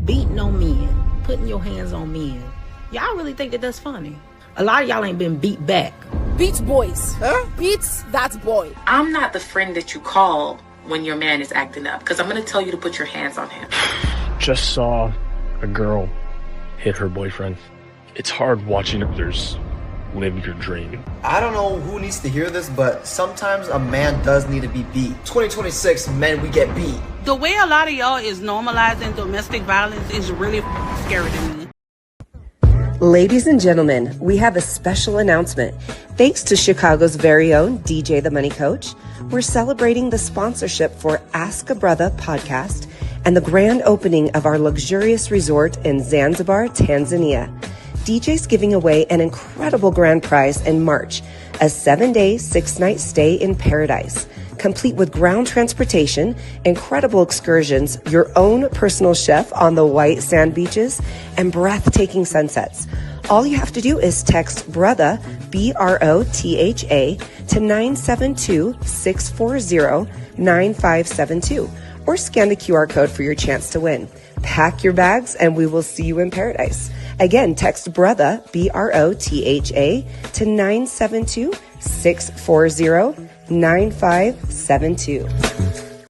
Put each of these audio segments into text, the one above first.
Beating on men, putting your hands on men. Y'all really think that that's funny? A lot of y'all ain't been beat back. Beats boys. Huh? Beats that boy. I'm not the friend that you call when your man is acting up, because I'm going to tell you to put your hands on him. Just saw a girl hit her boyfriend. It's hard watching others live your dream. I don't know who needs to hear this, but sometimes a man does need to be beat. 2026, men, we get beat. The way a lot of y'all is normalizing domestic violence is really scary to me. Ladies and gentlemen, we have a special announcement. Thanks to Chicago's very own DJ the Money Coach, we're celebrating the sponsorship for Ask a Brother podcast and the grand opening of our luxurious resort in Zanzibar, Tanzania. DJ's giving away an incredible grand prize in March, a 7-day, 6-night stay in paradise, complete with ground transportation, incredible excursions, your own personal chef on the white sand beaches, and breathtaking sunsets. All you have to do is text BROTHA, B-R-O-T-H-A, to 972-640-9572, or scan the QR code for your chance to win. Pack your bags and we will see you in paradise. Again, text BROTHA, B-R-O-T-H-A, to 972-640-9572.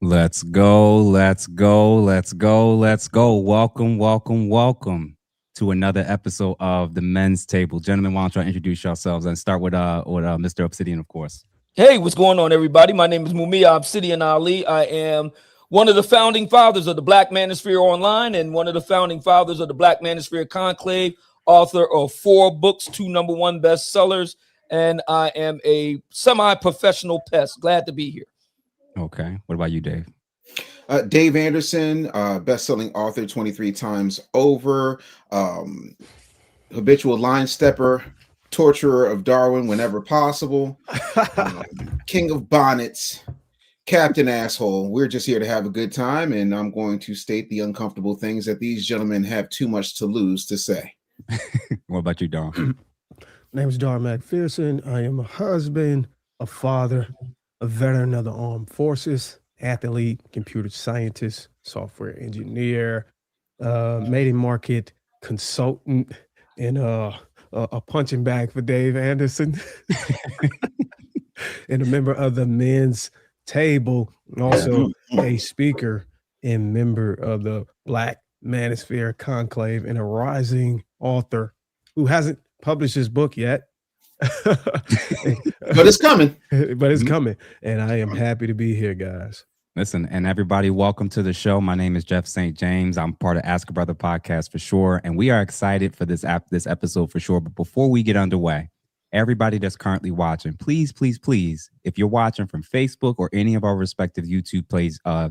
Let's go, let's go, let's go, let's go. Welcome, welcome, welcome to another episode of The Men's Table. Gentlemen, why don't you introduce yourselves and start with Mr. Obsidian, of course. Hey, what's going on, everybody? My name is Mumia Obsidian Ali. I am one of the founding fathers of the Black Manosphere Online and one of the founding fathers of the Black Manosphere Conclave, author of 4 books, 2 #1 bestsellers, and I am a semi-professional pest. Glad to be here. Okay. What about you, Dave? Dave Anderson, best-selling author 23 times over, habitual line stepper, torturer of Darwin whenever possible, king of bonnets, Captain Asshole. We're just here to have a good time, and I'm going to state the uncomfortable things that these gentlemen have too much to lose to say. What about you, Don? My name is Dar McPherson. I am a husband, a father, a veteran of the armed forces, athlete, computer scientist, software engineer, made in market consultant, and a punching bag for Dave Anderson, and a member of the Men's Table, and also a speaker and member of the Black Manosphere Conclave, and a rising author who hasn't published his book yet. But it's coming. But it's coming. And I am happy to be here, guys. Listen, and everybody, welcome to the show. My name is Jeff St. James. I'm part of Ask a Brother podcast for sure. And we are excited for this episode for sure. But before we get underway, everybody that's currently watching, please, please, please, if you're watching from Facebook or any of our respective YouTube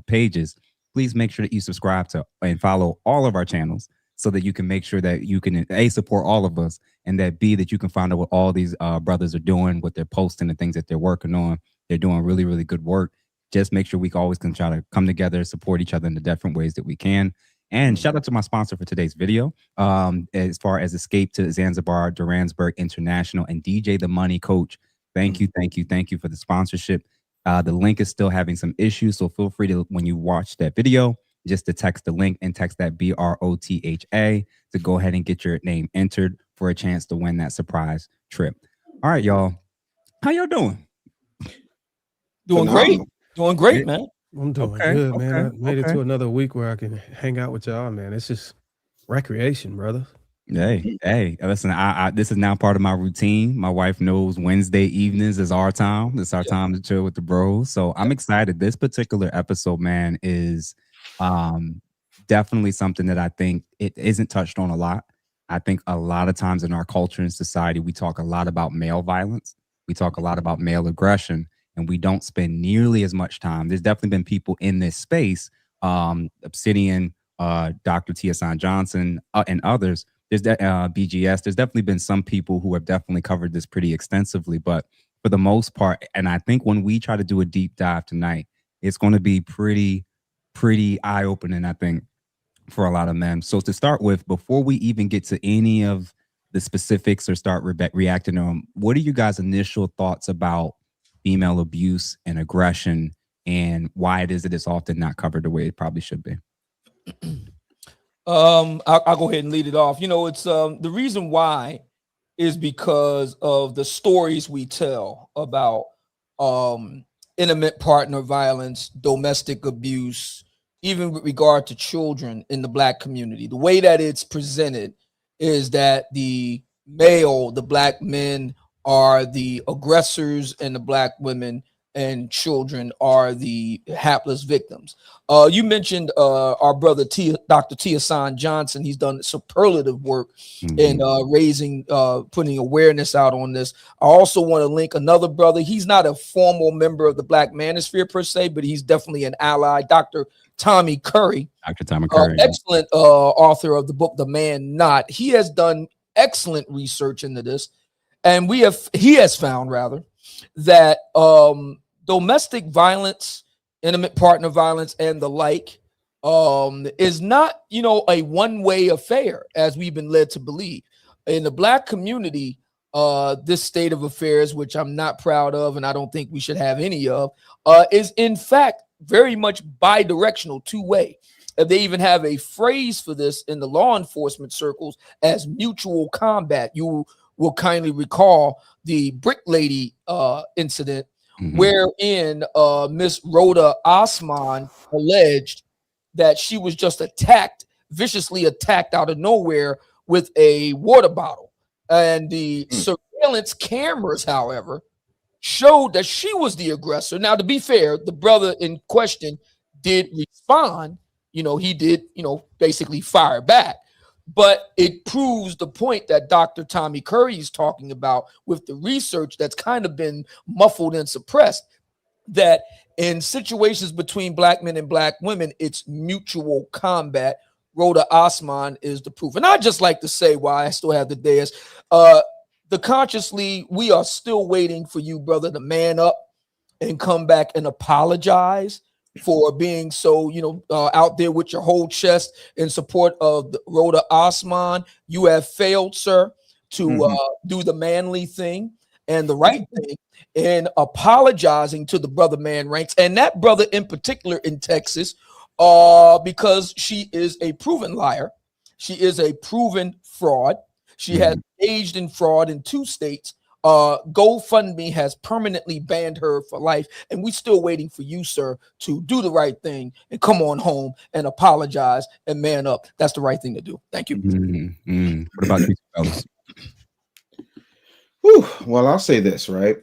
pages, please make sure that you subscribe to and follow all of our channels so that you can make sure that you can A, support all of us, and that B, that you can find out what all these brothers are doing, what they're posting, and things that they're working on. They're doing really, really good work. Just make sure we always can try to come together, support each other in the different ways that we can. And shout out to my sponsor for today's video, as far as Escape to Zanzibar, Duransburg International, and DJ the Money Coach. Thank you for the sponsorship. The link is still having some issues, so feel free to, when you watch that video, just to text the link and text that BROTHA to go ahead and get your name entered for a chance to win that surprise trip. All right, y'all. How y'all doing? Doing great. Doing great, man. I'm doing good, man. I made it to another week where I can hang out with y'all, man. It's just recreation, brother. Hey, listen, I this is now part of my routine. My wife knows Wednesday evenings is our time. It's our time to chill with the bros. So I'm excited. This particular episode, man, is definitely something that I think it isn't touched on a lot. I think a lot of times in our culture and society, we talk a lot about male violence. We talk a lot about male aggression, and we don't spend nearly as much time. There's definitely been people in this space, Obsidian, Dr. Tiasan Johnson, and others. There's BGS. There's definitely been some people who have definitely covered this pretty extensively, but for the most part, and I think when we try to do a deep dive tonight, it's going to be pretty eye-opening, I think, for a lot of men. So to start with, before we even get to any of the specifics or start reacting to them, what are you guys' initial thoughts about female abuse and aggression, and why it is that it's often not covered the way it probably should be? I'll go ahead and lead it off. You know, it's the reason why is because of the stories we tell about intimate partner violence, domestic abuse, even with regard to children in the Black community. The way that it's presented is that the Black men are the aggressors, and the Black women and children are the hapless victims. You mentioned our brother Dr. Tiasan Johnson. He's done superlative work in putting awareness out on this. I also want to link another brother. He's not a formal member of the Black Manosphere per se, but he's definitely an ally, Dr. Tommy Curry. Dr. Tommy Curry. Excellent author of the book, The Man Not. He has done excellent research into this. And he has found that domestic violence, intimate partner violence, and the like is not, a one-way affair, as we've been led to believe. In the Black community, this state of affairs, which I'm not proud of, and I don't think we should have any of, is in fact very much bi-directional, two-way. They even have a phrase for this in the law enforcement circles as mutual combat. You will kindly recall the Brick Lady incident, wherein Miss Rhoda Osman alleged that she was just viciously attacked out of nowhere with a water bottle. And the surveillance cameras, however, showed that she was the aggressor. Now, to be fair, the brother in question did respond. He did, basically fire back. But it proves the point that Dr. Tommy Curry is talking about with the research that's kind of been muffled and suppressed, that in situations between Black men and Black women, it's mutual combat. Rhoda Osman is the proof. And I just like to say, while I still have the dais, the consciously, we are still waiting for you, brother, to man up and come back and apologize for being so, out there with your whole chest in support of Rhoda Osman. You have failed, sir, to do the manly thing and the right thing in apologizing to the brother Man Ranks, and that brother in particular in Texas, because she is a proven liar. She is a proven fraud. She has engaged in fraud in 2 states. GoFundMe has permanently banned her for life, and we're still waiting for you, sir, to do the right thing and come on home and apologize and man up. That's the right thing to do. Thank you. What about you, fellas? Well, I'll say this, right?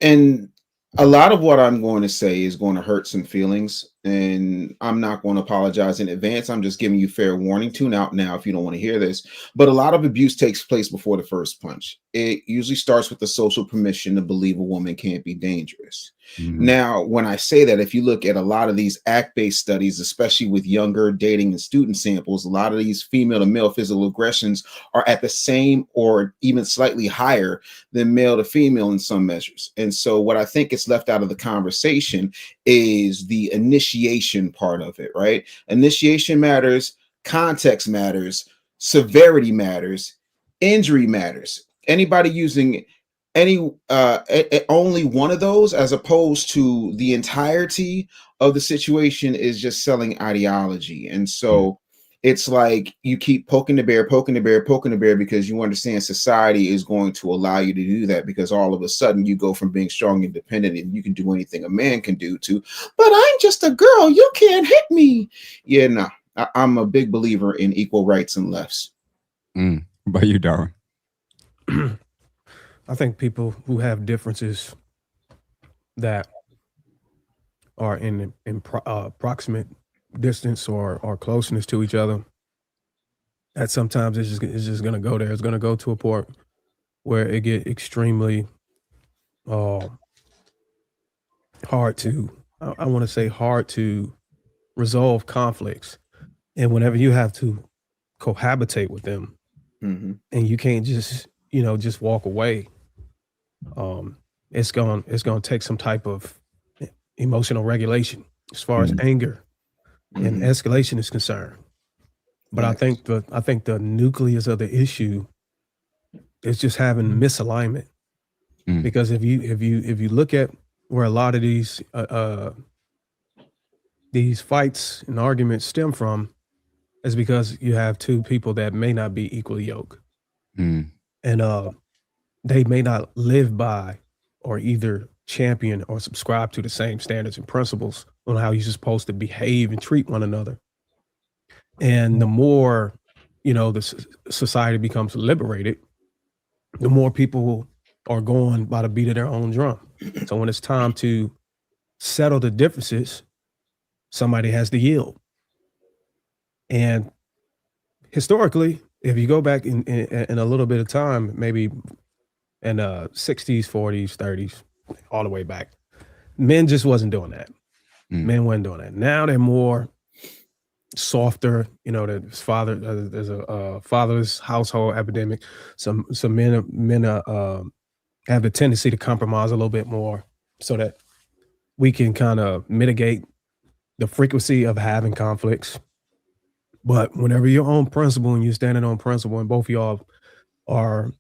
And a lot of what I'm going to say is going to hurt some feelings, and I'm not going to apologize in advance. I'm just giving you fair warning. Tune out now if you don't want to hear this. But a lot of abuse takes place before the first punch. It usually starts with the social permission to believe a woman can't be dangerous. Now, when I say that, if you look at a lot of these act-based studies, especially with younger dating and student samples, a lot of these female to male physical aggressions are at the same or even slightly higher than male to female in some measures. And so what I think is left out of the conversation is the initiation part of it, right? Initiation matters, context matters, severity matters, injury matters. Anybody using only one of those, as opposed to the entirety of the situation is just selling ideology. And so it's like you keep poking the bear because you understand society is going to allow you to do that, because all of a sudden you go from being strong, independent, and you can do anything a man can do to, but I'm just a girl, you can't hit me. Yeah, no, I'm a big believer in equal rights and lefts. What about you, Darwin? I think people who have differences that are in proximate distance or closeness to each other, that sometimes it's just going to go there. It's going to go to a point where it get extremely hard to, I want to say hard to resolve conflicts. And whenever you have to cohabitate with them, and you can't just walk away, it's going to take some type of emotional regulation as far as anger and escalation is concerned. But I think the nucleus of the issue is just having misalignment. Because if you look at where a lot of these fights and arguments stem from, is because you have two people that may not be equally yoked. And they may not live by or either champion or subscribe to the same standards and principles on how you're supposed to behave and treat one another. And the more, the society becomes liberated, the more people are going by the beat of their own drum. So when it's time to settle the differences, somebody has to yield. And historically, if you go back in a little bit of time, maybe in the 60s, 40s, 30s, all the way back, men just wasn't doing that. Men weren't doing that. Now they're more softer. There's a fatherless household epidemic. Some men have the tendency to compromise a little bit more so that we can kind of mitigate the frequency of having conflicts. But whenever you're on principle and you're standing on principle and both of y'all are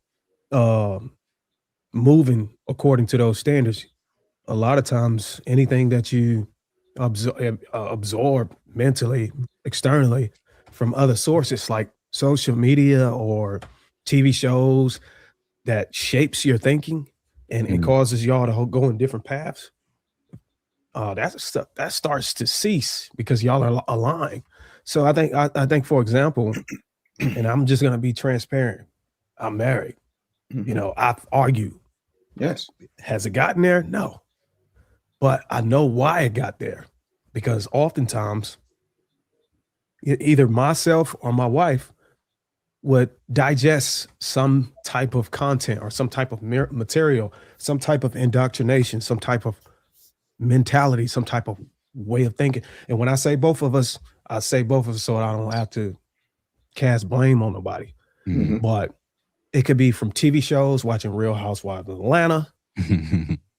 moving according to those standards, a lot of times anything that you absorb mentally, externally from other sources like social media or TV shows that shapes your thinking and it causes y'all to go in different paths, that starts to cease because y'all are aligned. So I think, for example, and I'm just going to be transparent, I'm married. I've argued. Yes. Has it gotten there? No. But I know why it got there, because oftentimes either myself or my wife would digest some type of content or some type of material, some type of indoctrination, some type of mentality, some type of way of thinking. And when I say both of us, I say both of us so I don't have to cast blame on nobody. But it could be from TV shows, watching Real Housewives of Atlanta.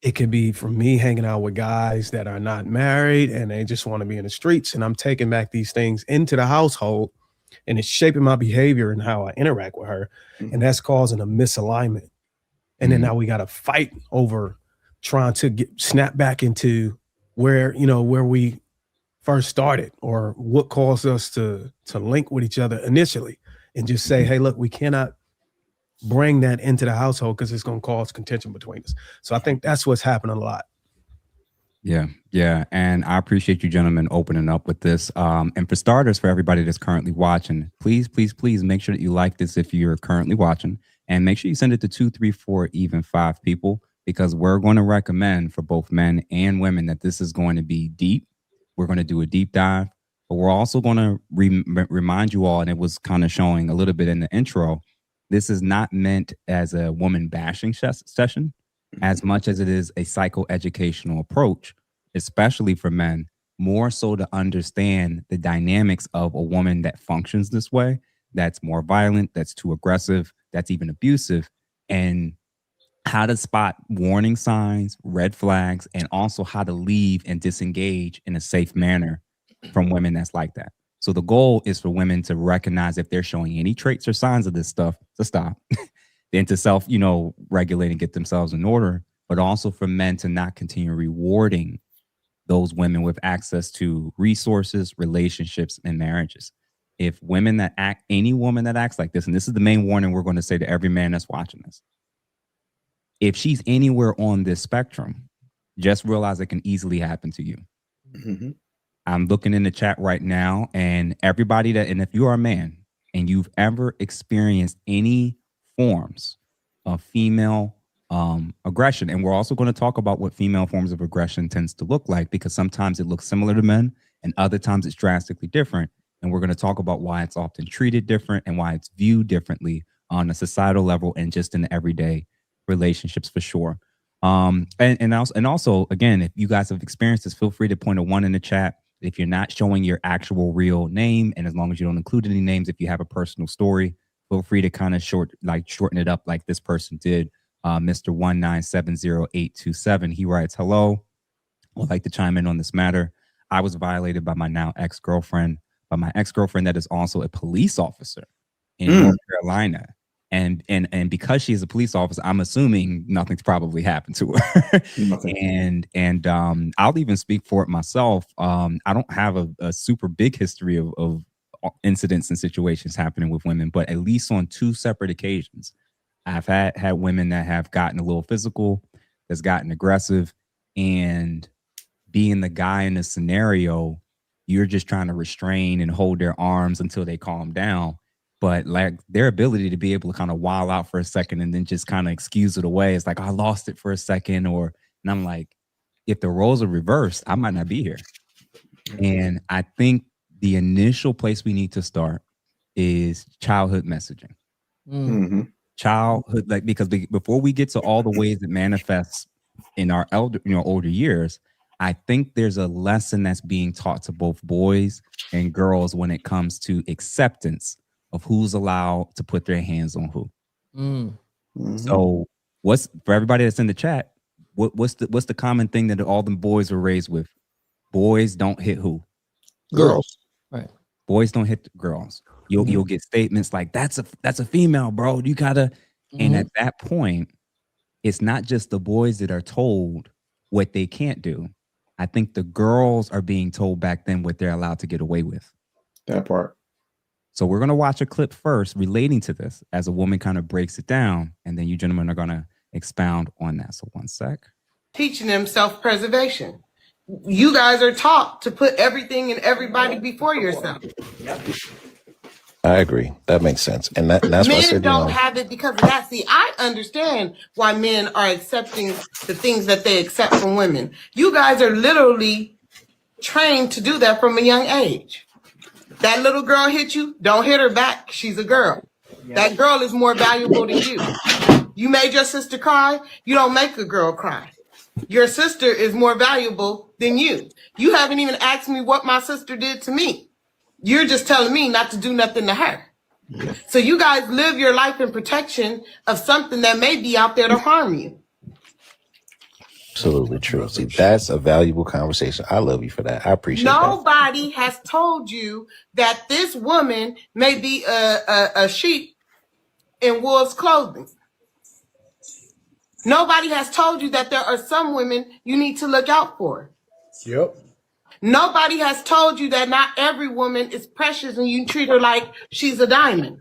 It could be from me hanging out with guys that are not married and they just want to be in the streets. And I'm taking back these things into the household and it's shaping my behavior and how I interact with her. And that's causing a misalignment. And then now we got to fight over trying to snap back into where we first started or what caused us to link with each other initially and just say, hey, look, we cannot bring that into the household because it's going to cause contention between us. So I think that's what's happening a lot. Yeah. And I appreciate you gentlemen opening up with this. And for starters, for everybody that's currently watching, please make sure that you like this if you're currently watching, and make sure you send it to 2, 3, 4, even 5 people, because we're going to recommend for both men and women that this is going to be deep. We're going to do a deep dive, but we're also going to remind you all, and it was kind of showing a little bit in the intro, this is not meant as a woman bashing session as much as it is a psychoeducational approach, especially for men, more so to understand the dynamics of a woman that functions this way, that's more violent, that's too aggressive, that's even abusive, and how to spot warning signs, red flags, and also how to leave and disengage in a safe manner from women that's like that. So the goal is for women to recognize if they're showing any traits or signs of this stuff, to stop into self, regulate and get themselves in order, but also for men to not continue rewarding those women with access to resources, relationships, and marriages. If any woman that acts like this, and this is the main warning we're going to say to every man that's watching this, if she's anywhere on this spectrum, just realize it can easily happen to you. Mm-hmm. I'm looking in the chat right now, and everybody and if you are a man and you've ever experienced any forms of female aggression, and we're also going to talk about what female forms of aggression tends to look like, because sometimes it looks similar to men and other times it's drastically different. And we're going to talk about why it's often treated different and why it's viewed differently on a societal level and just in the everyday relationships for sure. And also, again, if you guys have experienced this, feel free to point a 1 in the chat. If you're not showing your actual real name, and as long as you don't include any names, if you have a personal story, feel free to kind of shorten it up like this person did. Mr. 1970827. He writes, "Hello, I'd like to chime in on this matter. I was violated by my now ex-girlfriend, but my ex-girlfriend that is also a police officer in North Carolina. And because she is a police officer, I'm assuming nothing's probably happened to her." and I'll even speak for it myself. I don't have a super big history of incidents and situations happening with women, but at least on 2 separate occasions, I've had women that have gotten a little physical, that's gotten aggressive, and being the guy in the scenario, you're just trying to restrain and hold their arms until they calm down. But like their ability to be able to kind of wild out for a second and then just kind of excuse it away. It's like, I lost it for a second. And I'm like, if the roles are reversed, I might not be here. And I think the initial place we need to start is childhood messaging. Mm-hmm. Childhood, because before we get to all the ways it manifests in our older years, I think there's a lesson that's being taught to both boys and girls when it comes to acceptance of who's allowed to put their hands on who. Mm-hmm. So for everybody that's in the chat, what's the common thing that all the boys were raised with? Boys don't hit who? Girls. Right. Boys don't hit the girls. You'll get statements like, that's a female, bro. You gotta. And at that point, it's not just the boys that are told what they can't do. I think the girls are being told back then what they're allowed to get away with. That part. So we're going to watch a clip first relating to this as a woman kind of breaks it down. And then you gentlemen are going to expound on that. So 1 sec. Teaching them self-preservation. You guys are taught to put everything and everybody before yourself. I agree. That makes sense. And that's men why I said, don't have it because of that. See, I understand why men are accepting the things that they accept from women. You guys are literally trained to do that from a young age. That little girl hit you, don't hit her back. She's a girl. That girl is more valuable to you. You made your sister cry, you don't make a girl cry. Your sister is more valuable than you. You haven't even asked me what my sister did to me. You're just telling me not to do nothing to her. So you guys live your life in protection of something that may be out there to harm you. absolutely true. See, that's a valuable conversation. I love you for that. I appreciate that. Nobody has told you that this woman may be a sheep in wolf's clothing. Nobody has told you that there are some women you need to look out for. Yep. Nobody has told you that not every woman is precious and you treat her like she's a diamond.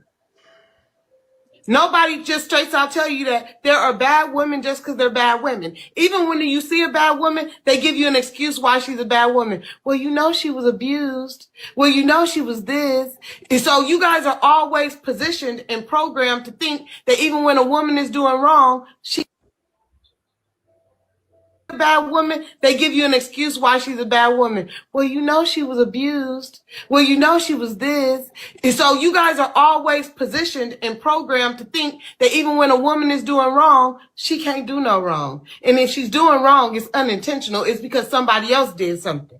Nobody just straight out tell you that there are bad women just because they're bad women. Even when you see a bad woman, they give you an excuse why she's a bad woman. Well, you know she was abused. Well, you know she was this. And so you guys are always positioned and programmed to think that even when a woman is doing wrong, she's a bad woman. They give you an excuse why she's a bad woman. Well, you know she was abused. Well, you know she was this. And so you guys are always positioned and programmed to think that even when a woman is doing wrong, she can't do no wrong. And if she's doing wrong, it's unintentional. It's because somebody else did something.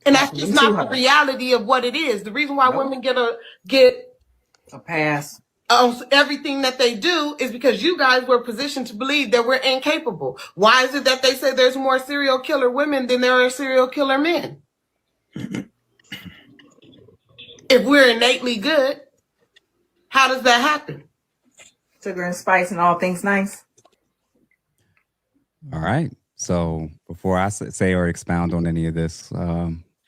And that's just not the reality of what it is. The reason why women get a pass on everything that they do is because you guys were positioned to believe that we're incapable. Why is it that they say there's more serial killer women than there are serial killer men? If we're innately good, how does that happen? Sugar and spice and all things nice. All right. So before I say or expound on any of this,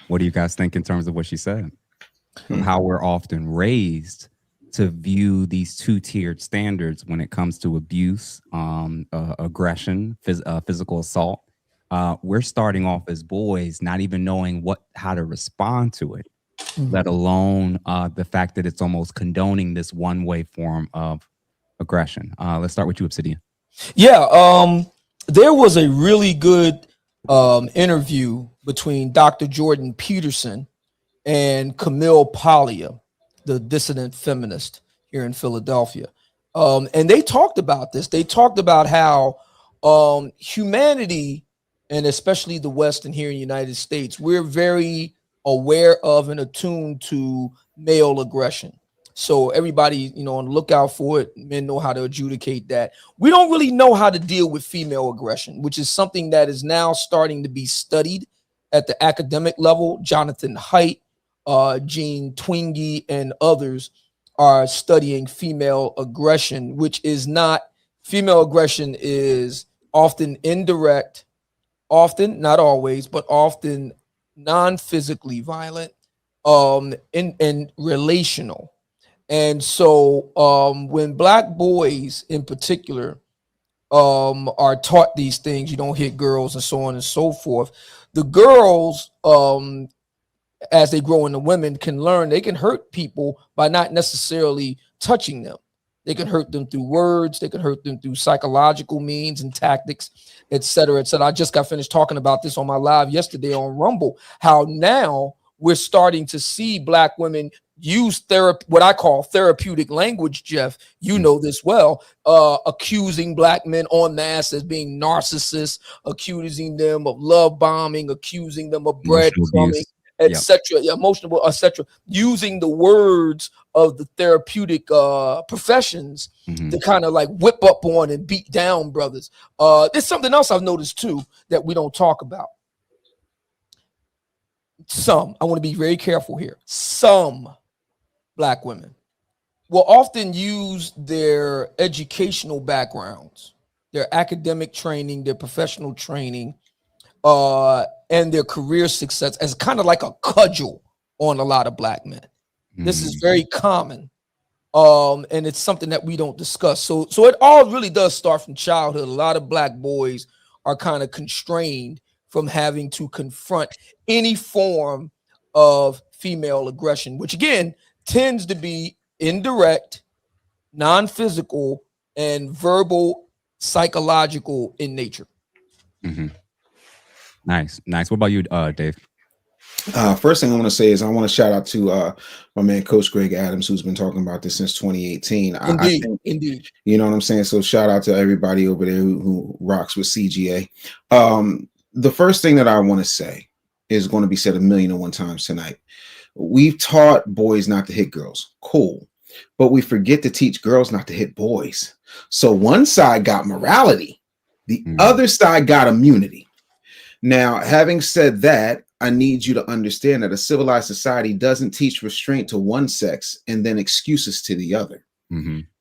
what do you guys think in terms of what she said? Of how we're often raised to view these two-tiered standards when it comes to abuse, aggression, physical assault. We're starting off as boys not even knowing how to respond to it, let alone the fact that it's almost condoning this one-way form of aggression. Let's start with you, Obsidian. Yeah, there was a really good interview between Dr. Jordan Peterson and Camille Paglia, the dissident feminist here in Philadelphia. And they talked about this. They talked about how humanity, and especially the West and here in the United States, we're very aware of and attuned to male aggression. So everybody, on the lookout for it. Men know how to adjudicate that. We don't really know how to deal with female aggression, which is something that is now starting to be studied at the academic level. Jonathan Haidt, Jean Twenge, and others are studying female aggression, which is not, female aggression is often indirect, often, not always, but often non-physically violent, and relational. And so when Black boys in particular are taught these things, you don't hit girls and so on and so forth, the girls, as they grow into women, can learn they can hurt people by not necessarily touching them. They can hurt them through words. They can hurt them through psychological means and tactics, et cetera, et cetera. I just got finished talking about this on my live yesterday on Rumble, how now we're starting to see Black women use what I call therapeutic language, Jeff. You know this well, accusing Black men en masse as being narcissists, accusing them of love bombing, accusing them of breadcrumbing, etc., emotional, etc., using the words of the therapeutic professions to kind of like whip up on and beat down brothers. There's something else I've noticed too that we don't talk about. I want to be very careful here. Some Black women will often use their educational backgrounds, their academic training, their professional training, and their career success as kind of like a cudgel on a lot of Black men. This is very common, and it's something that we don't discuss. So it all really does start from childhood. A lot of Black boys are kind of constrained from having to confront any form of female aggression, which again tends to be indirect, non-physical, and verbal, psychological in nature. Nice. What about you, Dave? First thing I want to say is I want to shout out to my man, Coach Greg Adams, who's been talking about this since 2018. Indeed. You know what I'm saying? So shout out to everybody over there who rocks with CGA. The first thing that I want to say is going to be said 1,000,001 times tonight. We've taught boys not to hit girls. Cool. But we forget to teach girls not to hit boys. So one side got morality. The other side got immunity. Now, having said that, I need you to understand that a civilized society doesn't teach restraint to one sex and then excuses to the other.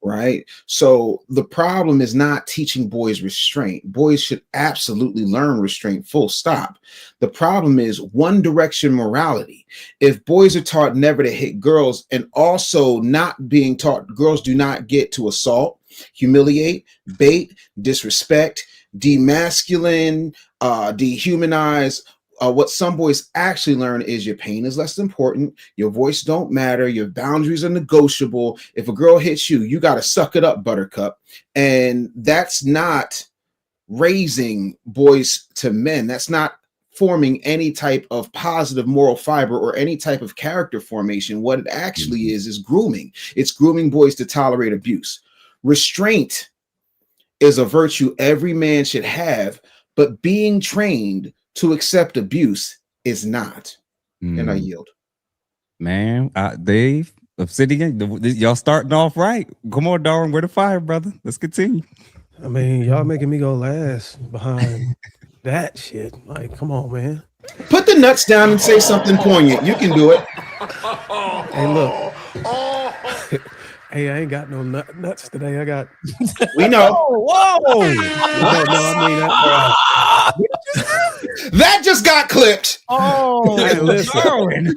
Right? So the problem is not teaching boys restraint. Boys should absolutely learn restraint, full stop. The problem is one direction morality. If boys are taught never to hit girls and also not being taught girls do not get to assault, humiliate, bait, disrespect, demasculine, dehumanize, what some boys actually learn is your pain is less important. Your voice don't matter. Your boundaries are negotiable. If a girl hits you, you got to suck it up, buttercup. And that's not raising boys to men. That's not forming any type of positive moral fiber or any type of character formation. What it actually is grooming. It's grooming boys to tolerate abuse. Restraint is a virtue every man should have, but being trained to accept abuse is not. And I yield. Man, Dave, Obsidian, y'all starting off right. Come on, Darwin, where the fire, brother? Let's continue. I mean, y'all making me go last behind that shit. Like, come on, man. Put the nuts down and say something poignant. You can do it. Hey, look. Hey, I ain't got no nuts today. I got. We know. Whoa! That just got clipped. Oh, hey, listen.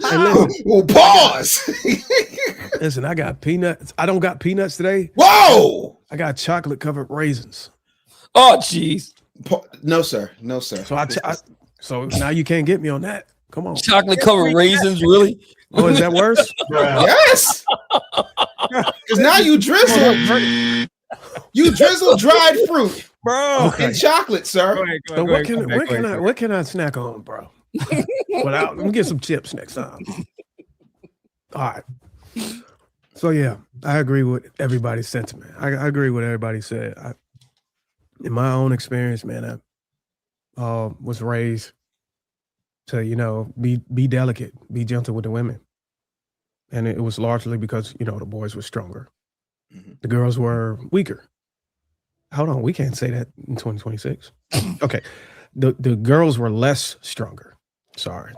Well, pause. Listen, I got peanuts. I don't got peanuts today. Whoa! I got chocolate covered raisins. Oh, jeez. No, sir. No, sir. So now you can't get me on that. Come on. Chocolate covered raisins, really? Oh, is that worse? Yes. Because now you drizzle. You drizzle dried fruit, bro, and chocolate, sir. So what can I snack on, bro? Let me get some chips next time. All right. So yeah, I agree with everybody's sentiment. I agree with everybody said. In my own experience, man, I was raised to be delicate, be gentle with the women, and it was largely because the boys were stronger, the girls were weaker. Hold on, we can't say that in 2026. Okay, the girls were less stronger. Sorry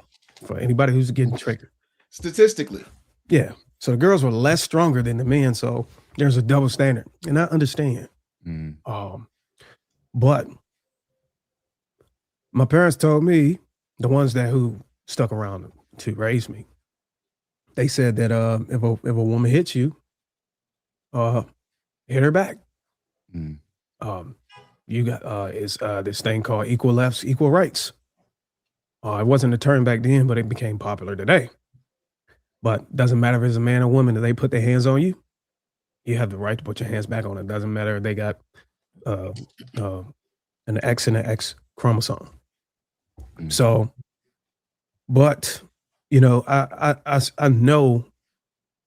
for anybody who's getting triggered. Statistically, yeah. So the girls were less stronger than the men. So there's a double standard, and I understand. But my parents told me, the ones who stuck around to raise me, they said that if a woman hits you, hit her back. You got this thing called equal lefts, equal rights. It wasn't a term back then, but it became popular today. But doesn't matter if it's a man or woman, if they put their hands on you, you have the right to put your hands back on it. Doesn't matter if they got an X and an X chromosome. So, but I know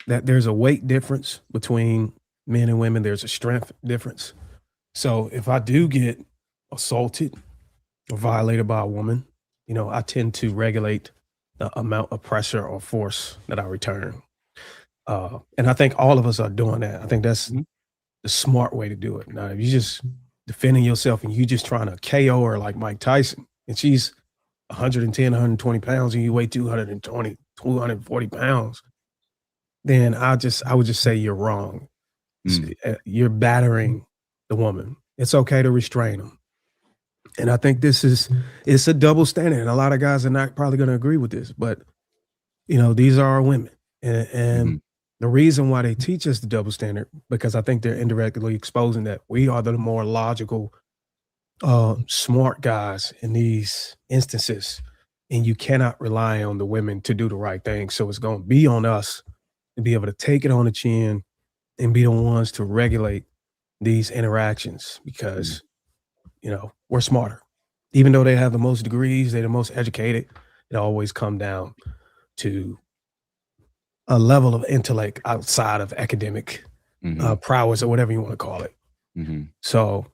that there's a weight difference between men and women. There's a strength difference. So if I do get assaulted or violated by a woman, I tend to regulate the amount of pressure or force that I return. And I think all of us are doing that. I think that's the smart way to do it. Now, if you just defending yourself and you just trying to KO her like Mike Tyson, and she's 110, 120 pounds and you weigh 220, 240 pounds, then I would just say you're wrong. You're battering the woman. It's okay to restrain them. And I think it's a double standard. And a lot of guys are not probably going to agree with this, but these are our women. And the reason why they teach us the double standard, because I think they're indirectly exposing that we are the more logical, smart guys in these instances. And you cannot rely on the women to do the right thing. So it's going to be on us to be able to take it on the chin and be the ones to regulate these interactions, because we're smarter. Even though they have the most degrees, they're the most educated, it always come down to a level of intellect outside of academic prowess or whatever you want to call it. So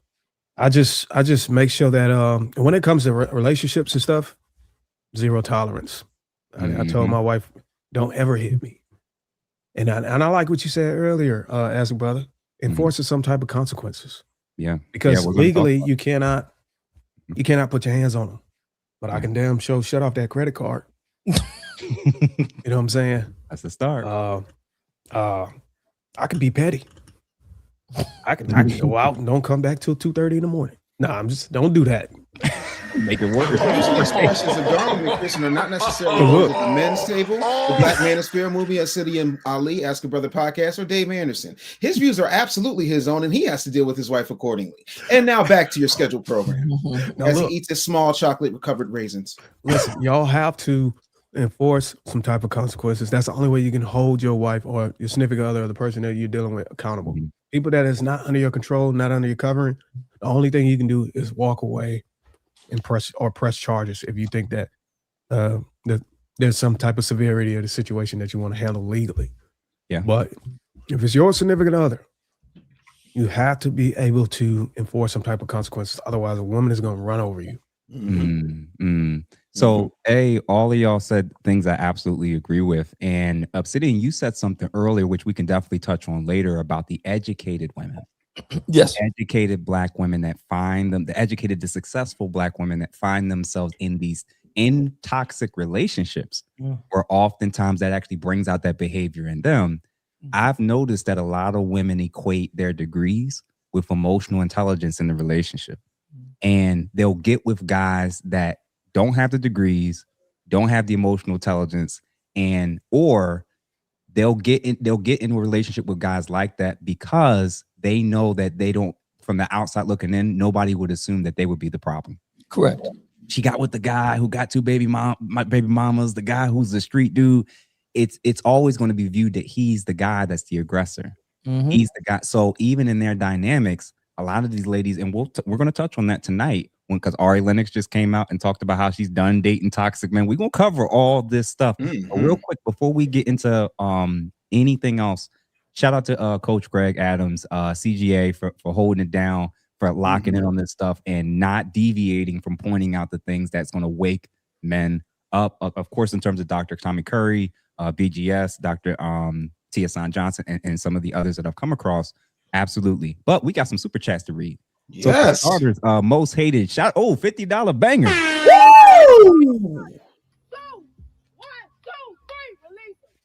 I just make sure that when it comes to relationships and stuff, zero tolerance. I told my wife, don't ever hit me. And I like what you said earlier, as a brother, enforcing some type of consequences. Yeah. Because legally you cannot put your hands on them. But I can damn sure shut off that credit card. You know what I'm saying? That's the start. I can be petty. I can go out and don't come back till 2:30 in the morning. No, don't do that. Make it work. Usually expressions of Darwin and Christian are not necessarily at the men's table, the Black Manosphere movie, City and Ali, Ask a Brother podcast, or Dave Anderson. His views are absolutely his own, and he has to deal with his wife accordingly. And now back to your scheduled program as he eats his small chocolate-covered raisins. Listen, y'all have to enforce some type of consequences. That's the only way you can hold your wife or your significant other or the person that you're dealing with accountable. People that is not under your control, not under your covering, the only thing you can do is walk away and press charges if you think that there's some type of severity of the situation that you want to handle legally. Yeah. But if it's your significant other, you have to be able to enforce some type of consequences. Otherwise, a woman is going to run over you. So, all of y'all said things I absolutely agree with. And Obsidian, you said something earlier, which we can definitely touch on later, about the educated women. Yes. The educated Black women that find them, the successful Black women that find themselves in toxic relationships, where oftentimes that actually brings out that behavior in them. I've noticed that a lot of women equate their degrees with emotional intelligence in the relationship. And they'll get with guys that don't have the degrees, don't have the emotional intelligence, or they'll get in a relationship with guys like that because they know that they don't, from the outside looking in, nobody would assume that they would be the problem. Correct. She got with the guy who got two baby mamas, the guy who's the street dude. It's always going to be viewed that he's the guy that's the aggressor. He's the guy. So even in their dynamics, a lot of these ladies, and we're going to touch on that tonight, because Ari Lennox just came out and talked about how she's done dating toxic men. We're going to cover all this stuff. But real quick, before we get into anything else, shout out to Coach Greg Adams, CGA, for holding it down, for locking in on this stuff and not deviating from pointing out the things that's going to wake men up. Of course, in terms of Dr. Tommy Curry, BGS, Dr. T.S.N. Johnson, and some of the others that I've come across. Absolutely. But we got some super chats to read. Yes. So for starters, most hated, $50 banger. Woo!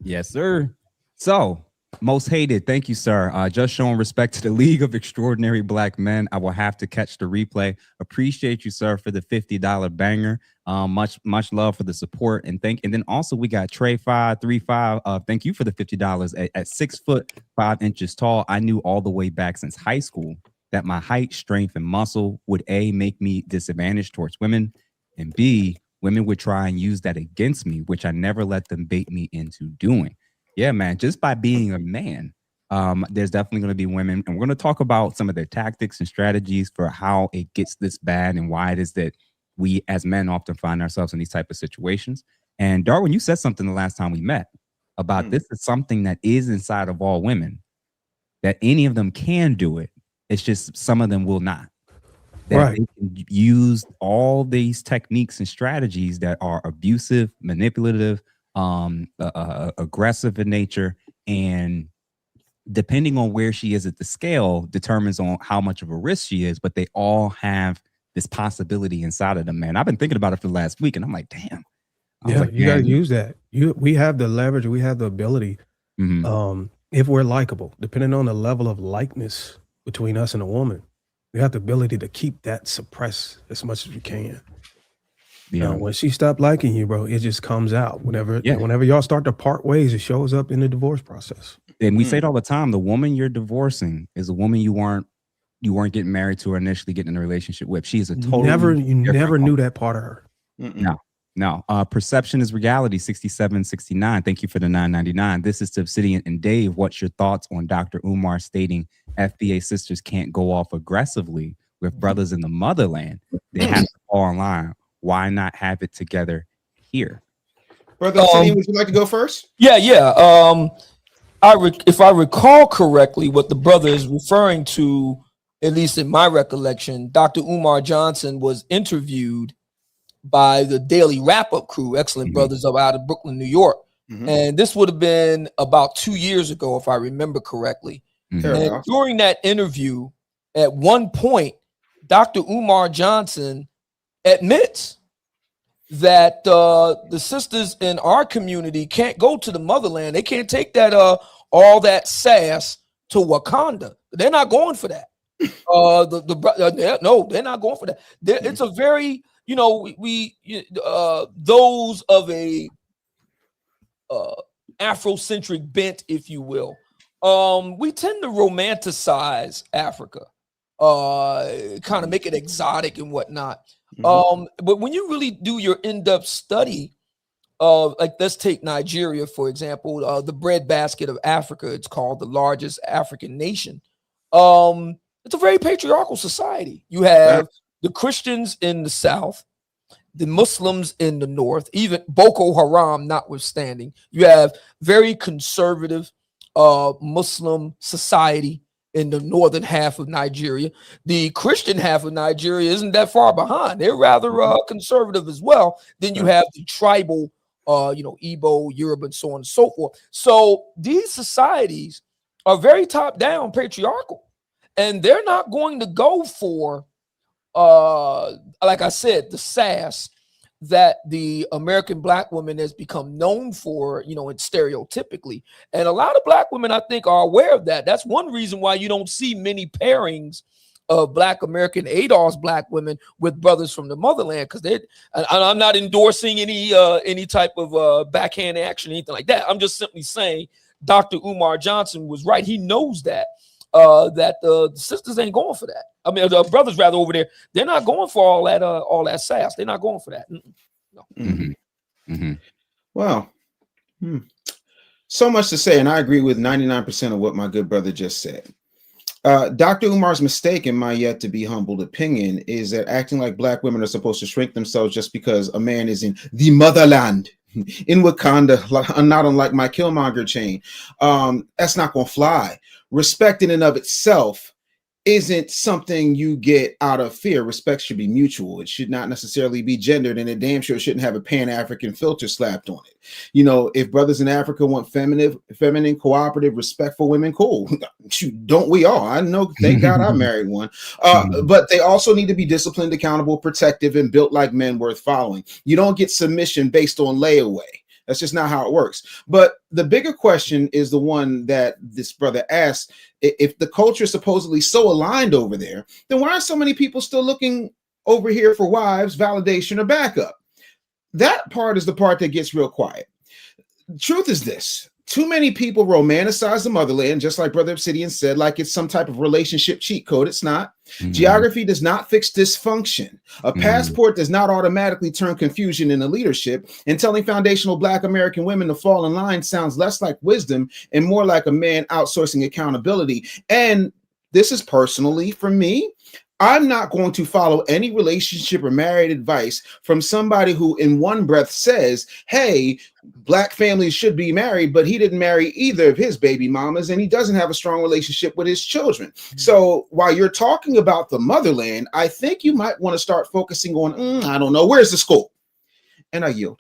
Yes, sir. So, most hated. Thank you, sir. Just showing respect to the League of Extraordinary Black Men. I will have to catch the replay. Appreciate you, sir, for the $50 banger. Much love for the support. And then also we got Trey535. Thank you for the $50 at 6'5" tall. I knew all the way back since high school that my height, strength, and muscle would A, make me disadvantaged towards women, and B, women would try and use that against me, which I never let them bait me into doing. Yeah, man, just by being a man, there's definitely going to be women, and we're going to talk about some of their tactics and strategies for how it gets this bad and why it is that we as men often find ourselves in these type of situations. And Darwin, you said something the last time we met about this is something that is inside of all women, that any of them can do it. It's just some of them will not. That they can use all these techniques and strategies that are abusive, manipulative, aggressive in nature, and depending on where she is at the scale determines on how much of a risk she is, but they all have this possibility inside of them, man. I've been thinking about it for the last week and I'm like, damn. You got to use that. We have the leverage, we have the ability. If we're likable, depending on the level of likeness between us and a woman, we have the ability to keep that suppressed as much as we can. Now, when she stopped liking you, bro, it just comes out. Whenever y'all start to part ways, it shows up in the divorce process. And we say it all the time. The woman you're divorcing is a woman you weren't getting married to or initially getting in a relationship with. She is a totally never knew that part of her. No. Perception is reality. 6769. Thank you for the $9.99. This is to Obsidian and Dave. What's your thoughts on Dr. Umar stating FBA sisters can't go off aggressively with brothers in the motherland? They have to fall in line. Why not have it together here? Brother Obsidian, would you like to go first? Yeah. If I recall correctly, what the brother is referring to, at least in my recollection, Dr. Umar Johnson was interviewed by the Daily Wrap-Up crew, excellent brothers up out of Brooklyn, New York. And this would have been about 2 years ago, if I remember correctly. And during that interview, at one point, Dr. Umar Johnson admits that the sisters in our community can't go to the motherland. They can't take that all that sass to Wakanda. They're not going for that. No, they're not going for that. It's a very, those of a Afrocentric bent, if you will, we tend to romanticize Africa, kind of make it exotic and whatnot. But when you really do your in-depth study of, like, let's take Nigeria, for example, the breadbasket of Africa, it's called the largest African nation. It's a very patriarchal society. You have the Christians in the South, the Muslims in the North, even Boko Haram notwithstanding. You have very conservative Muslim society in the northern half of Nigeria. The Christian half of Nigeria isn't that far behind. They're rather conservative as well. Then you have the tribal, Igbo, Yoruba, and so on and so forth. So these societies are very top-down patriarchal, and they're not going to go for, like I said, the sass that the American black woman has become known for, you know, and stereotypically. And a lot of black women, I think, are aware of that. That's one reason why you don't see many pairings of black American ADOS black women with brothers from the motherland, because I'm not endorsing any type of backhand action or anything like that. I'm just simply saying Dr. Umar Johnson was right. He knows that the sisters ain't going for that. I mean, the brothers rather over there, they're not going for all that sass. They're not going for that. No. Mm-hmm. Mm-hmm. Well, so much to say, and I agree with 99% of what my good brother just said. Dr. Umar's mistake, in my yet to be humbled opinion, is that acting like black women are supposed to shrink themselves just because a man is in the motherland, in Wakanda, not unlike my Killmonger chain. That's not going to fly. Respect in and of itself isn't something you get out of fear. Respect should be mutual. It should not necessarily be gendered, and it damn sure shouldn't have a Pan-African filter slapped on it. You know, if brothers in Africa want feminine, cooperative, respectful women, cool. Don't we all? I know, thank God I married one. But they also need to be disciplined, accountable, protective, and built like men worth following. You don't get submission based on layaway. That's just not how it works. But the bigger question is the one that this brother asked. If the culture is supposedly so aligned over there, then why are so many people still looking over here for wives, validation, or backup? That part is the part that gets real quiet. Truth is this. Too many people romanticize the motherland, just like Brother Obsidian said, like it's some type of relationship cheat code. It's not. Mm-hmm. Geography does not fix dysfunction. A passport does not automatically turn confusion into leadership. And telling foundational Black American women to fall in line sounds less like wisdom and more like a man outsourcing accountability. And this is personally for me. I'm not going to follow any relationship or married advice from somebody who in one breath says, hey, Black families should be married, but he didn't marry either of his baby mamas and he doesn't have a strong relationship with his children. So while you're talking about the motherland, I think you might want to start focusing on, I don't know, where's the school? And I yield.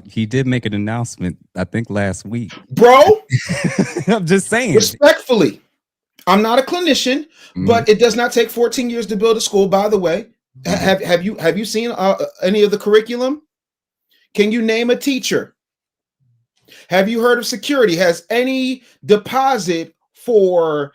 He did make an announcement, I think last week. Bro, I'm just saying. Respectfully. I'm not a clinician, but it does not take 14 years to build a school. By the way, have you seen any of the curriculum? Can you name a teacher? Have you heard of security? Has any deposit for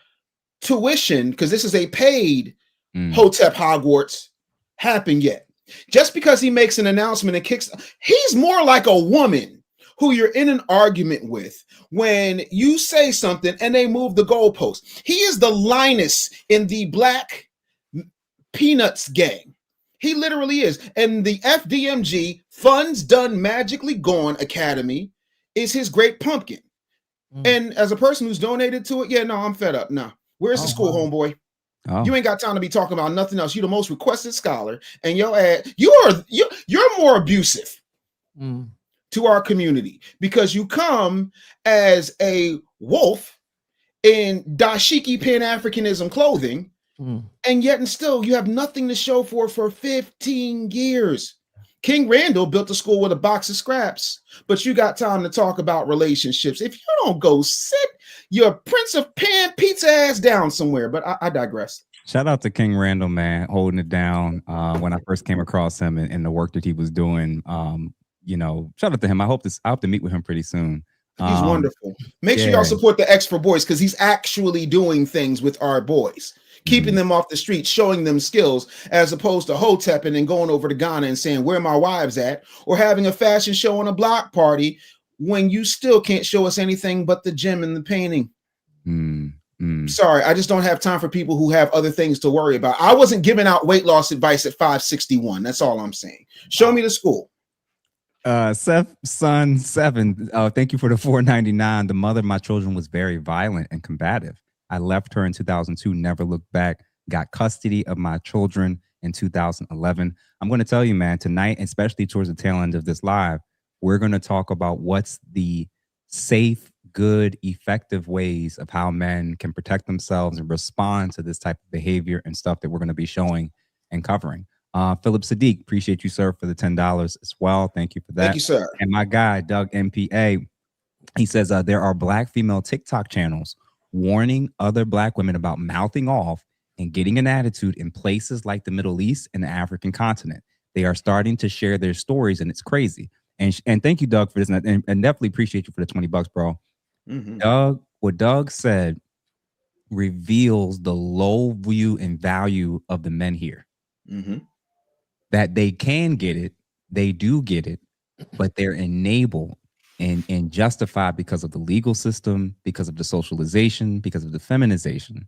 tuition, because this is a paid Hotep Hogwarts, happened yet? Just because he makes an announcement and kicks, he's more like a woman who you're in an argument with when you say something and they move the goalpost. He is the Linus in the Black Peanuts gang. He literally is. And the FDMG, Funds Done Magically Gone Academy, is his great pumpkin. And as a person who's donated to it, yeah, no, I'm fed up. No. Where's the school, homeboy? You ain't got time to be talking about nothing else. You're the most requested scholar, and your ad, you're more abusive to our community because you come as a wolf in dashiki Pan-Africanism clothing, and yet and still you have nothing to show for 15 years. King Randall built a school with a box of scraps, but you got time to talk about relationships. If you don't go sit your Prince of Pan pizza ass down somewhere, but I digress. Shout out to King Randall, man, holding it down when I first came across him and the work that he was doing. You know, shout out to him. I hope to meet with him pretty soon. He's wonderful. Make sure y'all support the X for Boys because he's actually doing things with our boys, keeping them off the street, showing them skills, as opposed to hotepping and going over to Ghana and saying, where my wives at? Or having a fashion show on a block party when you still can't show us anything but the gym and the painting. Sorry, I just don't have time for people who have other things to worry about. I wasn't giving out weight loss advice at 561. That's all I'm saying. Show me the school. Seth Son 7. Thank you for the $4.99. The mother of my children was very violent and combative. I left her in 2002, never looked back, got custody of my children in 2011. I'm going to tell you, man, tonight, especially towards the tail end of this live, we're going to talk about what's the safe, good, effective ways of how men can protect themselves and respond to this type of behavior and stuff that we're going to be showing and covering. Philip Sadiq, appreciate you, sir, for the $10 as well. Thank you for that. Thank you, sir. And my guy, Doug MPA, he says there are Black female TikTok channels warning other Black women about mouthing off and getting an attitude in places like the Middle East and the African continent. They are starting to share their stories, and it's crazy. And thank you, Doug, for this, and definitely appreciate you for the $20, bro. Mm-hmm. What Doug said reveals the low view and value of the men here. Mm-hmm. That they can get it, they do get it, but they're enabled and justified because of the legal system, because of the socialization, because of the feminization.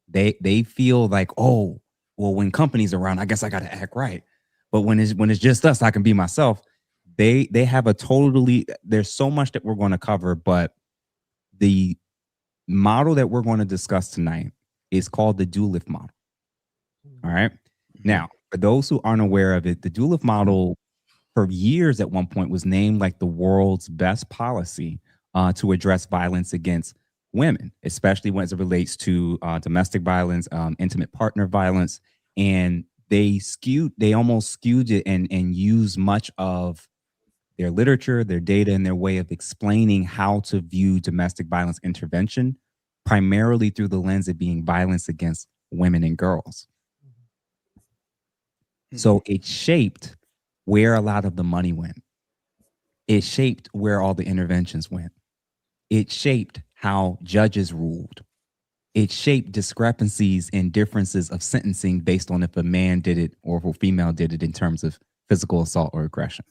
They feel like, oh, well, when companies are around, I guess I got to act right. But when it's just us, I can be myself. They have a totally. There's so much that we're going to cover, but the model that we're going to discuss tonight is called the dualift model. All right. Now, for those who aren't aware of it, the dualift model for years at one point was named like the world's best policy to address violence against women, especially when it relates to domestic violence, intimate partner violence. And they almost skewed it and used much of their literature, their data, and their way of explaining how to view domestic violence intervention, primarily through the lens of being violence against women and girls. So it shaped where a lot of the money went. It shaped where all the interventions went. It shaped how judges ruled. It shaped discrepancies and differences of sentencing based on if a man did it or if a female did it in terms of physical assault or aggression.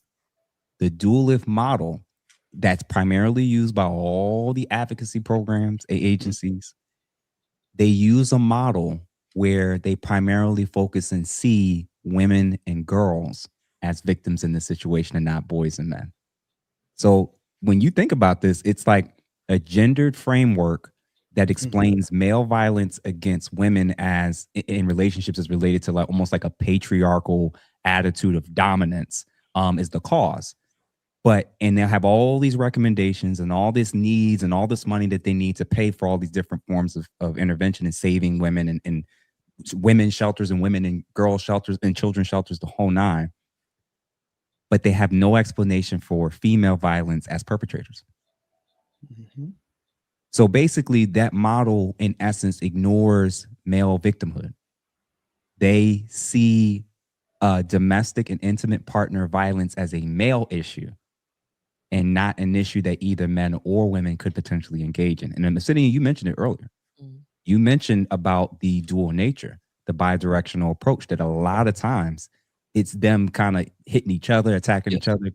The dualift model that's primarily used by all the advocacy programs, agencies, they use a model where they primarily focus and see women and girls as victims in this situation and not boys and men. So when you think about this, it's like a gendered framework that explains male violence against women as in relationships is related to like almost like a patriarchal attitude of dominance is the cause. And they'll have all these recommendations and all this needs and all this money that they need to pay for all these different forms of intervention and saving women and women's shelters and women and girls shelters and children's shelters, the whole nine. But they have no explanation for female violence as perpetrators. Mm-hmm. So basically that model in essence ignores male victimhood. They see domestic and intimate partner violence as a male issue and not an issue that either men or women could potentially engage in. And Misalignment, you mentioned it earlier. You mentioned about the dual nature, the bidirectional approach that a lot of times it's them kind of hitting each other, attacking each other,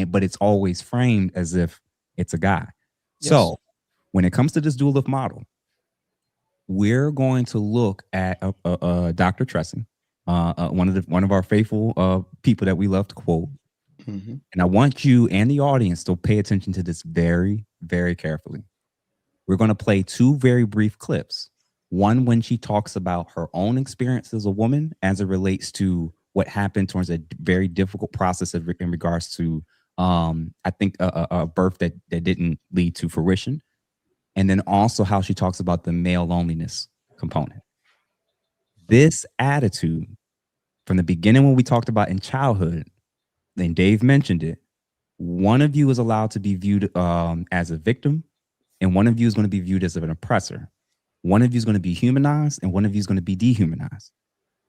but it's always framed as if it's a guy. Yes. So when it comes to this dualift model, we're going to look at Dr. Tressing, one of our faithful people that we love to quote. Mm-hmm. And I want you and the audience to pay attention to this very, very carefully. We're going to play two very brief clips. One when she talks about her own experience as a woman as it relates to what happened towards a very difficult process in regards to, I think, a birth that didn't lead to fruition. And then also how she talks about the male loneliness component. This attitude from the beginning when we talked about in childhood, then Dave mentioned it, one of you is allowed to be viewed as a victim, and one of you is going to be viewed as an oppressor. One of you is going to be humanized, and one of you is going to be dehumanized.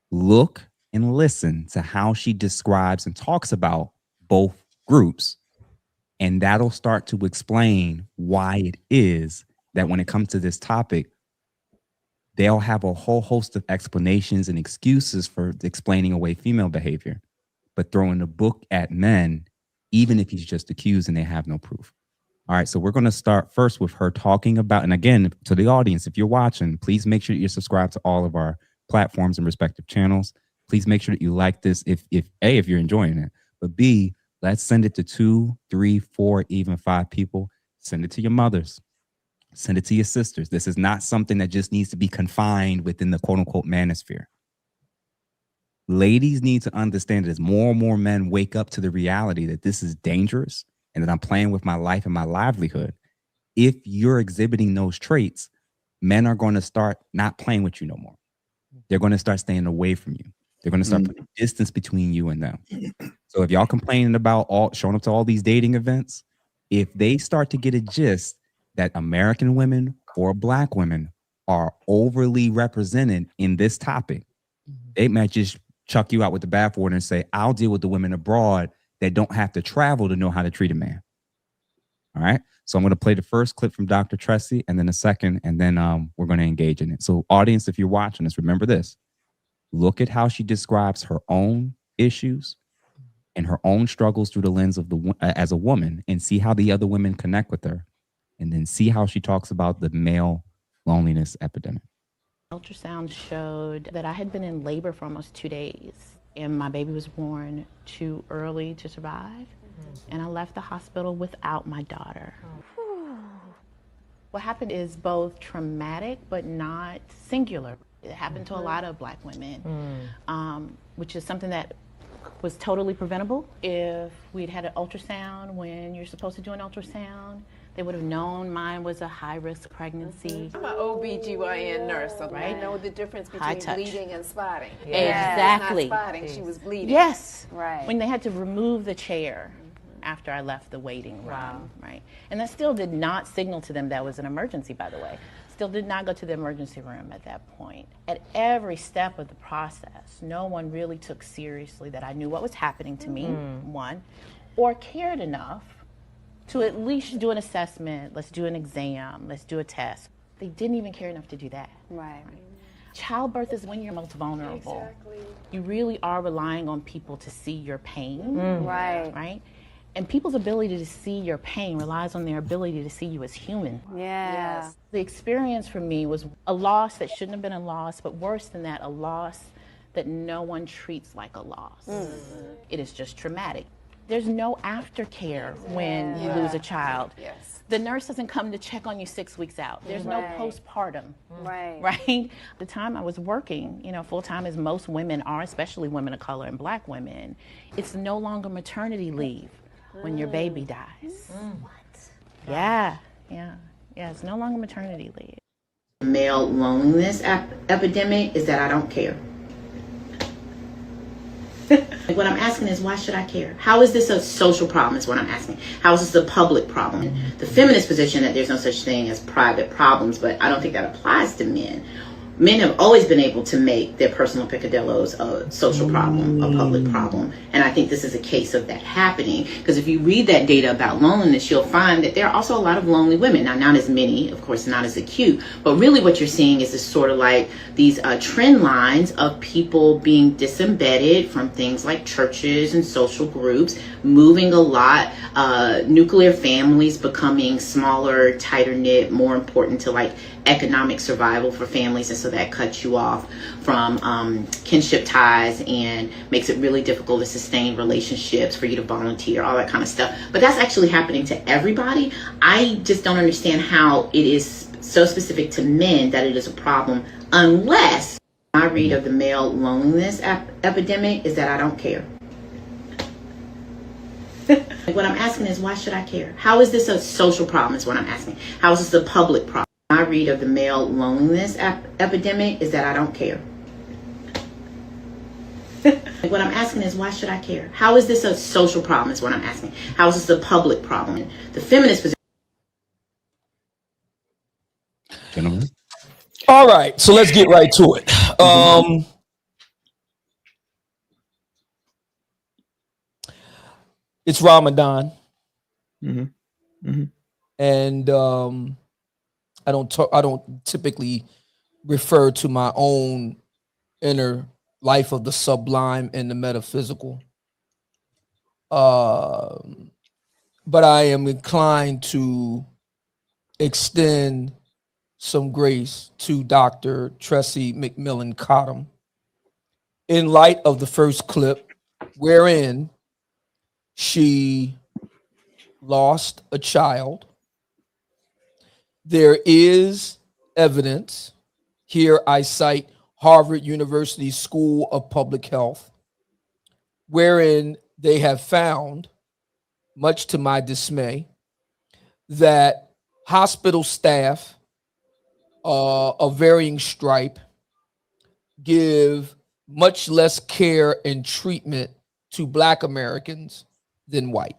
Look and listen to how she describes and talks about both groups, and that'll start to explain why it is that when it comes to this topic, they'll have a whole host of explanations and excuses for explaining away female behavior, but throwing the book at men, even if he's just accused and they have no proof. All right, so we're going to start first with her talking about, and again, to the audience, if you're watching, please make sure that you're subscribed to all of our platforms and respective channels. Please make sure that you like this if A, if you're enjoying it, but B, let's send it to 2, 3, 4, even 5 people. Send it to your mothers. Send it to your sisters. This is not something that just needs to be confined within the quote unquote manosphere. Ladies need to understand that as more and more men wake up to the reality that this is dangerous and that I'm playing with my life and my livelihood. If you're exhibiting those traits, men are going to start not playing with you no more. They're going to start staying away from you. They're going to start putting distance between you and them. So if y'all complaining about showing up to all these dating events, if they start to get a gist that American women or Black women are overly represented in this topic, they might just chuck you out with the bathwater and say, I'll deal with the women abroad that don't have to travel to know how to treat a man. All right. So I'm going to play the first clip from Dr. Tressie and then the second, and then we're going to engage in it. So audience, if you're watching this, remember this. Look at how she describes her own issues and her own struggles through the lens of as a woman, and see how the other women connect with her, and then see how she talks about the male loneliness epidemic. Ultrasound showed that I had been in labor for almost 2 days, and my baby was born too early to survive, and I left the hospital without my daughter. What happened is both traumatic but not singular. It happened to a lot of Black women, which is something that was totally preventable. If we'd had an ultrasound when you're supposed to do an ultrasound, they would have known mine was a high-risk pregnancy. I'm an OBGYN nurse, so right? I know the difference High between touch. bleeding and spotting. Exactly. Not spotting, she was bleeding. Yes. Right. When they had to remove the chair after I left the waiting room, right? And that still did not signal to them that was an emergency, by the way. Still did not go to the emergency room at that point. At every step of the process, no one really took seriously that I knew what was happening to me, one, or cared enough to at least do an assessment, let's do an exam, let's do a test. They didn't even care enough to do that. Right. Childbirth is when you're most vulnerable. Exactly. You really are relying on people to see your pain, Right. right? And people's ability to see your pain relies on their ability to see you as human. Yeah. Yes. The experience for me was a loss that shouldn't have been a loss, but worse than that, a loss that no one treats like a loss. It is just traumatic. There's no aftercare when you lose a child. Yes. The nurse doesn't come to check on you 6 weeks out. There's no postpartum. Right. Right? The time I was working, full time as most women are, especially women of color and Black women, it's no longer maternity leave when your baby dies. Yeah, it's no longer maternity leave. Male loneliness epidemic is that I don't care. What I'm asking is, why should I care? How is this a social problem is what I'm asking. How is this a public problem? The feminist position that there's no such thing as private problems, but I don't think that applies to men. Men have always been able to make their personal peccadillos a social problem, a public problem. And I think this is a case of that happening. Because if you read that data about loneliness, you'll find that there are also a lot of lonely women. Now, not as many, of course, not as acute. But really what you're seeing is this sort of like these trend lines of people being disembedded from things like churches and social groups, moving a lot, nuclear families becoming smaller, tighter knit, more important to like economic survival for families, and so that cuts you off from kinship ties and makes it really difficult to sustain relationships, for you to volunteer, all that kind of stuff. But that's actually happening to everybody. I just don't understand how it is so specific to men that it is a problem, unless my read of the male loneliness epidemic is that I don't care. What I'm asking is, why should I care? How is this a social problem is what I'm asking. How is this a public problem? My read of the male loneliness epidemic is that I don't care. What I'm asking is, why should I care? How is this a social problem is what I'm asking. How is this a public problem? The feminist position. Gentlemen. All right, so let's get right to it. It's Ramadan, and I don't typically refer to my own inner life of the sublime and the metaphysical, but I am inclined to extend some grace to Dr. Tressie McMillan Cottom in light of the first clip, wherein she lost a child. There is evidence. Here I cite Harvard University School of Public Health, wherein they have found, much to my dismay, that hospital staff of varying stripe give much less care and treatment to Black Americans than white.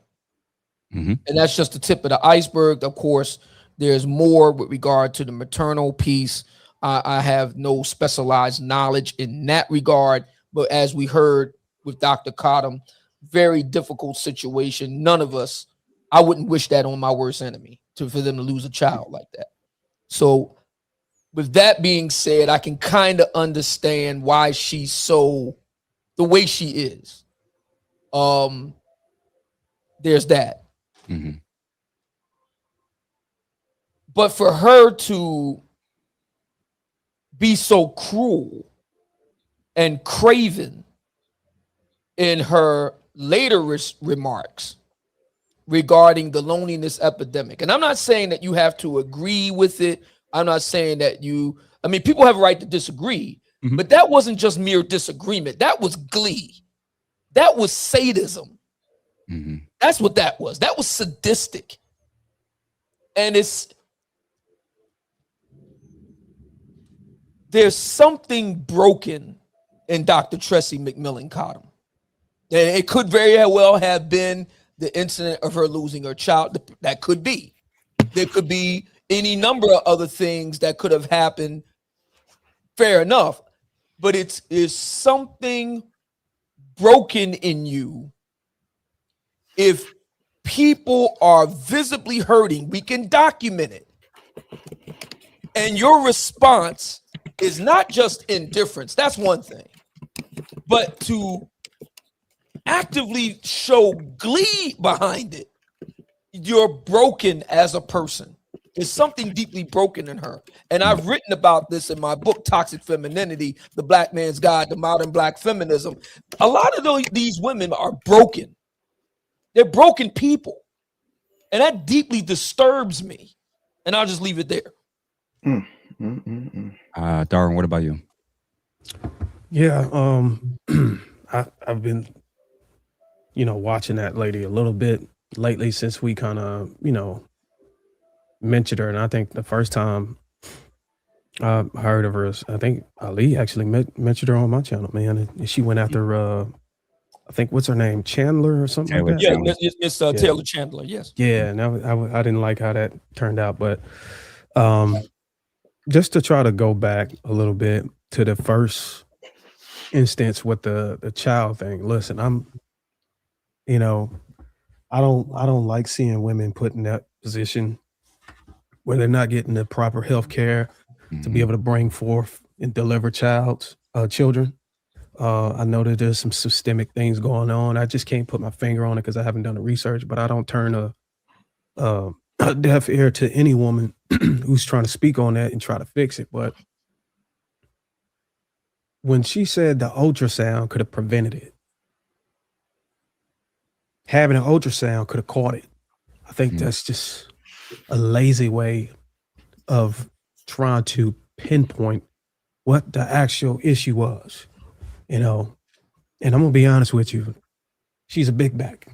And that's just the tip of the iceberg. Of course, there's more with regard to the maternal piece. I have no specialized knowledge in that regard, But as we heard with Dr. Cottom, very difficult situation. None of us, I wouldn't wish that on my worst enemy, for them to lose a child like that. So with that being said, I can kind of understand why she's so the way she is. There's that. Mm-hmm. But for her to be so cruel and craven in her later remarks regarding the loneliness epidemic, and I'm not saying that you have to agree with it. I'm not saying that people have a right to disagree, but that wasn't just mere disagreement. That was glee. That was sadism. Mm-hmm. That's what that was. That was sadistic. And there's something broken in Dr. Tressie McMillan Cottom. And it could very well have been the incident of her losing her child. That could be. There could be any number of other things that could have happened. Fair enough. But it's something broken in you. If people are visibly hurting, we can document it. And your response is not just indifference. That's one thing. But to actively show glee behind it, you're broken as a person. There's something deeply broken in her. And I've written about this in my book, Toxic Femininity, The Black Man's Guide to Modern Black Feminism. A lot of these women are broken. They're broken people. And that deeply disturbs me. And I'll just leave it there. Darwin, what about you? Yeah, I've been, watching that lady a little bit lately since we kind of, mentioned her. And I think the first time I heard of her, I think Ali actually mentioned her on my channel, man. And she went after, I think, what's her name? Chandler or something Taylor like that? Yeah, it's Taylor Chandler, yes. Yeah, and I didn't like how that turned out. But just to try to go back a little bit to the first instance with the child thing. Listen, I don't like seeing women put in that position where they're not getting the proper health care to be able to bring forth and deliver children. I know that there's some systemic things going on. I just can't put my finger on it because I haven't done the research, but I don't turn a deaf ear to any woman who's trying to speak on that and try to fix it. But when she said the ultrasound could have prevented it, having an ultrasound could have caught it, I think that's just a lazy way of trying to pinpoint what the actual issue was, and I'm gonna be honest with you, she's a big back.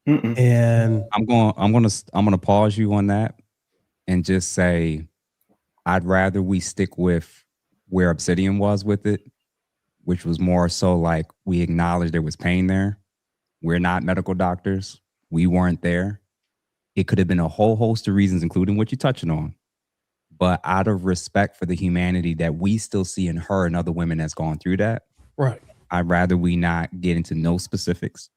And I'm gonna pause you on that and just say I'd rather we stick with where Obsidian was with it, which was more so like we acknowledge there was pain there. We're not medical doctors. We weren't there. It could have been a whole host of reasons, including what you're touching on. But out of respect for the humanity that we still see in her and other women that's gone through that, right, I'd rather we not get into no specifics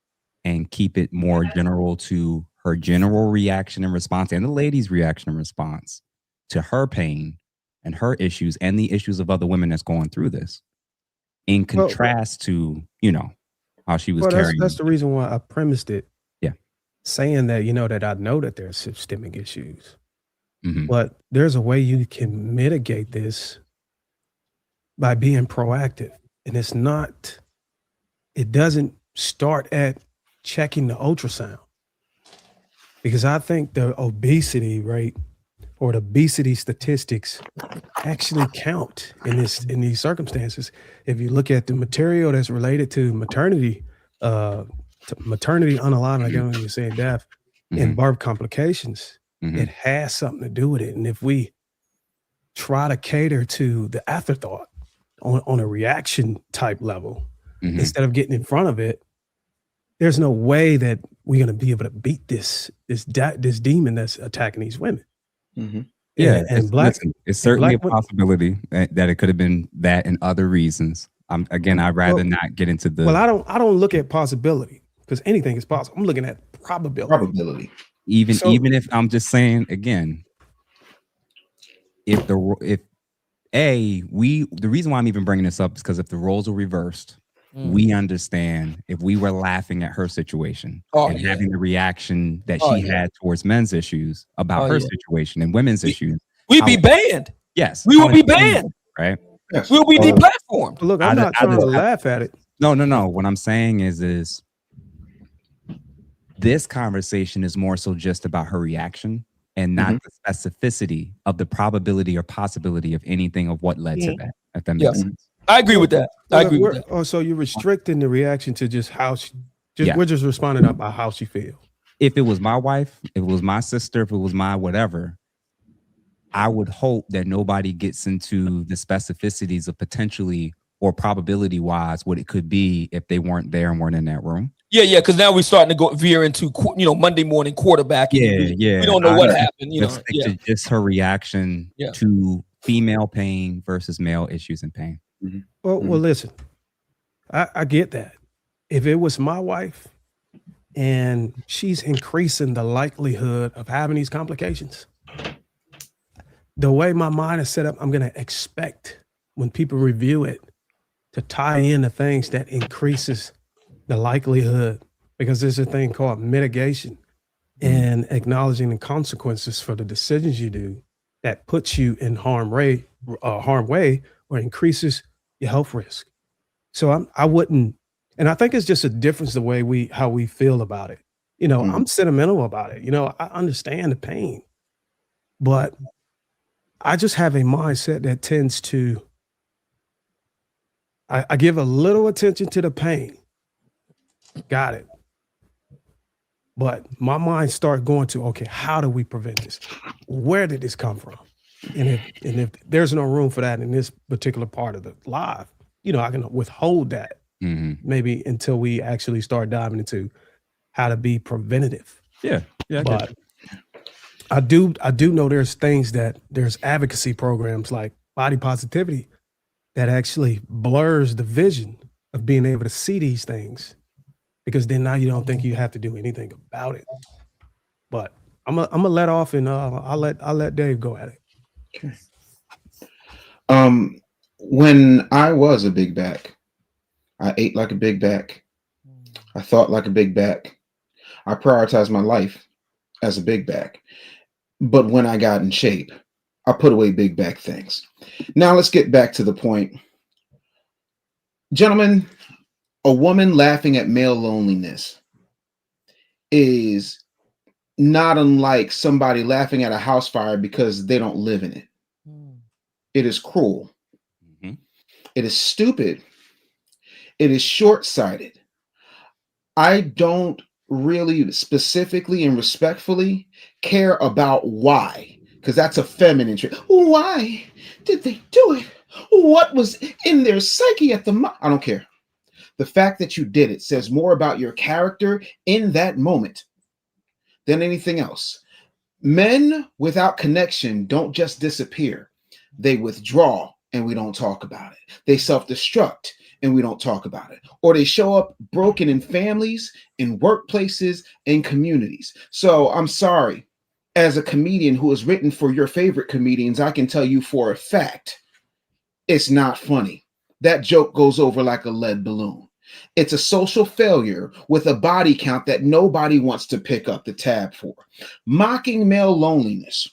and keep it more general to her general reaction and response and the lady's reaction and response to her pain and her issues and the issues of other women that's going through this, in contrast to, how she was carrying. That's the reason why I premised it. Yeah. Saying that, that I know that there's systemic issues, Mm-hmm. but there's a way you can mitigate this by being proactive. And it doesn't start at checking the ultrasound, because I think the obesity rate or the obesity statistics actually count in these circumstances. If you look at the material that's related to maternity unaligned, I can't even say death, and birth complications, it has something to do with it. And if we try to cater to the afterthought on a reaction type level, instead of getting in front of it, there's no way that we're going to be able to beat this demon that's attacking these women. Yeah, and it's certainly a possibility that it could have been that and other reasons. I'd rather not get into the. Well, I don't look at possibility because anything is possible. I'm looking at probability. Even if I'm just saying again, the reason why I'm even bringing this up is because if the roles are reversed, we understand if we were laughing at her situation having the reaction that she had towards men's issues about her situation and women's issues, we'd be banned. Yes, we would be banned. Right? Yes. We'll be deplatformed. Look, I'm not trying to laugh at it. No. What I'm saying is this conversation is more so just about her reaction and not the specificity of the probability or possibility of anything of what led to that. If that makes sense. I agree with that. I agree with that. Oh, so you're restricting the reaction to just how she, we're just responding about how she feels. If it was my wife, if it was my sister, if it was my whatever, I would hope that nobody gets into the specificities of potentially or probability wise what it could be if they weren't there and weren't in that room. Yeah, because now we're starting to veer into Monday morning quarterback. We don't know what happened. Let's stick to just her reaction to female pain versus male issues and pain. Well, listen, I get that. If it was my wife and she's increasing the likelihood of having these complications, the way my mind is set up, I'm going to expect when people review it to tie in the things that increases the likelihood, because there's a thing called mitigation and acknowledging the consequences for the decisions you do that puts you in harm way or increases your health risk. So I wouldn't, and I think it's just a difference the way how we feel about it. I'm sentimental about it. I understand the pain, but I just have a mindset that tends to, I give a little attention to the pain. Got it. But my mind starts going to, okay, how do we prevent this? Where did this come from? And if there's no room for that in this particular part of the live, I can withhold that maybe until we actually start diving into how to be preventative. Yeah. But I do know there's advocacy programs like body positivity that actually blurs the vision of being able to see these things, because then now you don't think you have to do anything about it. But I'm gonna let off and I'll let Dave go at it. Okay. When I was a big back, I ate like a big back. I thought like a big back. I prioritized my life as a big back. But when I got in shape, I put away big back things. Now let's get back to the point. Gentlemen, a woman laughing at male loneliness is not unlike somebody laughing at a house fire because they don't live in it. It is cruel. It is stupid. It is short-sighted. I don't really specifically and respectfully care about why, because that's a feminine trait. Why did they do it? What was in their psyche at the I don't care. The fact that you did it says more about your character in that moment than anything else. Men without connection don't just disappear. They withdraw and we don't talk about it. They self-destruct and we don't talk about it. Or they show up broken in families, in workplaces, in communities. So I'm sorry, as a comedian who has written for your favorite comedians, I can tell you for a fact, it's not funny. That joke goes over like a lead balloon. It's a social failure with a body count that nobody wants to pick up the tab for. Mocking male loneliness.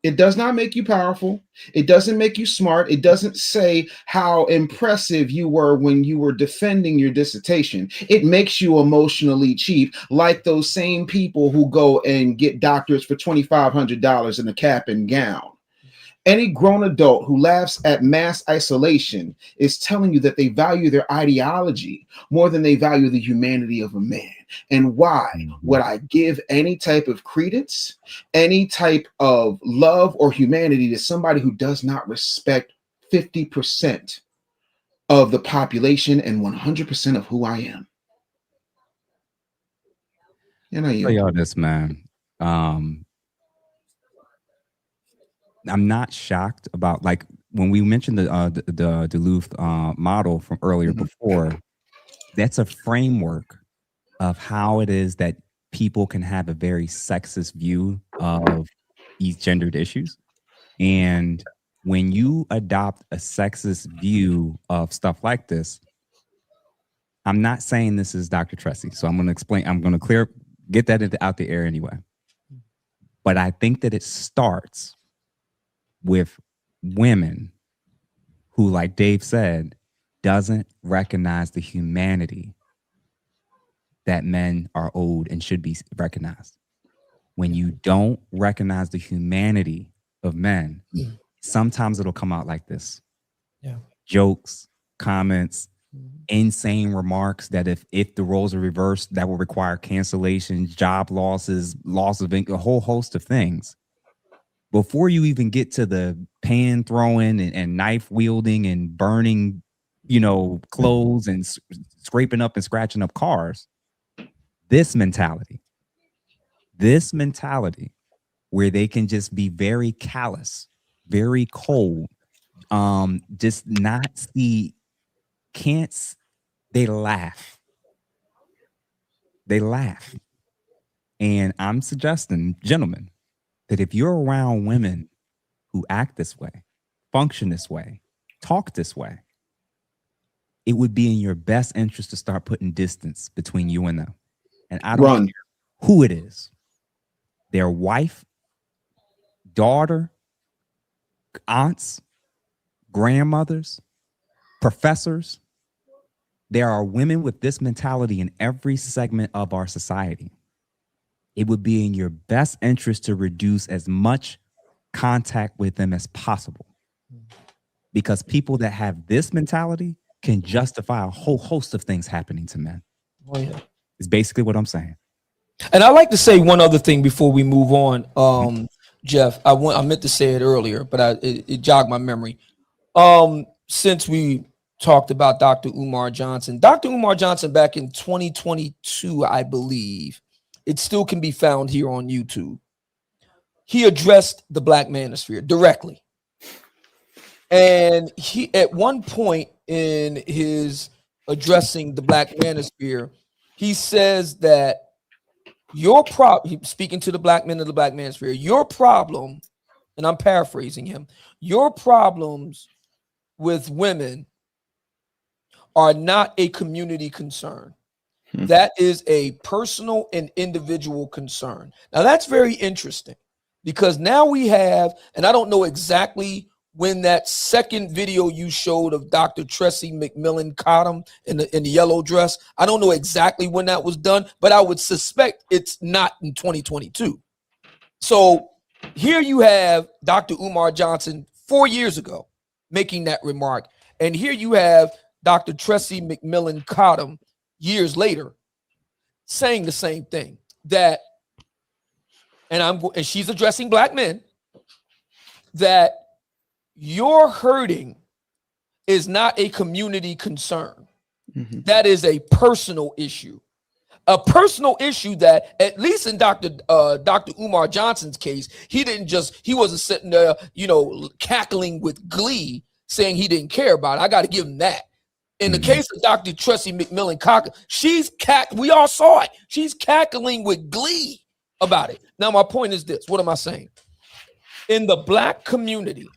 It does not make you powerful. It doesn't make you smart. It doesn't say how impressive you were when you were defending your dissertation. It makes you emotionally cheap, like those same people who go and get doctors for $2,500 in a cap and gown. Any grown adult who laughs at mass isolation is telling you that they value their ideology more than they value the humanity of a man. And why would I give any type of credence, any type of love or humanity to somebody who does not respect 50% of the population and 100% of who I am? And I'll tell y'all this, man. I'm not shocked about, like, when we mentioned the Duluth model from earlier before, that's a framework of how it is that people can have a very sexist view of these gendered issues. And when you adopt a sexist view of stuff like this, I'm not saying this is Dr. Tressie, so I'm going to explain. I'm going to get that out the air anyway. But I think that it starts with women who, like Dave said, doesn't recognize the humanity that men are owed and should be recognized. When you don't recognize the humanity of men, sometimes it'll come out like this. Yeah. Jokes, comments, insane remarks that if the roles are reversed, that will require cancellations, job losses, loss of income, a whole host of things. Before you even get to the pan throwing and knife wielding and burning, clothes and scraping up and scratching up cars, this mentality where they can just be very callous, very cold, just not see, they laugh. And I'm suggesting, gentlemen, that if you're around women who act this way, function this way, talk this way, it would be in your best interest to start putting distance between you and them. And I don't care who it is, their wife, daughter, aunts, grandmothers, professors. There are women with this mentality in every segment of our society. It would be in your best interest to reduce as much contact with them as possible. Because people that have this mentality can justify a whole host of things happening to men. Oh, yeah. It's basically what I'm saying. And I like to say one other thing before we move on, Jeff. I meant to say it earlier, but it jogged my memory. Since we talked about Dr. Umar Johnson back in 2022, I believe, it still can be found here on YouTube. He addressed the Black manosphere directly. And he, at one point in his addressing the Black manosphere, he says that speaking to the Black men of the Black manosphere, your problem, and I'm paraphrasing him, your problems with women are not a community concern. That is a personal and individual concern. Now that's very interesting because now we have, and I don't know exactly when that second video you showed of Dr. Tressie McMillan Cottom in the yellow dress, I don't know exactly when that was done, but I would suspect it's not in 2022. So here you have Dr. Umar Johnson 4 years ago making that remark. And here you have Dr. Tressie McMillan Cottom years later saying the same thing, that, and she's addressing Black men, that your hurting is not a community concern. That is a personal issue. A personal issue that, at least in Dr. Umar Johnson's case, he wasn't sitting there, cackling with glee saying he didn't care about it. I got to give him that. In the case of Dr. Tressie McMillan Cocker, we all saw it. She's cackling with glee about it. Now, my point is this. What am I saying? In the Black community,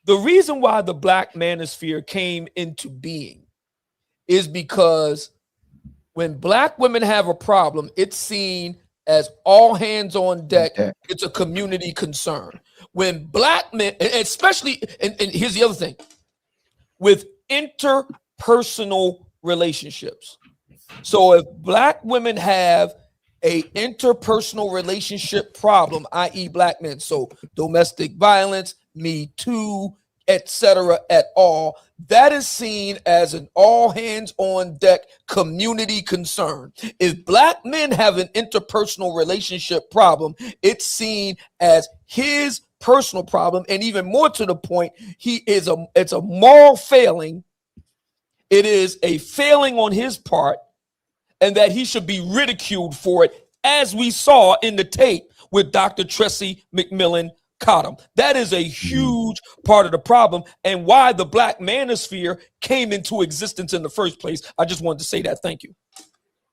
the reason why the Black manosphere came into being is because when Black women have a problem, it's seen as all hands on deck. It's a community concern. When Black men, especially, and here's the other thing, with interpersonal relationships. So if Black women have a interpersonal relationship problem, i.e. Black men, so domestic violence, Me Too, etc. at all, that is seen as an all hands on deck community concern. If Black men have an interpersonal relationship problem, it's seen as his personal problem, and even more to the point, it's a moral failing. It is a failing on his part, and that he should be ridiculed for it, as we saw in the tape with Dr. Tressie McMillan caught them. That is a huge part of the problem and why the Black manosphere came into existence in the first place. I just wanted to say that. Thank you.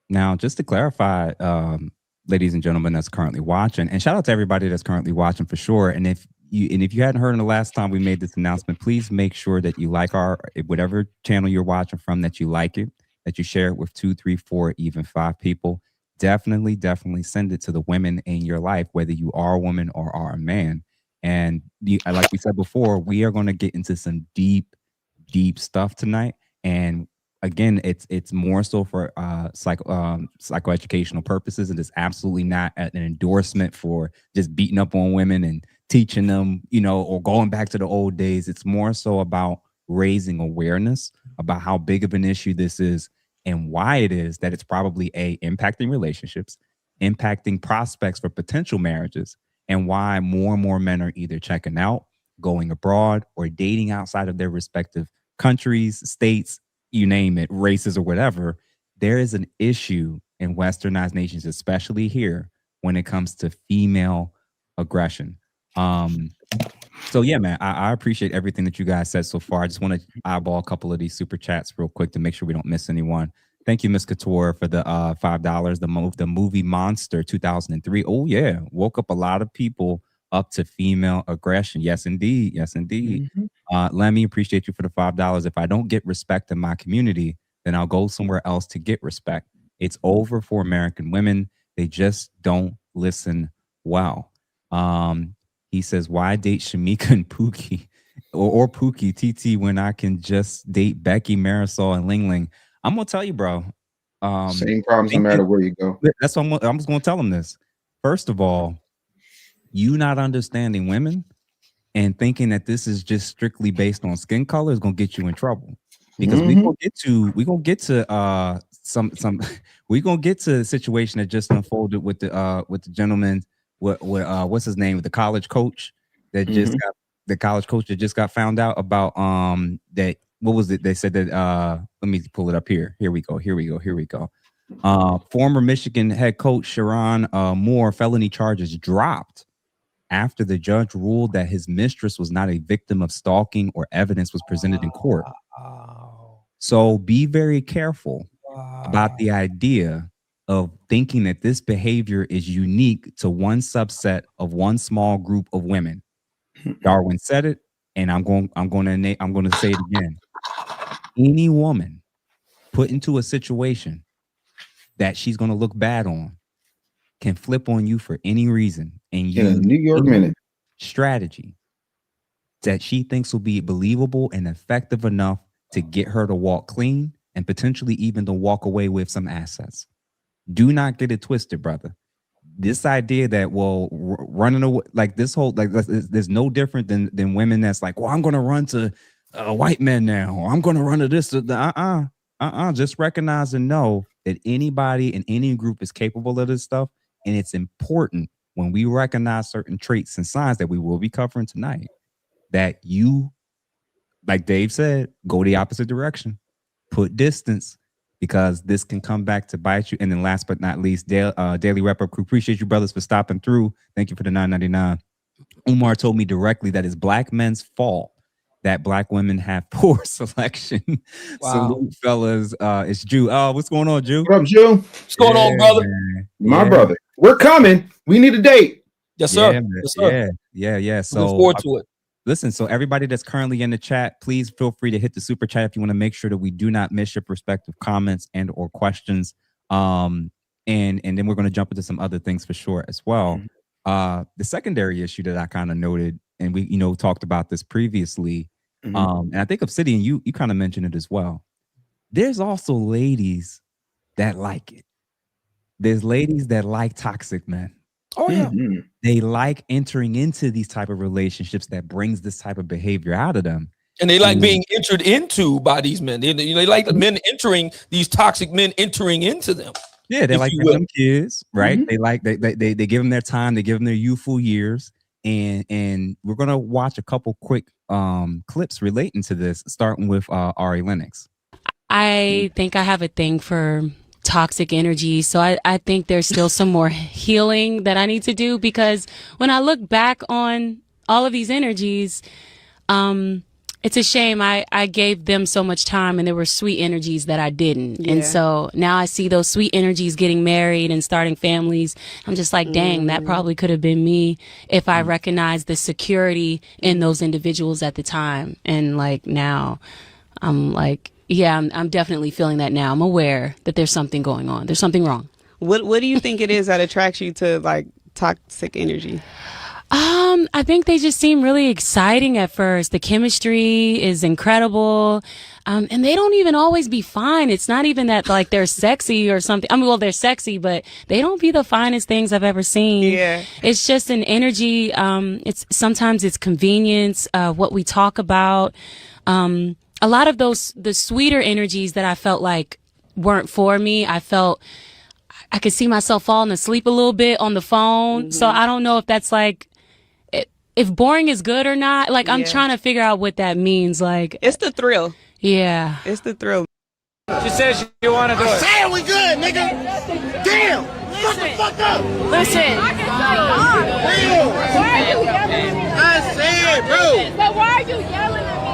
Now, just to clarify, ladies and gentlemen that's currently watching, and shout out to everybody that's currently watching for sure. And if you hadn't heard in the last time we made this announcement, please make sure that you like whatever channel you're watching from, that you like it, that you share it with 2, 3, 4, even 5 people. Definitely send it to the women in your life, whether you are a woman or are a man. And like we said before, we are going to get into some deep stuff tonight. And again, it's more so for psychoeducational purposes. It is absolutely not an endorsement for just beating up on women and teaching them, or going back to the old days. It's more so about raising awareness about how big of an issue this is and why it is that it's probably impacting relationships, impacting prospects for potential marriages, and why more and more men are either checking out, going abroad, or dating outside of their respective countries, states, you name it, races or whatever. There is an issue in westernized nations, especially here, when it comes to female aggression. So yeah, man, I appreciate everything that you guys said so far. I just want to eyeball a couple of these super chats real quick to make sure we don't miss anyone. Thank you, Miss Couture, for the $5. The movie Monster 2003. Oh yeah, woke up a lot of people up to female aggression. Yes, indeed. Yes, indeed. Lemmy, appreciate you for the $5. If I don't get respect in my community, then I'll go somewhere else to get respect. It's over for American women. They just don't listen well. He says, why date Shamika and Pookie or Pookie TT when I can just date Becky, Marisol, and Ling Ling? I'm going to tell you, bro. Same problems no matter where you go. That's what I'm just going to tell them this. First of all, you not understanding women and thinking that this is just strictly based on skin color is going to get you in trouble. Because we're going to get to a situation that just unfolded with the gentleman. What's his name? The college coach that just got found out about that. What was it? They said that let me pull it up here. Here we go. Former Michigan head coach Sharon Moore, felony charges dropped after the judge ruled that his mistress was not a victim of stalking or evidence was presented in court. So be very careful about the idea of thinking that this behavior is unique to one subset of one small group of women. Darwin said it, and I'm going to say it again. Any woman put into a situation that she's going to look bad on can flip on you for any reason, and use New York minute strategy that she thinks will be believable and effective enough to get her to walk clean and potentially even to walk away with some assets. Do not get it twisted, brother. This idea that, running away, like this whole, like there's no different than women that's like, well, I'm going to run to white men now, or I'm going to run to this. Just recognize and know that anybody in any group is capable of this stuff. And it's important when we recognize certain traits and signs that we will be covering tonight, that you, like Dave said, go the opposite direction, put distance, because this can come back to bite you. And then last but not least, Daily Wrap-Up Crew, appreciate you brothers for stopping through. Thank you for the $9.99. Umar told me directly that it's black men's fault that black women have poor selection. Wow. Salute, fellas. It's Jew. What's going on, Jew? What up, Jew? What's going on, brother? Man. My brother. We're coming. We need a date. Yes, sir. Yeah, yes, sir. Yeah. So looking forward to it. Listen, so everybody that's currently in the chat, please feel free to hit the super chat if you want to make sure that we do not miss your perspective, comments, and or questions. And then we're going to jump into some other things for sure as well. The secondary issue that I kind of noted, and we talked about this previously, and I think Obsidian, you kind of mentioned it as well. There's also ladies that like it. There's ladies that like toxic men. Oh yeah. They like entering into these type of relationships that brings this type of behavior out of them. And they like being entered into by these men. They like the men entering, these toxic men entering into them. Yeah, they like them kids, right? They like they give them their time, they give them their youthful years. And we're gonna watch a couple quick clips relating to this, starting with Ari Lennox. I think I have a thing for toxic energy. So I think there's still some more healing that I need to do, because when I look back on all of these energies, it's a shame I gave them so much time and there were sweet energies that I didn't. Yeah. And so now I see those sweet energies getting married and starting families. I'm just like, dang, that probably could have been me if I recognized the security in those individuals at the time. And like now I'm like, yeah, I'm definitely feeling that now. I'm aware that there's something going on. There's something wrong. What do you think it is that attracts you to like toxic energy? I think they just seem really exciting at first. The chemistry is incredible. And they don't even always be fine. It's not even that like they're sexy or something. I mean, well, they're sexy, but they don't be the finest things I've ever seen. Yeah. It's just an energy. Sometimes it's convenience, what we talk about. A lot of the sweeter energies that I felt like weren't for me. I could see myself falling asleep a little bit on the phone. So I don't know if that's like, if boring is good or not. Like, I'm trying to figure out what that means. Like, it's the thrill. Yeah. It's the thrill. She says you want to do it. Say we good, nigga. Damn. Shut the fuck up. Listen. I said, bro. But why are you yelling at me?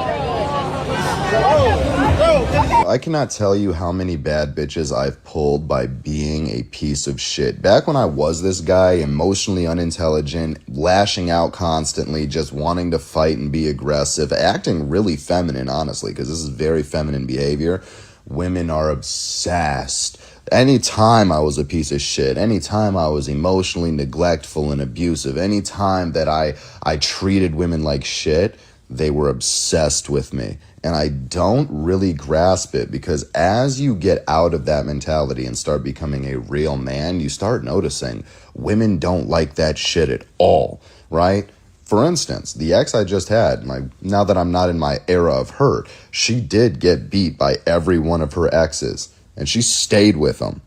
I cannot tell you how many bad bitches I've pulled by being a piece of shit. Back when I was this guy, emotionally unintelligent, lashing out constantly, just wanting to fight and be aggressive, acting really feminine, honestly, because this is very feminine behavior. Women are obsessed. Anytime I was a piece of shit, anytime I was emotionally neglectful and abusive, anytime that I treated women like shit, they were obsessed with me. And I don't really grasp it, because as you get out of that mentality and start becoming a real man, you start noticing women don't like that shit at all, right? For instance, the ex I just had, now that I'm not in my era of hurt, she did get beat by every one of her exes, and she stayed with them.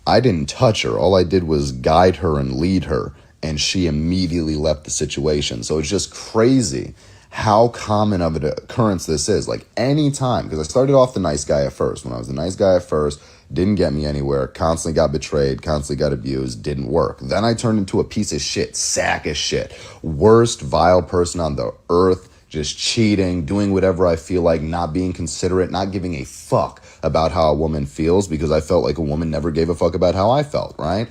I didn't touch her. All I did was guide her and lead her, and she immediately left the situation. So it's just crazy how common of an occurrence this is. Like, any time, because I started off the nice guy at first. When I was the nice guy at first, didn't get me anywhere, constantly got betrayed, constantly got abused, didn't work. Then I turned into a piece of shit, sack of shit, worst vile person on the earth, just cheating, doing whatever I feel like, not being considerate, not giving a fuck about how a woman feels, because I felt like a woman never gave a fuck about how I felt, right?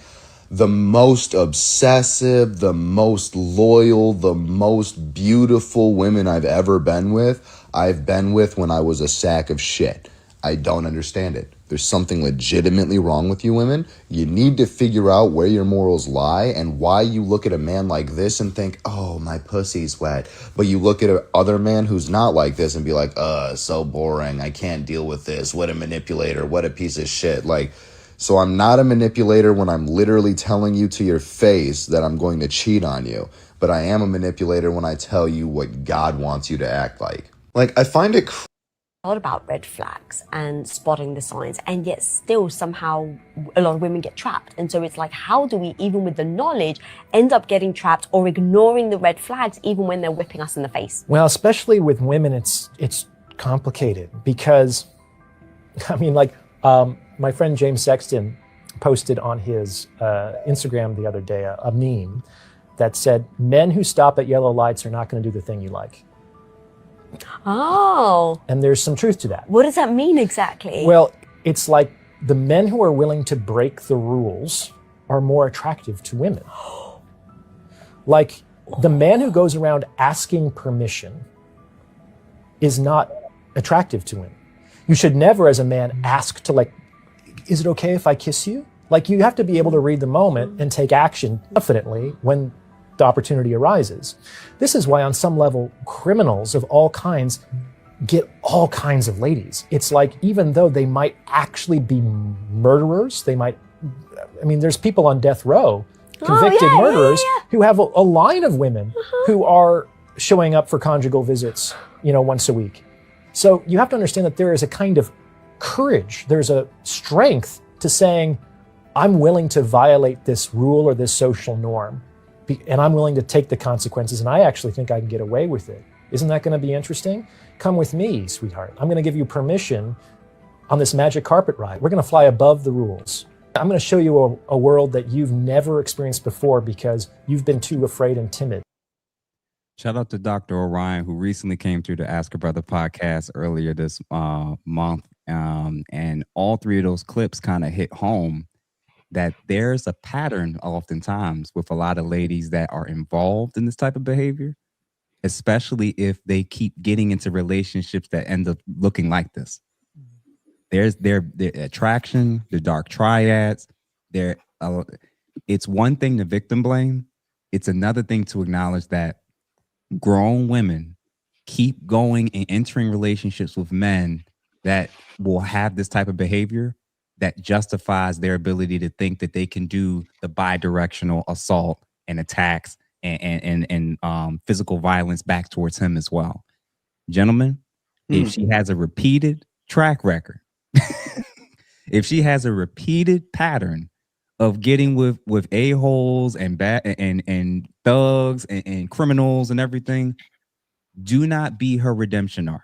The most obsessive, the most loyal, the most beautiful women I've ever been with, I've been with when I was a sack of shit. I don't understand it. There's something legitimately wrong with you women. You need to figure out where your morals lie and why you look at a man like this and think, oh, my pussy's wet. But you look at another man who's not like this and be like, so boring. I can't deal with this. What a manipulator. What a piece of shit. Like, so I'm not a manipulator when I'm literally telling you to your face that I'm going to cheat on you. But I am a manipulator when I tell you what God wants you to act like. Like, I find it a lot about red flags and spotting the signs, and yet still somehow a lot of women get trapped. And so it's like, how do we, even with the knowledge, end up getting trapped or ignoring the red flags even when they're whipping us in the face? Well, especially with women, it's complicated because, I mean, like, my friend James Sexton posted on his Instagram the other day a meme that said, men who stop at yellow lights are not going to do the thing you like. Oh. And there's some truth to that. What does that mean exactly? Well, it's like the men who are willing to break the rules are more attractive to women. Like, the man who goes around asking permission is not attractive to women. You should never, as a man, ask to, like, is it okay if I kiss you? Like, you have to be able to read the moment and take action confidently when the opportunity arises. This is why, on some level, criminals of all kinds get all kinds of ladies. It's like, even though they might actually be murderers, there's people on death row, convicted murderers, who have a line of women who are showing up for conjugal visits, once a week. So you have to understand that there is a kind of courage, there's a strength to saying, I'm willing to violate this rule or this social norm, and I'm willing to take the consequences, and I actually think I can get away with it. Isn't that going to be interesting? Come with me, sweetheart. I'm going to give you permission on this magic carpet ride. We're going to fly above the rules. I'm going to show you a world that you've never experienced before because you've been too afraid and timid. Shout out to Dr. Orion, who recently came through the Ask a Brother podcast earlier this month. And all three of those clips kind of hit home that there's a pattern oftentimes with a lot of ladies that are involved in this type of behavior, especially if they keep getting into relationships that end up looking like this. There's their attraction, the dark triads. It's one thing to victim blame. It's another thing to acknowledge that grown women keep going and entering relationships with men that will have this type of behavior that justifies their ability to think that they can do the bi-directional assault and attacks and physical violence back towards him as well. Gentlemen, if she has a repeated track record, if she has a repeated pattern of getting with a-holes and and thugs and criminals and everything, do not be her redemption arc.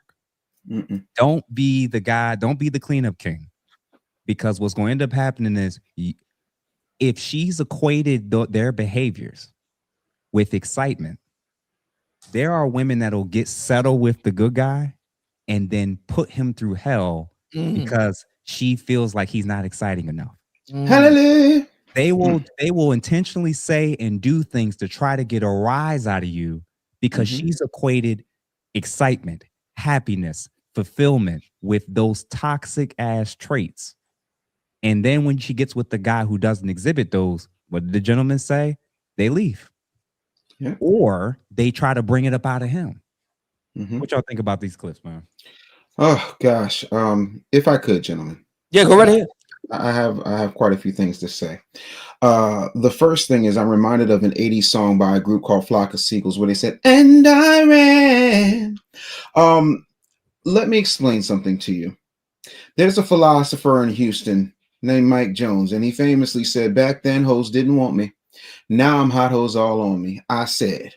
Don't be the guy, don't be the cleanup king. Because what's going to end up happening is if she's equated their behaviors with excitement, there are women that'll get settled with the good guy and then put him through hell because she feels like he's not exciting enough. Hallelujah. They will intentionally say and do things to try to get a rise out of you because she's equated excitement, happiness, fulfillment with those toxic ass traits. And then when she gets with the guy who doesn't exhibit those, what did the gentleman say? They leave. Yeah. Or they try to bring it up out of him. What y'all think about these clips, man? Oh gosh. If I could, gentlemen. Yeah, go right ahead. I have quite a few things to say. The first thing is I'm reminded of an 80s song by a group called Flock of Seagulls where they said, "And I ran." Let me explain something to you. There's a philosopher in Houston named Mike Jones, and he famously said, "Back then, hoes didn't want me. Now I'm hot hoes all on me." I said,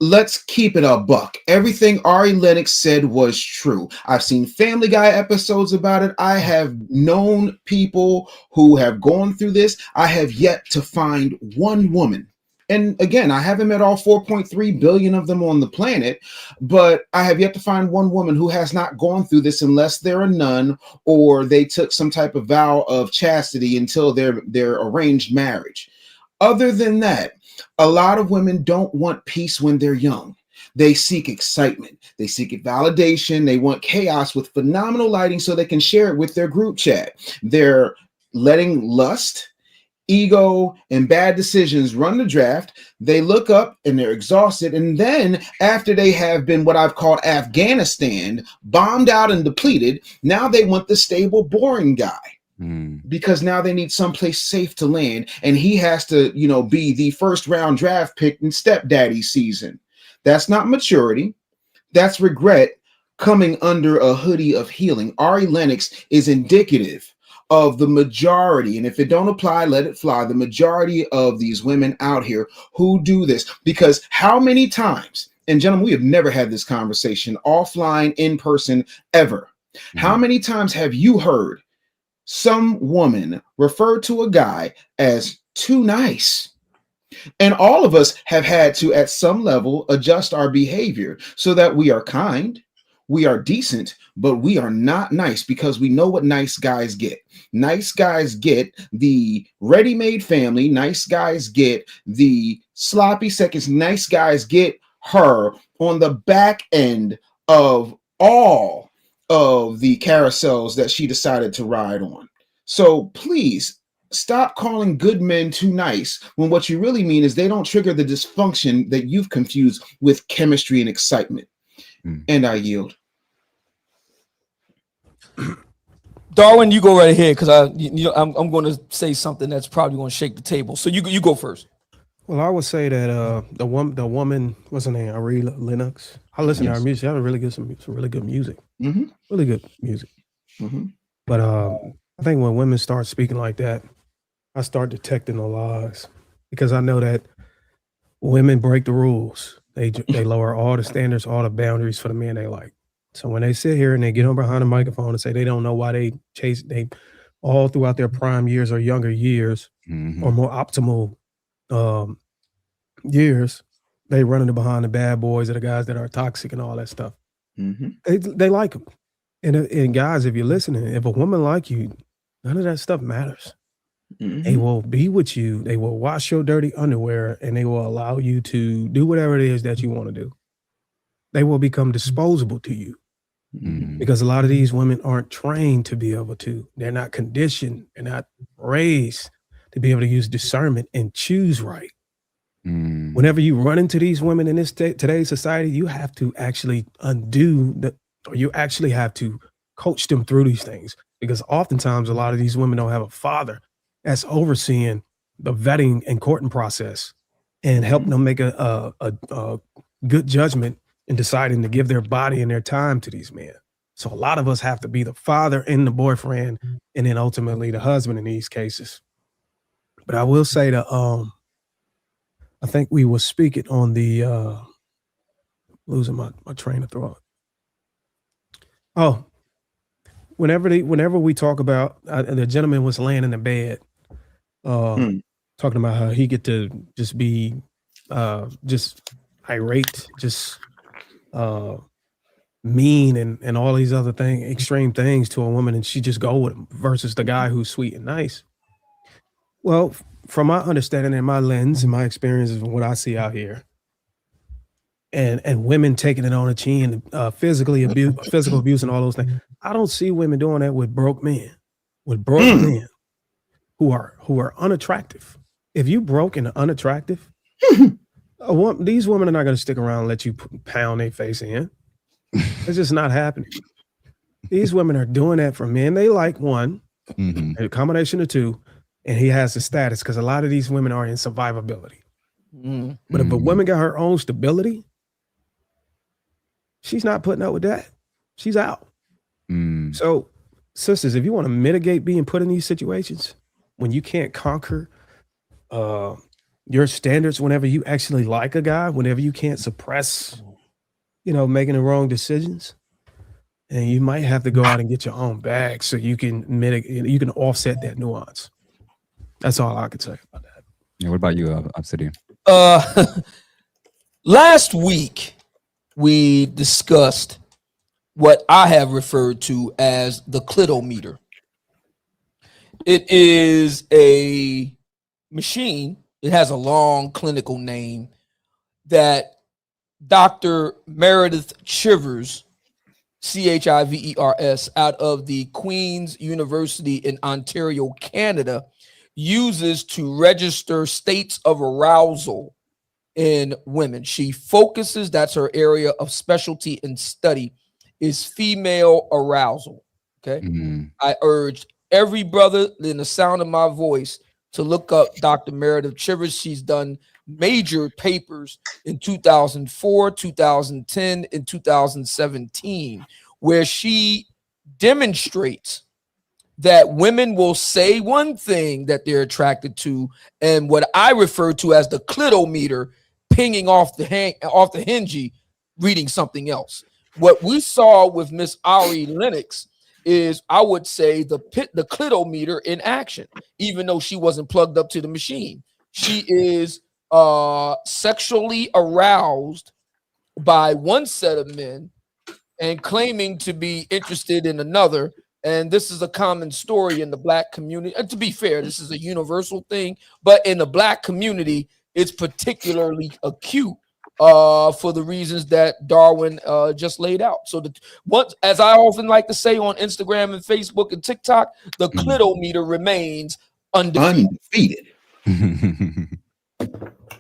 let's keep it a buck. Everything Ari Lennox said was true. I've seen Family Guy episodes about it. I have known people who have gone through this. I have yet to find one woman. And again, I haven't met all 4.3 billion of them on the planet, but I have yet to find one woman who has not gone through this unless they're a nun or they took some type of vow of chastity until their arranged marriage. Other than that, a lot of women don't want peace when they're young. They seek excitement. They seek validation. They want chaos with phenomenal lighting so they can share it with their group chat. They're letting lust, ego, and bad decisions run the draft. They look up and they're exhausted. And then after they have been what I've called Afghanistan, bombed out and depleted, now they want the stable, boring guy. Because now they need someplace safe to land, and he has to, be the first round draft pick in stepdaddy season. That's not maturity. That's regret coming under a hoodie of healing. Ari Lennox is indicative of the majority, and if it don't apply, let it fly. The majority of these women out here who do this, because how many times, and gentlemen, we have never had this conversation offline, in person, ever. How many times have you heard some woman refer to a guy as too nice? And all of us have had to, at some level, adjust our behavior so that we are kind, we are decent, but we are not nice, because we know what nice guys get. Nice guys get the ready-made family. Nice guys get the sloppy seconds. Nice guys get her on the back end of all of the carousels that she decided to ride on. So please stop calling good men too nice when what you really mean is they don't trigger the dysfunction that you've confused with chemistry and excitement. And I yield. Darwin, you go right ahead, because I'm going to say something that's probably going to shake the table. So you go first. Well, I would say that the woman, what's her name, Ari Lennox. I listen to her music. She had some really good music. Really good music. But I think when women start speaking like that, I start detecting the lies, because I know that women break the rules. They lower all the standards, all the boundaries for the men they like. So when they sit here and they get on behind a microphone and say they don't know why they all throughout their prime years or younger years or more optimal years, They running behind the bad boys or the guys that are toxic and all that stuff. They like them. And guys, if you're listening, if a woman like you, none of that stuff matters. They will be with you. They will wash your dirty underwear, and they will allow you to do whatever it is that you want to do. They will become disposable to you because a lot of these women aren't trained to be able to. They're not conditioned. They're not raised to be able to use discernment and choose right. Whenever you run into these women in this today's society, you have to actually or you actually have to coach them through these things, because oftentimes a lot of these women don't have a father that's overseeing the vetting and courting process and helping them make a good judgment in deciding to give their body and their time to these men. So a lot of us have to be the father and the boyfriend, and then ultimately the husband in these cases. But I will say that I think we were speaking on the losing my train of thought. Oh, whenever we talk about the gentleman was laying in the bed, talking about how he get to just be just irate, just mean and all these other extreme things to a woman, and she just go with him versus the guy who's sweet and nice. Well, from my understanding and my lens and my experiences and what I see out here, and women taking it on the chin, physical abuse and all those things, I don't see women doing that with broke men, men who are unattractive. If you broke and unattractive, these women are not going to stick around and let you pound their face in. It's just not happening. These women are doing that for men. They like one, a combination of two, and he has the status, because a lot of these women are in survivability. But if a woman got her own stability, she's not putting up with that. She's out. So, sisters, if you want to mitigate being put in these situations, when you can't conquer your standards, whenever you actually like a guy, whenever you can't suppress, making the wrong decisions, and you might have to go out and get your own bag so you can mitigate, you can offset that nuance. That's all I could say about that. Yeah, what about you, Obsidian? Last week, we discussed what I have referred to as the clitometer. It is a machine. It has a long clinical name that Dr. Meredith Chivers, Chivers, out of the Queen's University in Ontario, Canada, uses to register states of arousal in women. She focuses, that's her area of specialty and study, is female arousal. Okay. I urge every brother in the sound of my voice to look up Dr. Meredith Chivers. She's done major papers in 2004, 2010, and 2017, where she demonstrates that women will say one thing that they're attracted to, and what I refer to as the clitometer pinging off the hingy, reading something else. What we saw with Miss Ari Lennox is, I would say, the clitometer in action. Even though she wasn't plugged up to the machine, she is sexually aroused by one set of men and claiming to be interested in another. And this is a common story in the Black community. And to be fair, this is a universal thing, but in the Black community, it's particularly acute for the reasons that Darwin just laid out. So as I often like to say on Instagram and Facebook and TikTok, the clitometer remains undefeated.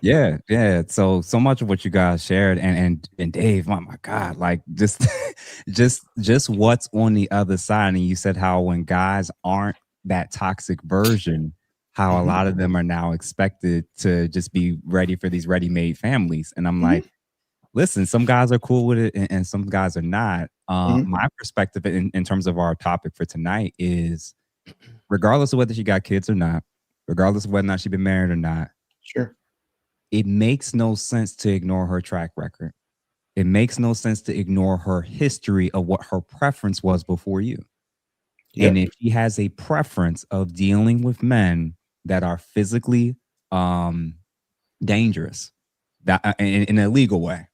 Yeah. So much of what you guys shared, and Dave, oh my God, like just what's on the other side. And you said how when guys aren't that toxic version, how a lot of them are now expected to just be ready for these ready-made families. And I'm like, listen, some guys are cool with it and some guys are not. My perspective in terms of our topic for tonight is, regardless of whether she got kids or not, regardless of whether or not she's been married or not, sure, it makes no sense to ignore her track record. It makes no sense to ignore her history of what her preference was before you. Yep. And if she has a preference of dealing with men that are physically dangerous, that in a legal way.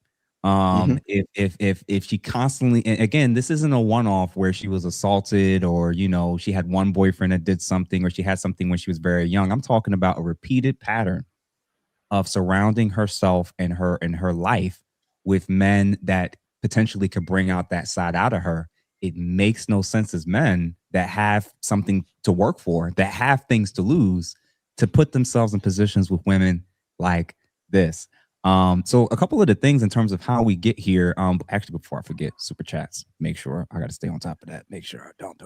If she constantly, and again, this isn't a one-off where she was assaulted or, you know, she had one boyfriend that did something or she had something when she was very young. I'm talking about a repeated pattern of surrounding herself and her life with men that potentially could bring out that side out of her. It makes no sense as men that have something to work for, that have things to lose, to put themselves in positions with women like this. So a couple of the things in terms of how we get here. Actually, before I forget, super chats. Make sure I got to stay on top of that. Make sure I don't.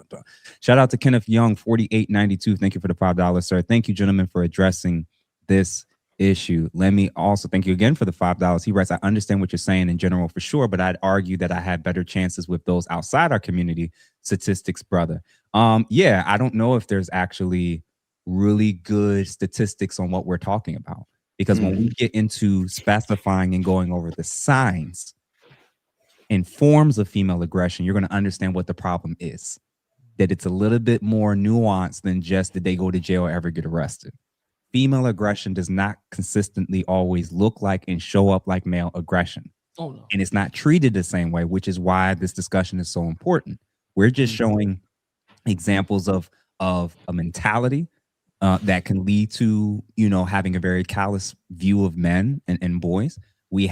Shout out to Kenneth Young, 4892. Thank you for the $5, sir. Thank you, gentlemen, for addressing this issue. Let me also thank you again for the $5. He writes, I understand what you're saying in general for sure, but I'd argue that I had better chances with those outside our community. Statistics, brother. Yeah, I don't know if there's actually really good statistics on what we're talking about. Because when we get into specifying and going over the signs and forms of female aggression, you're going to understand what the problem is. That it's a little bit more nuanced than just did they go to jail or ever get arrested. Female aggression does not consistently always look like and show up like male aggression. Oh, no. And it's not treated the same way, which is why this discussion is so important. We're just showing examples of a mentality that can lead to, you know, having a very callous view of men and boys. We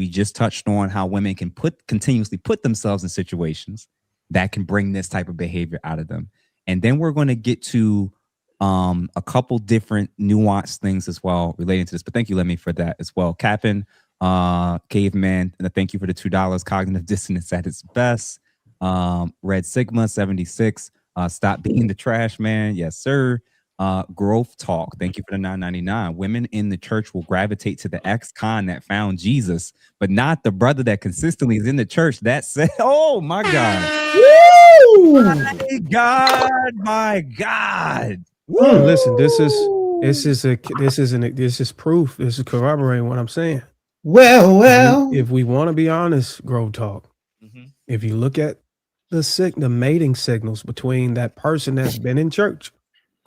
just touched on how women can continuously put themselves in situations that can bring this type of behavior out of them. And then we're going to get to a couple different nuanced things as well relating to this. But thank you, Lemmy, for that as well. Captain, Caveman, thank you for the $2. Cognitive dissonance at its best. Red Sigma 76. Stop being the trash man. Yes, sir. Growth Talk, thank you for the $9.99. Women in the church will gravitate to the ex-con that found Jesus, but not the brother that consistently is in the church. That said, oh my God. Woo! My God. Listen, this is proof. This is corroborating what I'm saying. Well. If we want to be honest, Grove Talk, if you look at the mating signals between that person that's been in church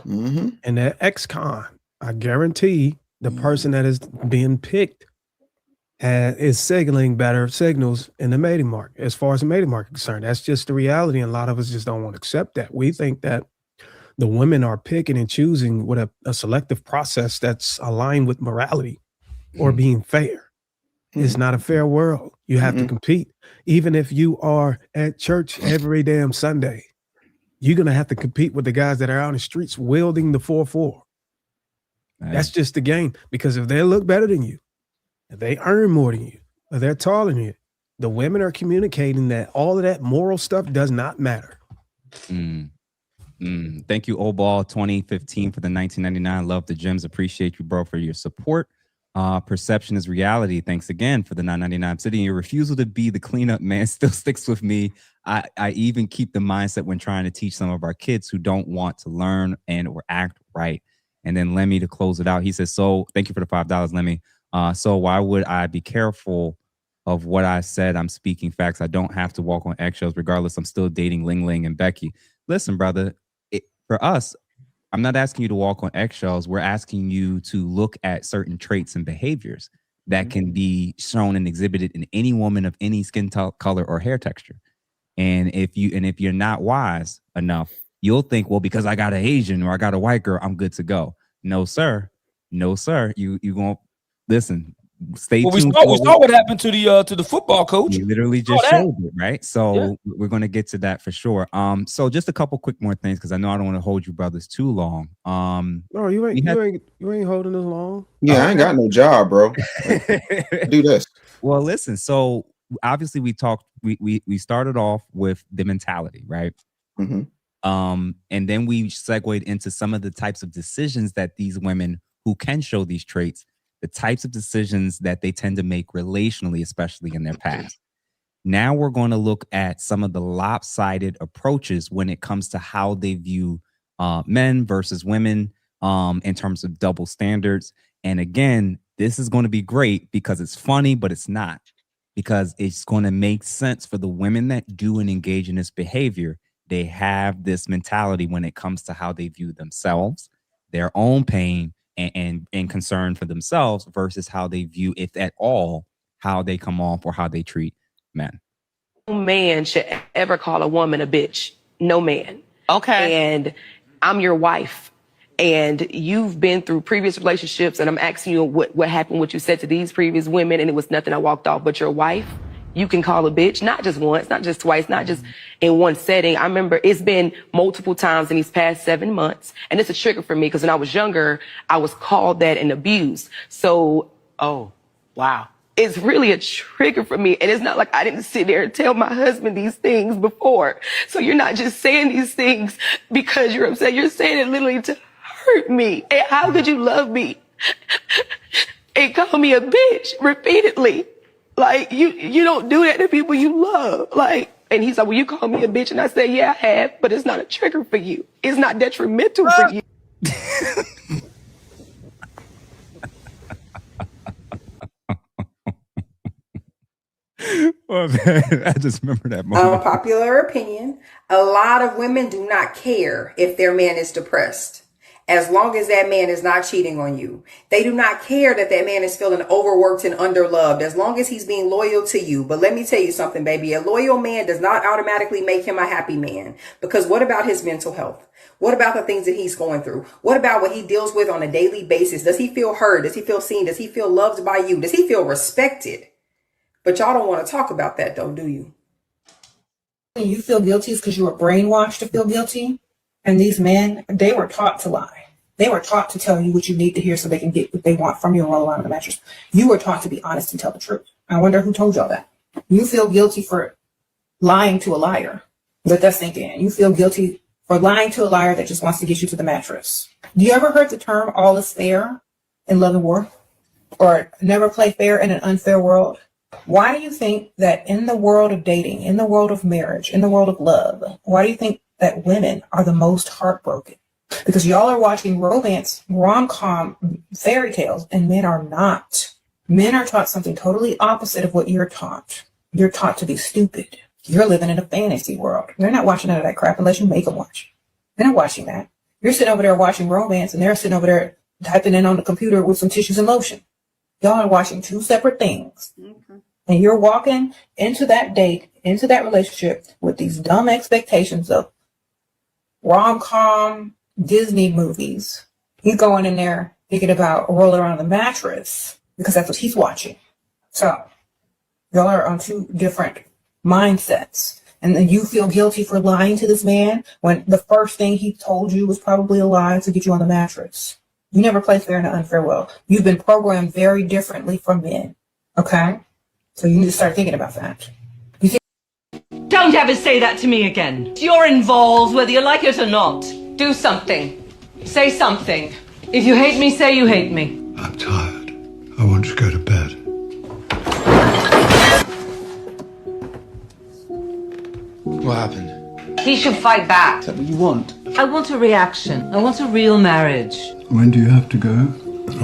and that ex-con, I guarantee the person that is being picked is signaling better signals in the mating market. As far as the mating market is concerned, that's just the reality, and a lot of us just don't want to accept that. We think that the women are picking and choosing with a selective process that's aligned with morality or being fair. It's not a fair world. You have to compete. Even if you are at church every damn Sunday, you're going to have to compete with the guys that are out in the streets wielding the 4-4. That's just the game. Because if they look better than you, if they earn more than you, or they're taller than you, the women are communicating that all of that moral stuff does not matter. Thank you, Oball 2015 for the $19.99. Love the gems. Appreciate you, bro, for your support. Perception is reality. Thanks again for the $9.99. Obsidian, your refusal to be the cleanup man still sticks with me. I even keep the mindset when trying to teach some of our kids who don't want to learn and or act right. And then Lemmy, to close it out, he says, so thank you for the $5, Lemmy. So why would I be careful of what I said? I'm speaking facts. I don't have to walk on eggshells. Regardless, I'm still dating Ling Ling and Becky. Listen, brother, for us, I'm not asking you to walk on eggshells. We're asking you to look at certain traits and behaviors that can be shown and exhibited in any woman of any skin color or hair texture. And if you're not wise enough, you'll think, well, because I got an Asian or I got a white girl, I'm good to go. No, sir. No, sir. You gonna listen. Stay tuned. We saw what happened to the football coach. We literally just showed it, right? So we're going to get to that for sure. So just a couple quick more things because I know I don't want to hold you brothers too long. No, you ain't holding us long. Yeah, I ain't got no job, bro. Do this. Well, listen. So obviously we started off with the mentality, right? And then we segued into some of the types of decisions that these women who can show these traits, the types of decisions that they tend to make relationally, especially in their past. Now we're going to look at some of the lopsided approaches when it comes to how they view men versus women in terms of double standards. And again, this is going to be great because it's funny, but it's not, because it's going to make sense for the women that do and engage in this behavior. They have this mentality when it comes to how they view themselves, their own pain, and concern for themselves versus how they view, if at all, how they come off or how they treat men. No man should ever call a woman a bitch. No man. Okay. And I'm your wife. And you've been through previous relationships, and I'm asking you what happened, what you said to these previous women, and it was nothing. I walked off. But your wife, you can call a bitch, not just once, not just twice, not just in one setting. I remember it's been multiple times in these past 7 months. And it's a trigger for me because when I was younger, I was called that and abused. So, Oh, wow. it's really a trigger for me. And it's not like I didn't sit there and tell my husband these things before. So you're not just saying these things because you're upset. You're saying it literally to hurt me. And how could you love me and call me a bitch repeatedly? Like, you don't do that to people you love. Like, and he's like, well, you call me a bitch. And I say, yeah, I have, but it's not a trigger for you. It's not detrimental for you. Oh, man, I just remember that moment. Unpopular opinion. A lot of women do not care if their man is depressed, as long as that man is not cheating on you. They do not care that that man is feeling overworked and underloved, as long as he's being loyal to you. But let me tell you something, baby. A loyal man does not automatically make him a happy man. Because what about his mental health? What about the things that he's going through? What about what he deals with on a daily basis? Does he feel heard? Does he feel seen? Does he feel loved by you? Does he feel respected? But y'all don't want to talk about that though, do you? You feel guilty because you were brainwashed to feel guilty. And these men, they were taught to lie. They were taught to tell you what you need to hear so they can get what they want from you and roll around on the mattress. You were taught to be honest and tell the truth. I wonder who told y'all that. You feel guilty for lying to a liar. Let that sink in. You feel guilty for lying to a liar that just wants to get you to the mattress. Do you ever heard the term all is fair in love and war? Or never play fair in an unfair world? Why do you think that in the world of dating, in the world of marriage, in the world of love, why do you think that women are the most heartbroken? Because y'all are watching romance, rom-com, fairy tales, and men are not. Men are taught something totally opposite of what you're taught. You're taught to be stupid. You're living in a fantasy world. They're not watching none of that crap unless you make them watch. They're not watching that. You're sitting over there watching romance, and they're sitting over there typing in on the computer with some tissues and lotion. Y'all are watching two separate things. And you're walking into that date, into that relationship with these dumb expectations of rom-com Disney movies. You're going in there thinking about rolling around the mattress because that's what he's watching. So y'all are on two different mindsets. And then you feel guilty for lying to this man when the first thing he told you was probably a lie to get you on the mattress. You never play fair in an unfair world. You've been programmed very differently from men. Okay? So you need to start thinking about that. Don't ever say that to me again. You're involved, whether you like it or not. Do something. Say something. If you hate me, say you hate me. I'm tired. I want to go to bed. What happened? He should fight back. Is that what you want? I want a reaction. I want a real marriage. When do you have to go?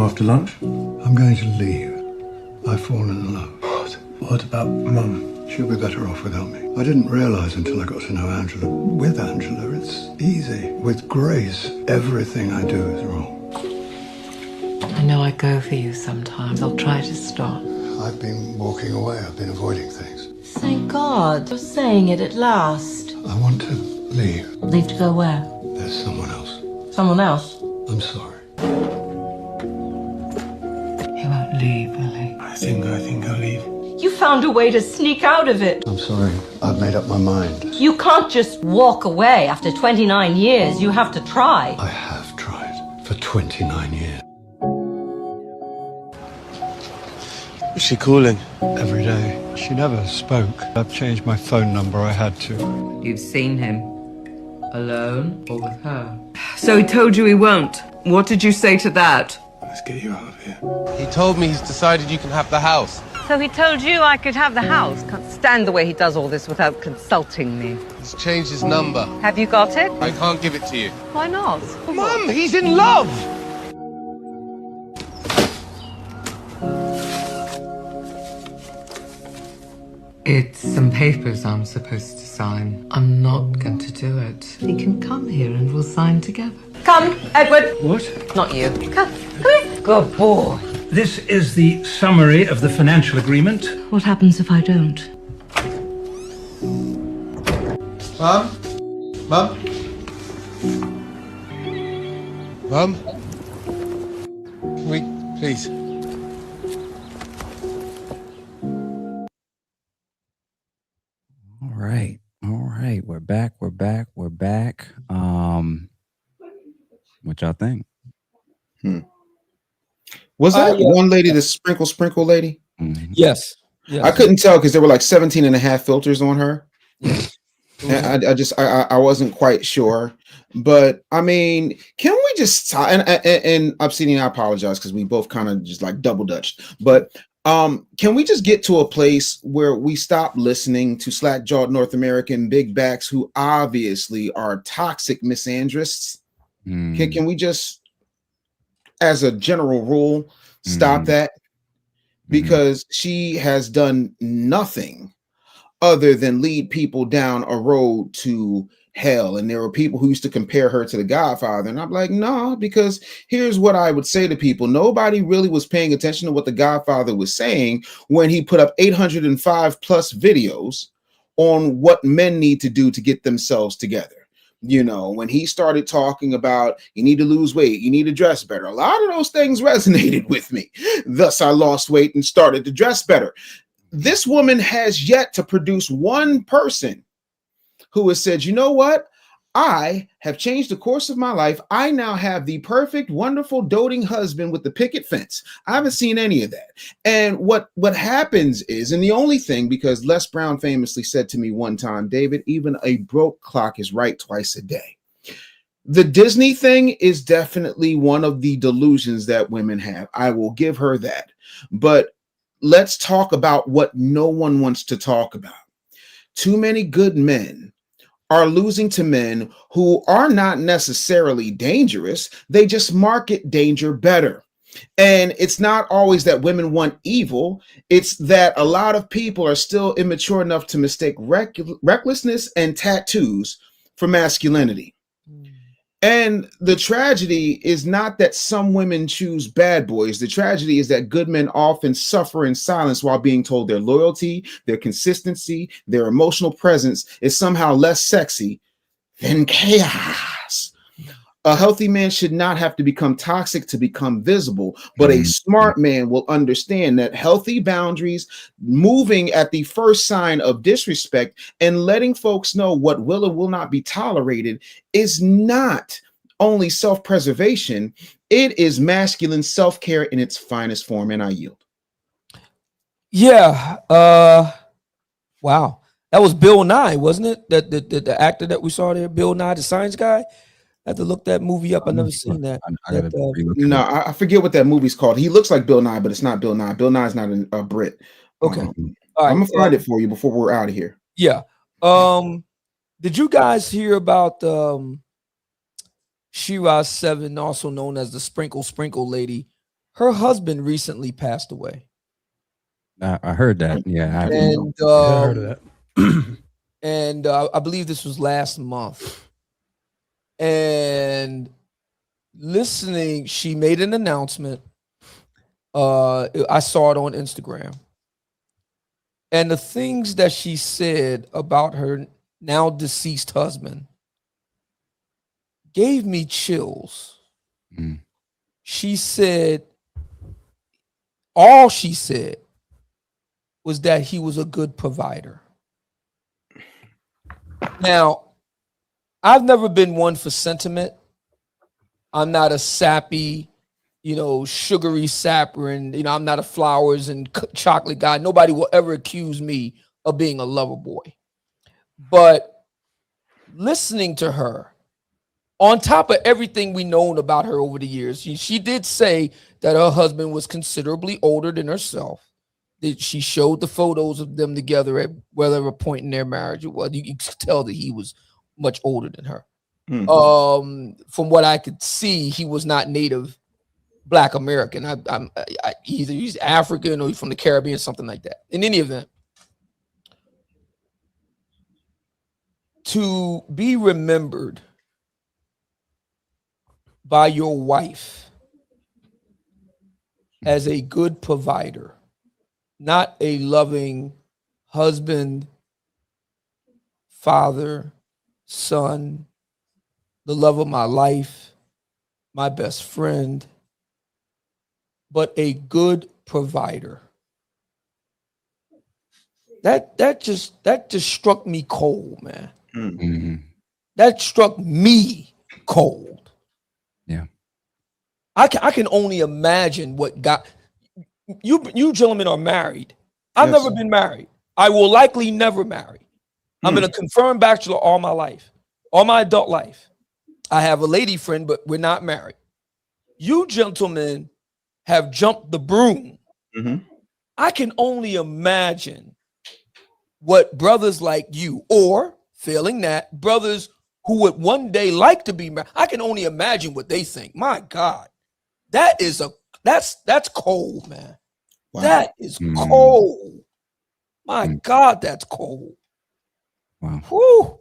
After lunch? I'm going to leave. I've fallen in love. What about Mum? She'll be better off without me. I didn't realise until I got to know Angela. With Angela, it's easy. With Grace, everything I do is wrong. I know I go for you sometimes. I'll try to stop. I've been walking away. I've been avoiding things. Thank God. You're saying it at last. I want to leave. Leave to go where? There's someone else. Someone else? I'm sorry. He won't leave, will he? I think I'll leave. You found a way to sneak out of it. I'm sorry. I've made up my mind. You can't just walk away after 29 years. You have to try. I have tried for 29 years. Is she calling? Every day. She never spoke. I've changed my phone number. I had to. You've seen him. Alone or with her? So he told you he won't. What did you say to that? Let's get you out of here. He told me he's decided you can have the house. So he told you I could have the house. Can't stand the way he does all this without consulting me. He's changed his number. Have you got it? I can't give it to you. Why not? Mum, he's in love! It's some papers I'm supposed to sign. I'm not going to do it. He can come here and we'll sign together. Come, Edward. What? Not you. Come here. Good boy. This is the summary of the financial agreement. What happens if I don't? Mum? Mum? Mum? Can we, please? All right. All right. We're back. We're back. We're back. What y'all think? Was that Yeah. one lady, the sprinkle lady? Yes. Yes. I couldn't tell because there were like 17 and a half filters on her. And I wasn't quite sure. But I mean, can we just and Obsidian, I apologize because we both kind of just like double dutched. But can we just get to a place where we stop listening to slack-jawed North American big backs who obviously are toxic misandrists? Can we just, as a general rule, stop that? Because she has done nothing other than lead people down a road to hell. And there were people who used to compare her to the Godfather. And I'm like, no, because here's what I would say to people. Nobody really was paying attention to what the Godfather was saying when he put up 805 plus videos on what men need to do to get themselves together. You know, when he started talking about you need to lose weight, you need to dress better, a lot of those things resonated with me. Thus, I lost weight and started to dress better. This woman has yet to produce one person who has said, you know what? I have changed the course of my life. I now have the perfect, wonderful, doting husband with the picket fence. I haven't seen any of that. And what happens is, and the only thing, because Les Brown famously said to me one time, David, even a broke clock is right twice a day. The Disney thing is definitely one of the delusions that women have. I will give her that. But let's talk about what no one wants to talk about. Too many good men are losing to men who are not necessarily dangerous. They just market danger better. And it's not always that women want evil. It's that a lot of people are still immature enough to mistake recklessness and tattoos for masculinity. And the tragedy is not that some women choose bad boys. The tragedy is that good men often suffer in silence while being told their loyalty, their consistency, their emotional presence is somehow less sexy than chaos. A healthy man should not have to become toxic to become visible, but a smart man will understand that healthy boundaries, moving at the first sign of disrespect, and letting folks know what will or will not be tolerated is not only self-preservation, it is masculine self-care in its finest form. And I yield. Yeah. Wow. That was Bill Nye, wasn't it? That the actor that we saw there, Bill Nye, the science guy. I had to look that movie up. I never seen that. No, I forget what that movie's called. He looks like Bill Nye, but it's not Bill Nye. Bill Nye's not a Brit. Okay. I'm gonna find it for you before we're out of here. Yeah. Did you guys hear about Shiraz 7, also known as the Sprinkle lady? Her husband recently passed away. I heard that. Yeah, I heard of that. And I believe this was last month. And listening, she made an announcement. I saw it on Instagram. And the things that she said about her now deceased husband gave me chills. She said, all she said was that he was a good provider. Now, I've never been one for sentiment. I'm not a sappy, sugary sapper, and I'm not a flowers and chocolate guy. Nobody will ever accuse me of being a lover boy. But listening to her, on top of everything we known about her over the years, she did say that her husband was considerably older than herself. That she showed the photos of them together at whatever point in their marriage it was. You could tell that he was much older than her. From what I could see, he was not native Black American. Either he's African or he's from the Caribbean, something like that. In any event, to be remembered by your wife as a good provider, not a loving husband, father, son, the love of my life, my best friend, but a good provider. That just struck me cold, man. Mm-hmm. That struck me cold. Yeah. I can only imagine what got you gentlemen are married. I've Yes. never been married. I will likely never marry. I'm in a confirmed bachelor all my life, all my adult life. I have a lady friend, but we're not married. You gentlemen have jumped the broom. Mm-hmm. I can only imagine what brothers like you, or failing that, brothers who would one day like to be married. I can only imagine what they think. My God, that's cold, man. Wow. That is cold. My God, that's cold. Wow. Whew.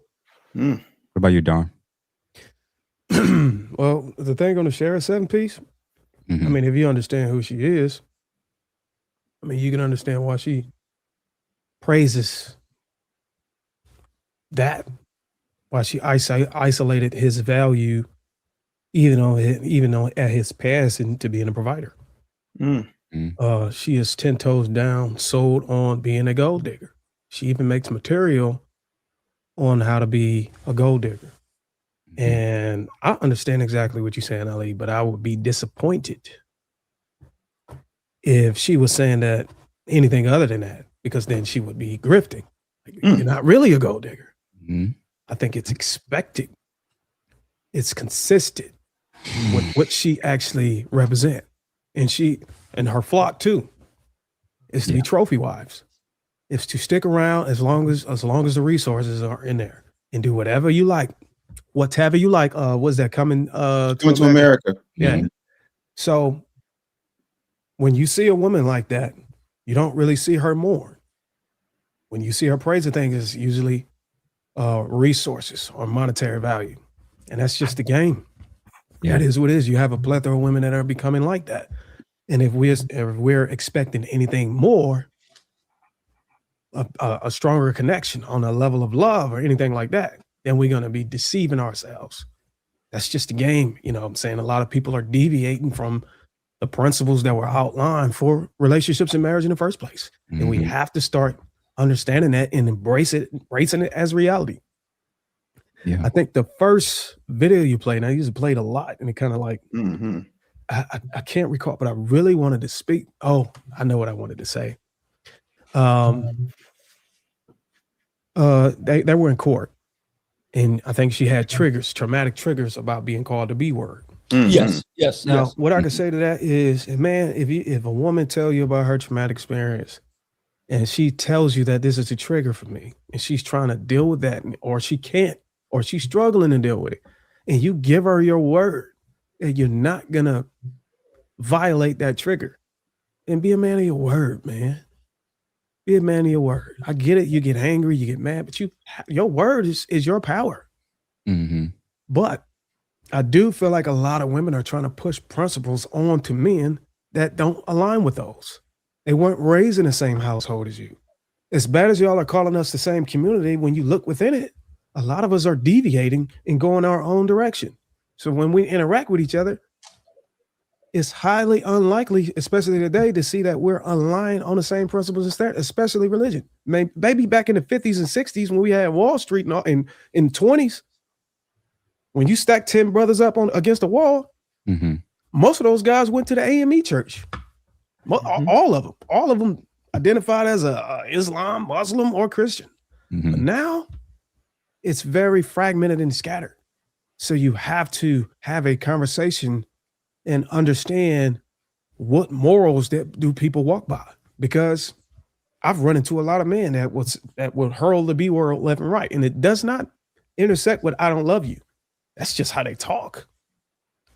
What about you, Don? Well, the thing on the Shara 7-piece, I mean, if you understand who she is, I mean, you can understand why she praises that, why she isolated his value, even though at his passing to being a provider. She is 10 toes down, sold on being a gold digger. She even makes material on how to be a gold digger. And I understand exactly what you're saying, Ali, but I would be disappointed if she was saying that anything other than that, because then she would be grifting. You're not really a gold digger. I think it's expected. It's consistent with what she actually represent. And she and her flock too is to be trophy wives. It's to stick around as long as the resources are in there and do whatever you like. Whatever you like. What's that coming to America? Yeah. So when you see a woman like that, you don't really see her mourn. When you see her praise a thing, is usually resources or monetary value. And that's just the game. That is what it is. You have a plethora of women that are becoming like that. And if we're expecting anything more, a stronger connection on a level of love or anything like that, then we're going to be deceiving ourselves. That's just the game. You know what I'm saying? A lot of people are deviating from the principles that were outlined for relationships and marriage in the first place. And we have to start understanding that and embracing it as reality. Yeah. I think the first video you played, and I used to play it a lot, and it kind of like, I can't recall, but I really wanted to speak. Oh, I know what I wanted to say. They were in court, and I think she had traumatic triggers about being called the B word. Yes. Now, what I can say to that is, man, if a woman tell you about her traumatic experience, and she tells you that this is a trigger for me, and she's trying to deal with that, or she can't, or she's struggling to deal with it, and you give her your word that you're not gonna violate that trigger, and be a man of your word, man. Be a man of your word. I get it. You get angry, you get mad, but your word is your power. But I do feel like a lot of women are trying to push principles on to men that don't align with those. They weren't raised in the same household as you. As bad as y'all are calling us the same community, when you look within it, a lot of us are deviating and going our own direction. So when we interact with each other, it's highly unlikely, especially today, to see that we're aligned on the same principles instead, especially religion. Maybe back in the 50s and 60s when we had Wall Street and all, in 20s, when you stack 10 brothers up against a wall, most of those guys went to the AME church. All of them identified as a Islam, Muslim, or Christian. But now it's very fragmented and scattered. So you have to have a conversation and understand what morals that do people walk by. Because I've run into a lot of men that would hurl the B word left and right, and it does not intersect with "I don't love you." That's just how they talk.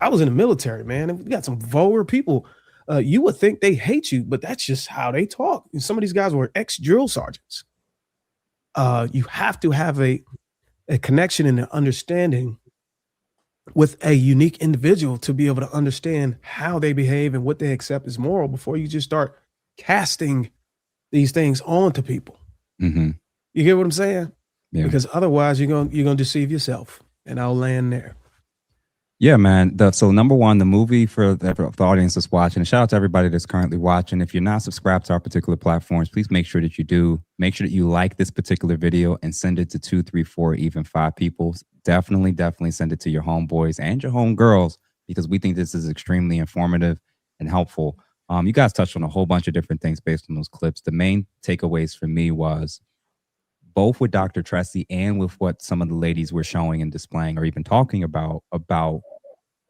I was in the military, man, and we got some vulgar people. You would think they hate you, but that's just how they talk. And some of these guys were ex-drill sergeants. You have to have a connection and an understanding with a unique individual to be able to understand how they behave and what they accept as moral before you just start casting these things onto people. Mm-hmm. You get what I'm saying? Yeah. Because otherwise you're gonna deceive yourself. And I'll land there. Yeah, man. So number one, the movie for the audience that's watching, and shout out to everybody that's currently watching. If you're not subscribed to our particular platforms, please make sure that you do. Make sure that you like this particular video and send it to 2, 3, 4, even 5 people. Definitely send it to your homeboys and your homegirls, because we think this is extremely informative and helpful. You guys touched on a whole bunch of different things based on those clips. The main takeaways for me was both with Dr. Tressie and with what some of the ladies were showing and displaying or even talking about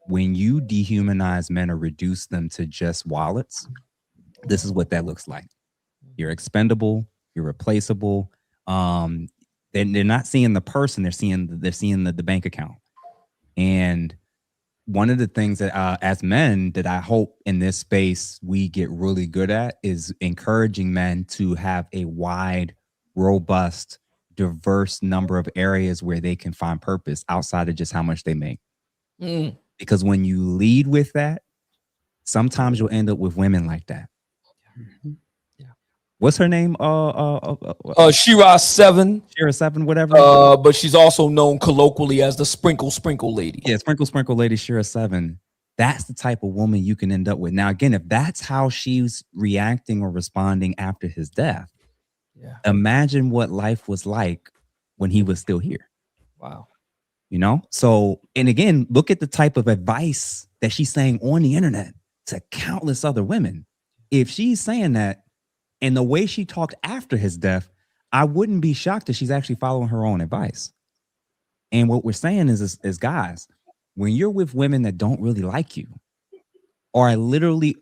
when you dehumanize men or reduce them to just wallets, this is what that looks like. You're expendable, you're replaceable. They're not seeing the person, they're seeing the bank account. And one of the things that as men that I hope in this space we get really good at is encouraging men to have a wide, robust, diverse number of areas where they can find purpose outside of just how much they make. Because when you lead with that, sometimes you'll end up with women like that. What's her name? Shira 7. Shira 7, whatever. But she's also known colloquially as the Sprinkle Lady. Yeah, Sprinkle Lady Shira 7. That's the type of woman you can end up with. Now, again, if that's how she's reacting or responding after his death, imagine what life was like when he was still here. Wow. You know? So, and again, look at the type of advice that she's saying on the internet to countless other women. If she's saying that, and the way she talked after his death, I wouldn't be shocked if she's actually following her own advice. And what we're saying is guys, when you're with women that don't really like you, or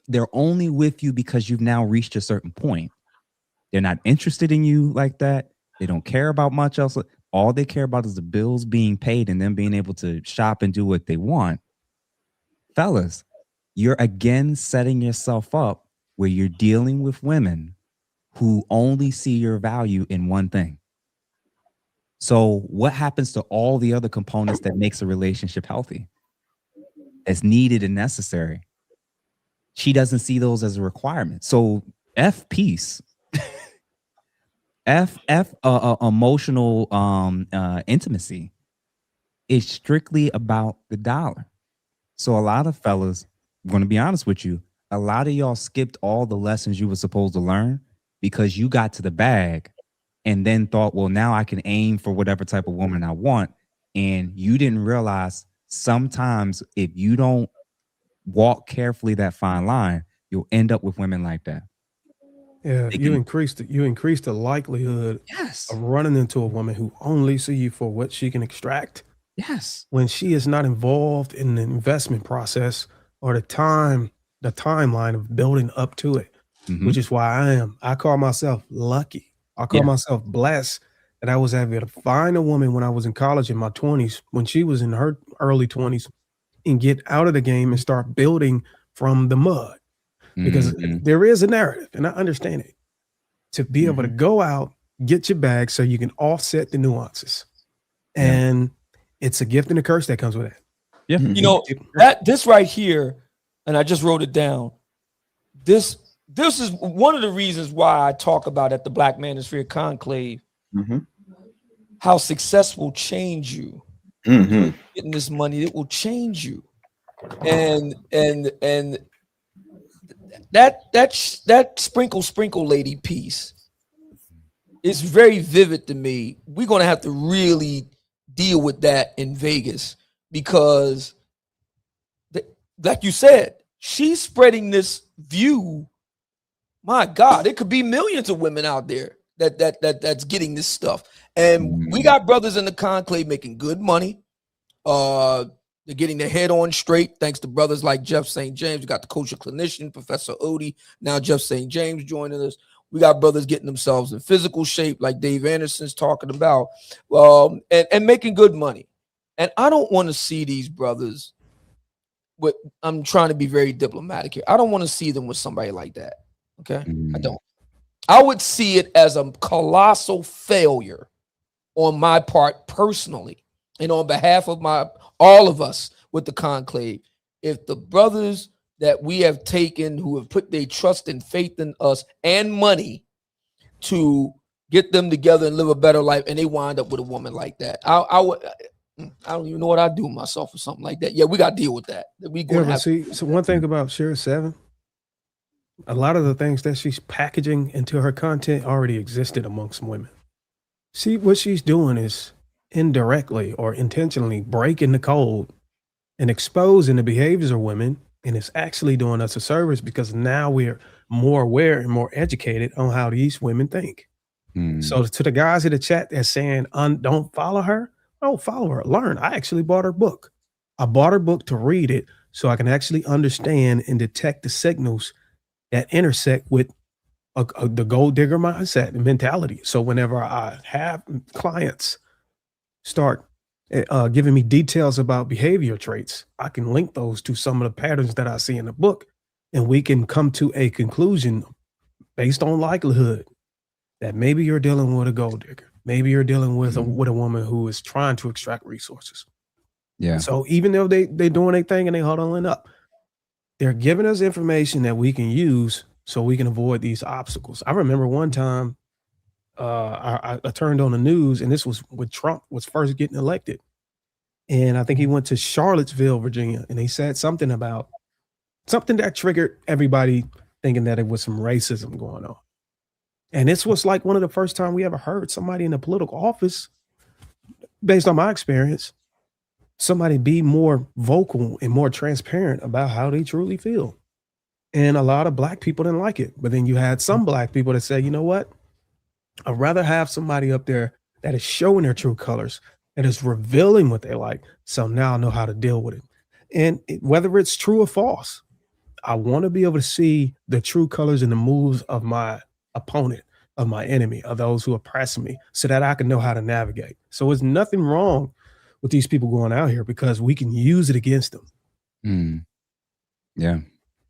they're only with you because you've now reached a certain point, they're not interested in you like that. They don't care about much else. All they care about is the bills being paid and them being able to shop and do what they want. Fellas, you're again setting yourself up where you're dealing with women who only see your value in one thing. So what happens to all the other components that makes a relationship healthy? It's needed and necessary. She doesn't see those as a requirement. So F peace. Emotional intimacy is strictly about the dollar. So a lot of fellas, I'm going to be honest with you, a lot of y'all skipped all the lessons you were supposed to learn because you got to the bag and then thought, well, now I can aim for whatever type of woman I want. And you didn't realize sometimes if you don't walk carefully that fine line, you'll end up with women like that. Yeah, you increase the likelihood of running into a woman who only see you for what she can extract. Yes. When she is not involved in the investment process or the timeline of building up to it, which is why I call myself lucky. I call myself blessed that I was able to find a woman when I was in college in my 20s, when she was in her early 20s, and get out of the game and start building from the mud. Because there is a narrative, and I understand it, to be able to go out, get your bag so you can offset the nuances. And it's a gift and a curse that comes with it. Yeah. You know, this right here, and I just wrote it down. This is one of the reasons why I talk about at the Black Manosphere Conclave, how success will change you. Getting this money, it will change you. And that sprinkle lady piece is very vivid to me. We're going to have to really deal with that in Vegas because, like you said, she's spreading this view. My God, it could be millions of women out there that's getting this stuff. And we got brothers in the conclave making good money. They're getting their head on straight thanks to brothers like Jeff St. James. We got the kosher clinician, Professor Odie. Now Jeff St. James joining us. We got brothers getting themselves in physical shape like Dave Anderson's talking about, and making good money. And I don't want to see these brothers with, I'm trying to be very diplomatic here. I don't want to see them with somebody like that. Okay? I don't. I would see it as a colossal failure on my part personally and on behalf of all of us. with the conclave. If the brothers that we have taken who have put their trust and faith in us and money to get them together and live a better life, and they wind up with a woman like that, I don't even know what I'd do with myself or something like that. Yeah, we got to deal with that. We Yeah, but see, so one thing about Share 7, a lot of the things that she's packaging into her content already existed amongst women. See, what she's doing is indirectly or intentionally breaking the code and exposing the behaviors of women, and it's actually doing us a service because now we're more aware and more educated on how these women think. So to the guys in the chat that's saying, don't follow her, don't follow her, learn. I actually bought her book. I bought her book to read it so I can actually understand and detect the signals that intersect with the gold digger mindset and mentality. So whenever I have clients start giving me details about behavior traits, I can link those to some of the patterns that I see in the book, and we can come to a conclusion based on likelihood that maybe you're dealing with a gold digger. Maybe you're dealing with a woman who is trying to extract resources. Yeah. So even though they're doing their thing and they huddling up, they're giving us information that we can use so we can avoid these obstacles. I remember one time I turned on the news, and this was when Trump was first getting elected. And I think he went to Charlottesville, Virginia, and he said something that triggered everybody thinking that it was some racism going on. And this was like one of the first time we ever heard somebody in a political office, based on my experience, somebody be more vocal and more transparent about how they truly feel. And a lot of Black people didn't like it. But then you had some Black people that say, you know what? I'd rather have somebody up there that is showing their true colors, that is revealing what they like. So now I know how to deal with it. And whether it's true or false, I want to be able to see the true colors and the moves of my opponent, of my enemy, of those who oppress me, so that I can know how to navigate. So there's nothing wrong with these people going out here because we can use it against them. Yeah.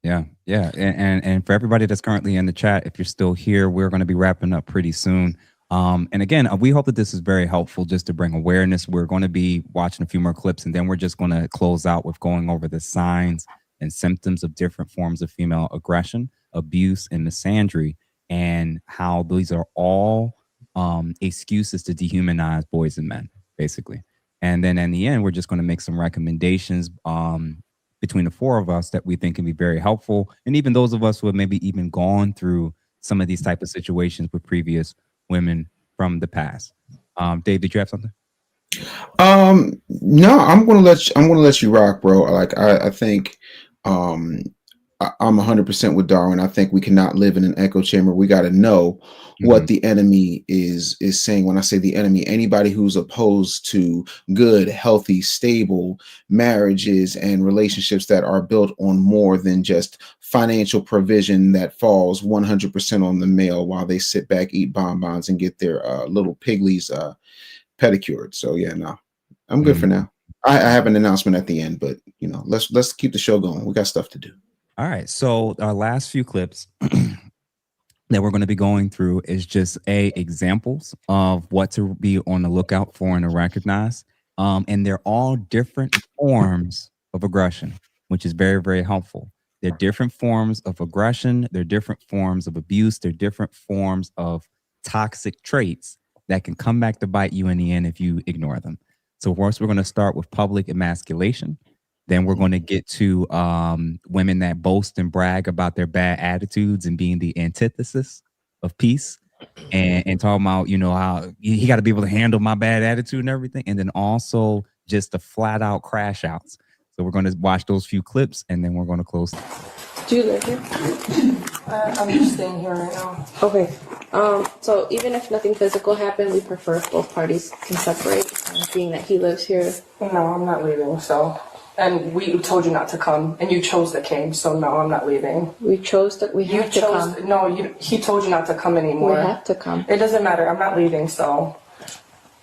And for everybody that's currently in the chat, if you're still here, we're going to be wrapping up pretty soon. And again, we hope that this is very helpful just to bring awareness. We're going to be watching a few more clips, and then we're just going to close out with going over the signs and symptoms of different forms of female aggression, abuse, and misandry, and how these are all excuses to dehumanize boys and men, basically. And then in the end, we're just going to make some recommendations between the four of us that we think can be very helpful. And even those of us who have maybe even gone through some of these type of situations with previous women from the past. Dave, did you have something? No, I'm gonna let you rock, bro. Like I think I'm 100% with Darwin. I think we cannot live in an echo chamber. We got to know what the enemy is saying. When I say the enemy, anybody who's opposed to good, healthy, stable marriages and relationships that are built on more than just financial provision that falls 100% on the male while they sit back, eat bonbons, and get their little piglies pedicured. So yeah, no, I'm good for now. I have an announcement at the end, but you know, let's keep the show going. We got stuff to do. All right. So our last few clips that we're going to be going through is just examples of what to be on the lookout for and to recognize. And they're all different forms of aggression, which is very, very helpful. They're different forms of aggression. They're different forms of abuse. They're different forms of toxic traits that can come back to bite you in the end if you ignore them. So first, we're going to start with public emasculation. Then we're going to get to women that boast and brag about their bad attitudes and being the antithesis of peace, and talking about, you know, how he got to be able to handle my bad attitude and everything. And then also just the flat out crash outs. So we're going to watch those few clips, and then we're going to close. Do you live here? I'm just staying here right now. Okay. So even if nothing physical happened, we prefer if both parties can separate, being that he lives here. No, I'm not leaving, so. And we told you not to come, and you chose the king, so no, I'm not leaving. We chose that we have to come. No, he told you not to come anymore. We have to come. It doesn't matter, I'm not leaving, so.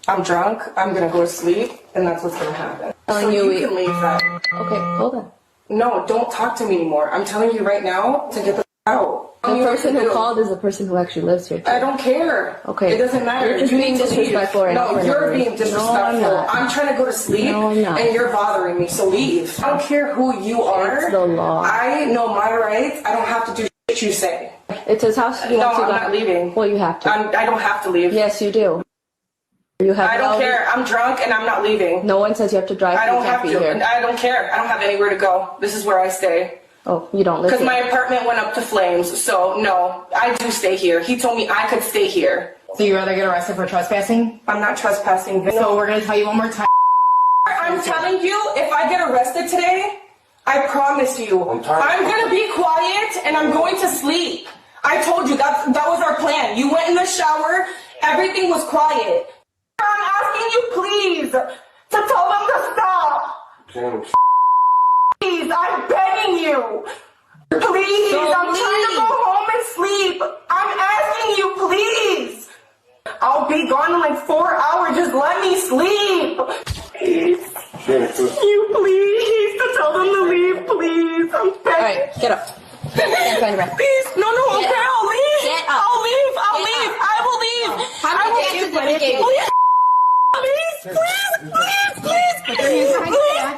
I'm drunk, I'm gonna go to sleep, and that's what's gonna happen. So you can leave that. Okay, hold on. No, don't talk to me anymore. I'm telling you right now to get the out. The person who called is the person who actually lives here too. I don't care. Okay. It doesn't matter. You're just being disrespectful right now. No, you're being disrespectful. No, I'm not. I'm trying to go to sleep. No, I'm not. And you're bothering me, so leave. I don't care who you are. It's the law. I know my rights. I don't have to do shit you say. It's his house. You No, want to I'm go? not leaving. Well, you have to. I don't have to leave. Yes, you do. You have. I don't care. I'm drunk and I'm not leaving. No one says you have to drive. I don't you can't have be to. here. I don't care. I don't have anywhere to go. This is where I stay. Oh, you don't live Because here. my apartment went up to flames. So no, I do stay here. He told me I could stay here. So you'd rather get arrested for trespassing? I'm not trespassing. So we're gonna tell you one more time. I'm telling you, if I get arrested today, I promise you, I'm gonna be quiet and I'm going to sleep. I told you that was our plan. You went in the shower, everything was quiet. I'm asking you, please, to tell them to stop. Please, I'm begging you. Please, I'm trying to go home and sleep. I'm asking you, please. I'll be gone in like 4 hours. Just let me sleep. Please. You please to tell them to leave, please. I'm begging. All right, get up. Please, no, okay, I'll leave. Get up. I'll leave. Get Leave. up. I will leave. How many chances did we give you?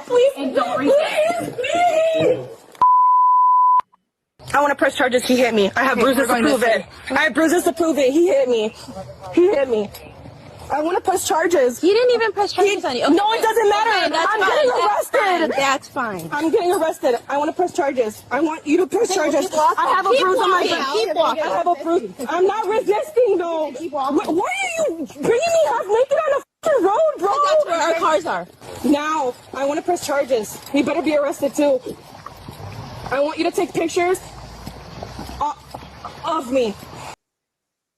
Please. I want to press charges. He hit me. I have bruises to prove it. I have bruises to prove it. He hit me. I want to press charges. He didn't even press charges on you. Okay. No, it doesn't matter. Okay, that's I'm fine. getting That's arrested. fine. That's fine. I'm getting arrested. I want to press charges. I want you to press charges. I have a bruise on my back. Keep walking. I have a bruise. I'm not resisting, though. Why are you bringing me half naked on the fucking road, bro? That's where our cars are. Now, I want to press charges. You better be arrested, too. I want you to take pictures of me.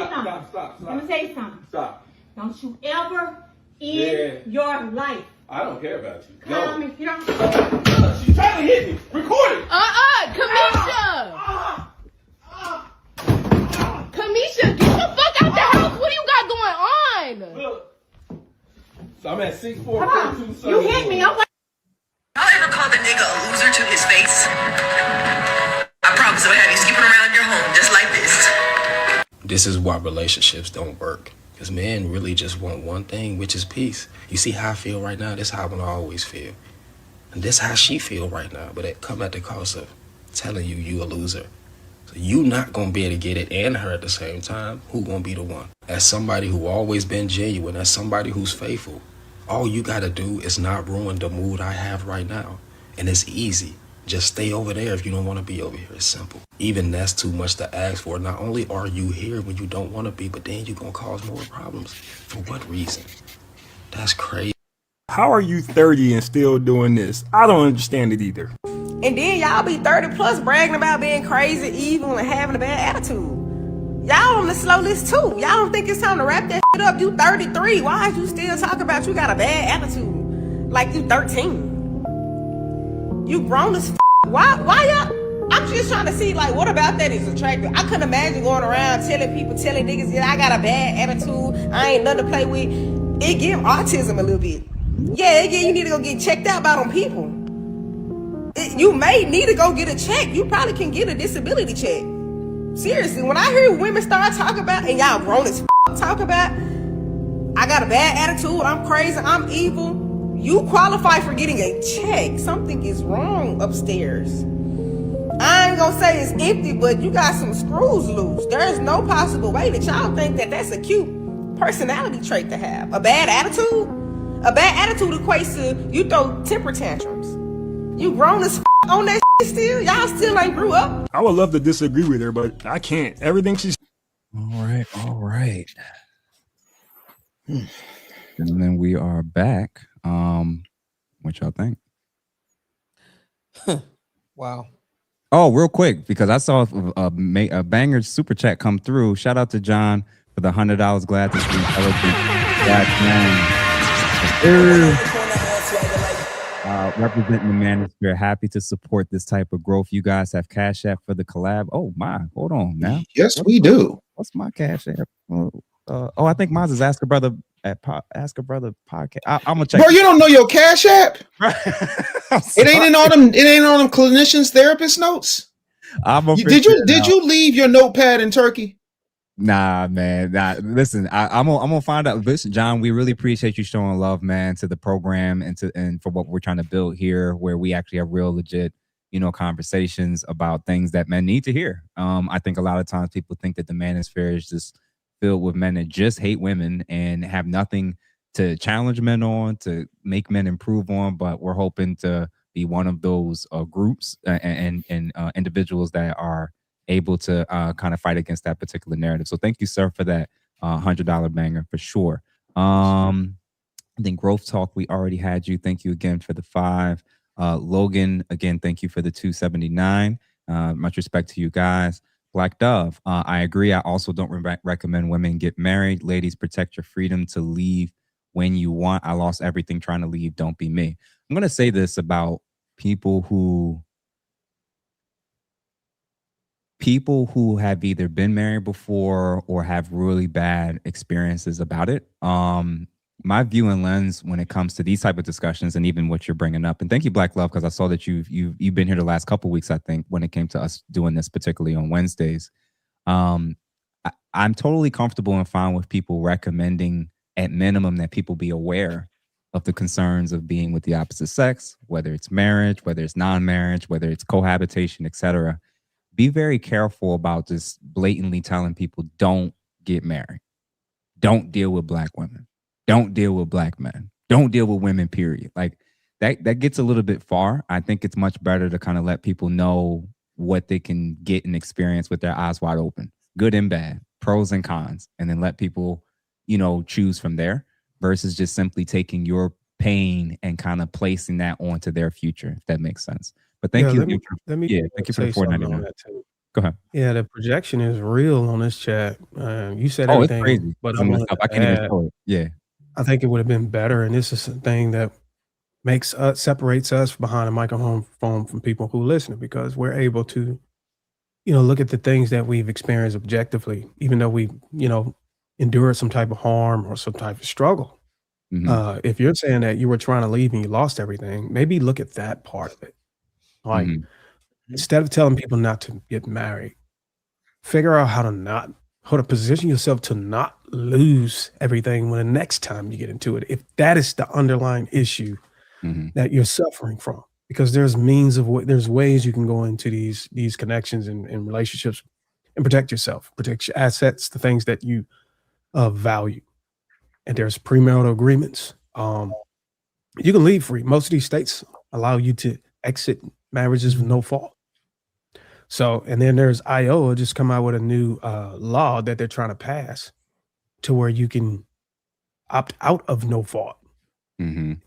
Stop. Let me say something. Stop. Don't you ever in your life. I don't care about you. Come if you don't. She's trying to hit me. Record it. Kamisha! Kamisha, get the fuck out the house. What do you got going on? Look. So I'm at 6442. You hit me. I'm like. Y'all ever call the nigga a loser to his face? I promise I'll have you skipping around your home just like this. This is why relationships don't work. Because men really just want one thing, which is peace. You see how I feel right now? This is how I always feel. And this is how she feel right now. But it come at the cost of telling you a loser. So you not going to be able to get it and her at the same time. Who going to be the one? As somebody who always been genuine, as somebody who's faithful, all you got to do is not ruin the mood I have right now. And it's easy. Just stay over there if you don't want to be over here. It's simple. Even that's too much to ask for. Not only are you here when you don't want to be, but then you're going to cause more problems. For what reason? That's crazy. How are you 30 and still doing this? I don't understand it either. And then y'all be 30 plus bragging about being crazy, evil, and having a bad attitude. Y'all on the slow list too. Y'all don't think it's time to wrap that shit up? You 33. Why is you still talking about you got a bad attitude? Like you 13. You grown as f***. Why y'all? I'm just trying to see, like, what about that is attractive? I couldn't imagine going around telling niggas, yeah, I got a bad attitude. I ain't nothing to play with. It give autism a little bit. Yeah, you need to go get checked out by them people. You may need to go get a check. You probably can get a disability check. Seriously, when I hear women start talking about, and y'all grown as f*** talk about, I got a bad attitude, I'm crazy, I'm evil. You qualify for getting a check. Something is wrong upstairs. I ain't gonna say it's empty, but you got some screws loose. There's no possible way that y'all think that that's a cute personality trait to have. A bad attitude? A bad attitude equates to you throw temper tantrums. You grown as on that shit still? Y'all still ain't grew up? I would love to disagree with her, but I can't. Everything she's... All right. And then we are back. What y'all think? Wow. Oh, real quick, because I saw a banger super chat come through. Shout out to John for the $100. Glad to see intelligent black man. Representing the manosphere. Happy to support this type of growth. You guys have Cash App for the collab. Oh my, hold on now. Yes, we do. What's my Cash App? I think mine's is Ask a Brother podcast. I'm gonna check. Bro, you don't know your Cash App? It ain't in all them clinicians therapist notes. Did you leave your notepad in Turkey? Nah, man. Nah, listen, I'm gonna find out. Listen, John, we really appreciate you showing love, man, to the program and for what we're trying to build here, where we actually have real, legit, conversations about things that men need to hear. I think a lot of times people think that the manosphere is just filled with men that just hate women and have nothing to challenge men on, to make men improve on. But we're hoping to be one of those groups and individuals that are able to kind of fight against that particular narrative. So thank you, sir, for that $100 banger for sure. Then Growth Talk, we already had you. Thank you again for the 5. Logan, again, thank you for the 279. Much respect to you guys. Black Dove, I agree. I also don't recommend women get married. Ladies, protect your freedom to leave when you want. I lost everything trying to leave. Don't be me. I'm going to say this about people who have either been married before or have really bad experiences about it. My view and lens when it comes to these type of discussions, and even what you're bringing up, and thank you, Black Love, because I saw that you've been here the last couple of weeks, I think, when it came to us doing this, particularly on Wednesdays. I'm totally comfortable and fine with people recommending, at minimum, that people be aware of the concerns of being with the opposite sex, whether it's marriage, whether it's non-marriage, whether it's cohabitation, etc. Be very careful about just blatantly telling people, don't get married. Don't deal with Black women. Don't deal with Black men. Don't deal with women, period. Like that gets a little bit far. I think it's much better to kind of let people know what they can get and experience with their eyes wide open, good and bad, pros and cons, and then let people, choose from there versus just simply taking your pain and kind of placing that onto their future, if that makes sense. But thank you. Thank you for the $4.99. Go ahead. Yeah, the projection is real on this chat. You said it's everything, crazy. but Some of the stuff I can't even show it. Yeah. I think it would have been better, and this is the thing that separates us behind a microphone from people who listen, because we're able to, look at the things that we've experienced objectively, even though we, endured some type of harm or some type of struggle. Mm-hmm. If you're saying that you were trying to leave and you lost everything, maybe look at that part of it. Like, instead of telling people not to get married, figure out how to position yourself to not lose everything when the next time you get into it. If that is the underlying issue that you're suffering from, because there's ways you can go into these connections and relationships and protect yourself, protect your assets, the things that you value. And there's premarital agreements. You can leave free. Most of these states allow you to exit marriages with no fault. So, and then there's Iowa just come out with a new law that they're trying to pass to where you can opt out of no fault and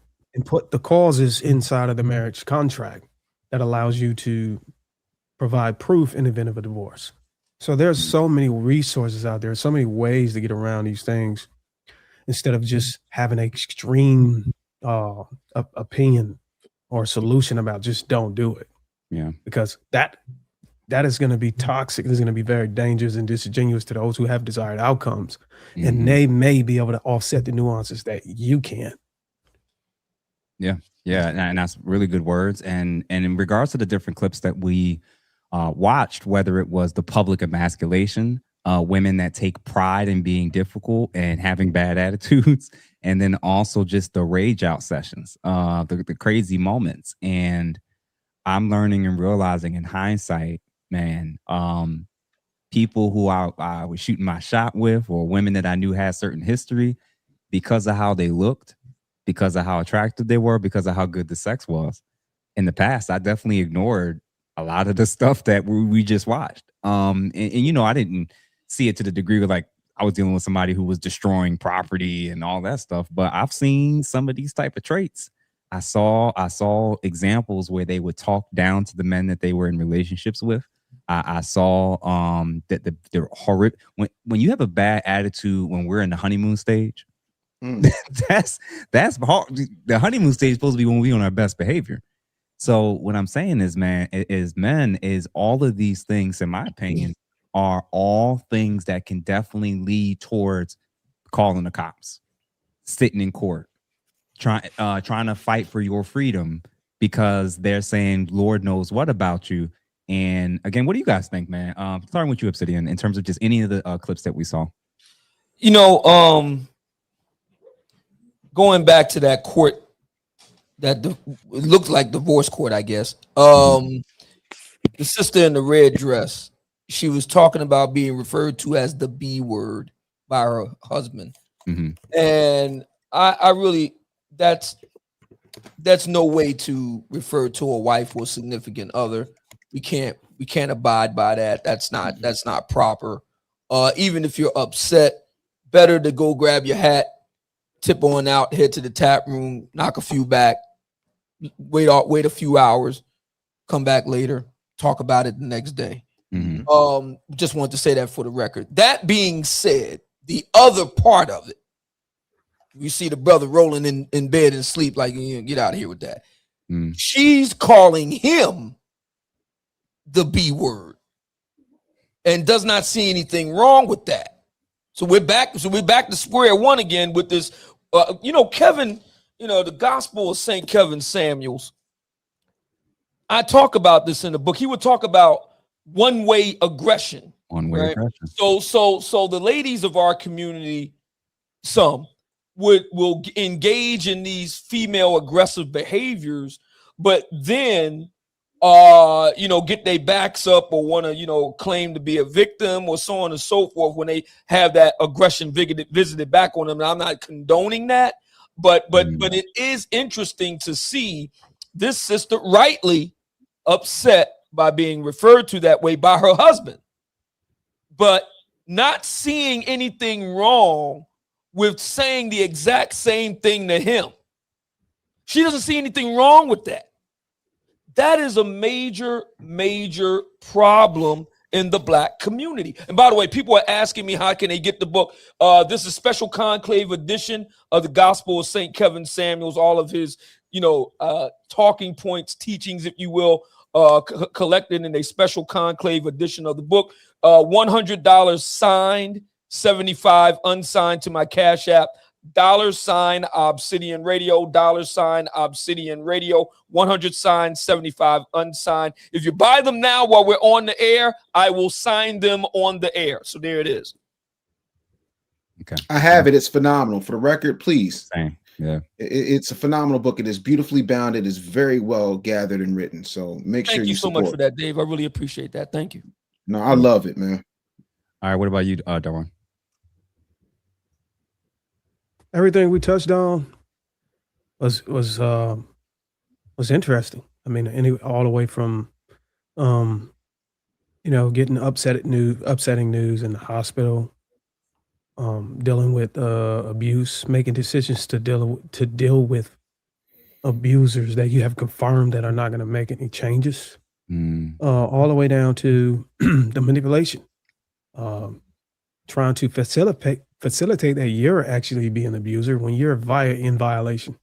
put the causes inside of the marriage contract that allows you to provide proof in the event of a divorce. So there's so many resources out there, so many ways to get around these things instead of just having an extreme opinion or solution about just don't do it. Yeah. Because that is going to be toxic. It's going to be very dangerous and disingenuous to those who have desired outcomes. And they may be able to offset the nuances that you can't. Yeah. Yeah. And that's really good words. And in regards to the different clips that we watched, whether it was the public emasculation, women that take pride in being difficult and having bad attitudes, and then also just the rage out sessions, the crazy moments. And I'm learning and realizing in hindsight, man, people who I was shooting my shot with, or women that I knew had certain history, because of how they looked, because of how attractive they were, because of how good the sex was. In the past, I definitely ignored a lot of the stuff that we just watched. And I didn't see it to the degree of like I was dealing with somebody who was destroying property and all that stuff. But I've seen some of these type of traits. I saw examples where they would talk down to the men that they were in relationships with. I saw that the horrific when you have a bad attitude when we're in the honeymoon stage. That's hard. The honeymoon stage is supposed to be when we're on our best behavior. So what I'm saying is, man, is all of these things, in my opinion, are all things that can definitely lead towards calling the cops, sitting in court, trying to fight for your freedom because they're saying Lord knows what about you, And again, what do you guys think, man? Starting with you, Obsidian, in terms of just any of the clips that we saw. You know, going back to that court, it looked like divorce court, I guess. The sister in the red dress, she was talking about being referred to as the B word by her husband. And I really, that's no way to refer to a wife or significant other. We can't abide by that. That's not proper. Even if you're upset, better to go grab your hat, tip on out, head to the tap room, knock a few back, wait a few hours, come back later, talk about it the next day. Just want to say that for the record. That being said, the other part of it, you see the brother rolling in bed and sleep, like, get out of here with that. She's calling him the B word and does not see anything wrong with that. So we're back to square one again with this. Kevin, the Gospel of St. Kevin Samuels. I talk about this in the book. He would talk about one-way aggression. One-way aggression. So the ladies of our community, some will engage in these female aggressive behaviors, but then get their backs up or want to claim to be a victim or so on and so forth when they have that aggression visited back on them. And I'm not condoning that, but it is interesting to see this sister rightly upset by being referred to that way by her husband, but not seeing anything wrong with saying the exact same thing to him. She doesn't see anything wrong with that. That is a major, major problem in the Black community. And by the way, people are asking me how can they get the book. This is a special conclave edition of the Gospel of St. Kevin Samuels, all of his, talking points, teachings, if you will, collected in a special conclave edition of the book. $100 signed, $75 unsigned to my Cash App. $ Obsidian Radio, $ Obsidian Radio, 100 signed, 75 unsigned. If you buy them now while we're on the air, I will sign them on the air. So there it is. Okay. I have it. It's phenomenal. For the record, please. Same. Yeah. It's a phenomenal book. It is beautifully bound. It is very well gathered and written. So make sure you Thank you so much for that, Dave. I really appreciate that. Thank you. No, I love it, man. All right. What about you, Darwin? Everything we touched on was interesting. I mean, all the way from, getting upsetting news in the hospital, dealing with abuse, making decisions to deal with abusers that you have confirmed that are not going to make any changes, all the way down to the manipulation, trying to facilitate that you're actually being an abuser when you're in violation.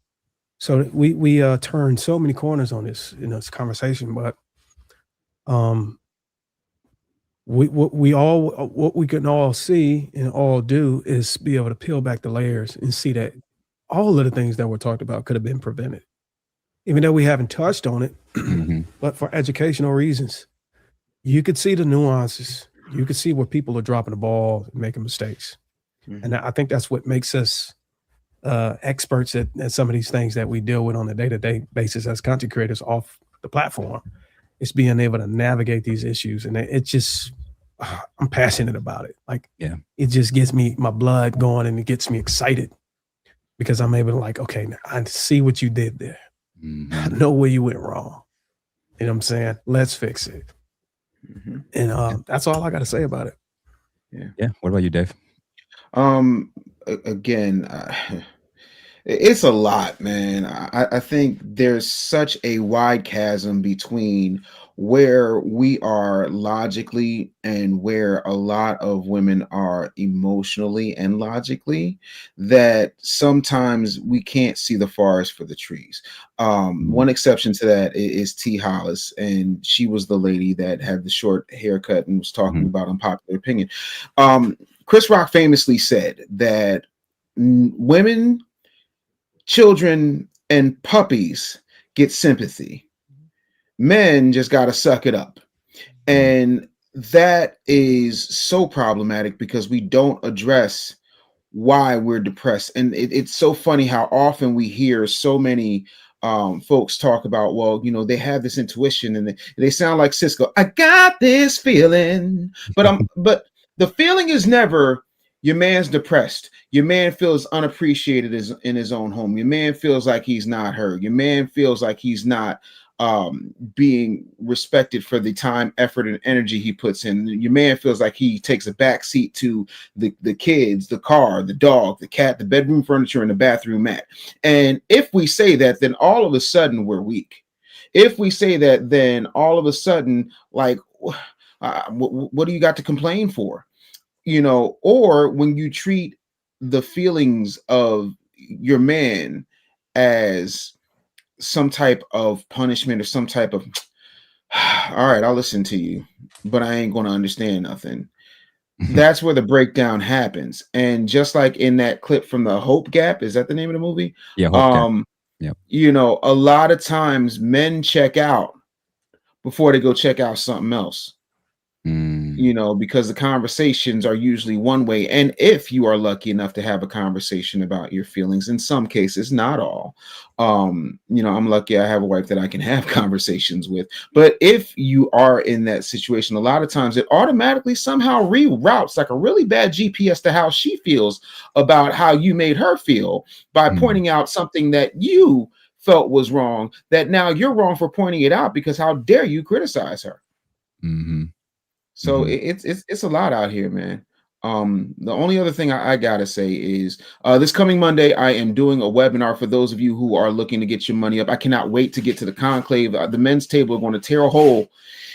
So we turned so many corners on this in this conversation, but what we can all see and all do is be able to peel back the layers and see that all of the things that were talked about could have been prevented, even though we haven't touched on it. But for educational reasons, you could see the nuances. You could see where people are dropping the ball and making mistakes. And I think that's what makes us experts at some of these things that we deal with on a day-to-day basis as content creators off the platform. It's being able to navigate these issues. And it just, I'm passionate about it. Like, it just gets me, my blood going, and it gets me excited because I'm able to okay, now I see what you did there. I know where you went wrong. You know what I'm saying? Let's fix it. And that's all I got to say about it. Yeah. What about you, Dave? Again, it's a lot, man. I think there's such a wide chasm between where we are logically and where a lot of women are emotionally and logically, that sometimes we can't see the forest for the trees. One exception to that is T. Hollis, and she was the lady that had the short haircut and was talking about unpopular opinion. Chris Rock famously said that women, children, and puppies get sympathy. Men just got to suck it up. And that is so problematic because we don't address why we're depressed. And it's so funny how often we hear so many folks talk about, well, they have this intuition, and they sound like Cisco. I got this feeling, but the feeling is never your man's depressed. Your man feels unappreciated in his own home. Your man feels like he's not heard. Your man feels like he's not being respected for the time, effort, and energy he puts in. Your man feels like he takes a back seat to the kids, the car, the dog, the cat, the bedroom furniture, and the bathroom mat. And if we say that, then all of a sudden we're weak. If we say that, then all of a sudden, like, what do you got to complain for? Or when you treat the feelings of your man as some type of punishment or some type of, all right, I'll listen to you, but I ain't going to understand nothing. That's where the breakdown happens. And just like in that clip from the Hope Gap, is that the name of the movie? Yeah, Hope Gap. Yep. A lot of times men check out before they go check out something else. Because the conversations are usually one way. And if you are lucky enough to have a conversation about your feelings, in some cases, not all, I'm lucky I have a wife that I can have conversations with. But if you are in that situation, a lot of times it automatically somehow reroutes like a really bad GPS to how she feels about how you made her feel by pointing out something that you felt was wrong, that now you're wrong for pointing it out, because how dare you criticize her? So it's a lot out here, man. The only other thing I gotta say is this coming Monday, I am doing a webinar for those of you who are looking to get your money up. I cannot wait to get to the conclave. The men's table are going to tear a hole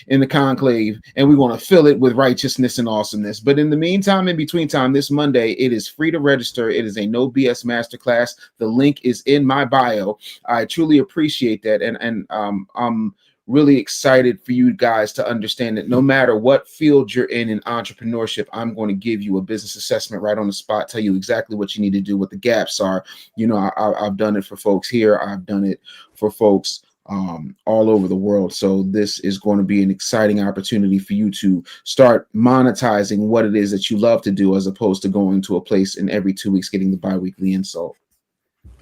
in the conclave, and we're going to fill it with righteousness and awesomeness. But in the meantime, in between time, this Monday, it is free to register. It is a no BS masterclass. The link is in my bio. I truly appreciate that, and I'm really excited for you guys to understand that no matter what field you're in entrepreneurship, I'm going to give you a business assessment right on the spot, tell you exactly what you need to do, what the gaps are. I've done it for folks here. I've done it for folks all over the world. So this is going to be an exciting opportunity for you to start monetizing what it is that you love to do, as opposed to going to a place and every 2 weeks getting the bi-weekly insult.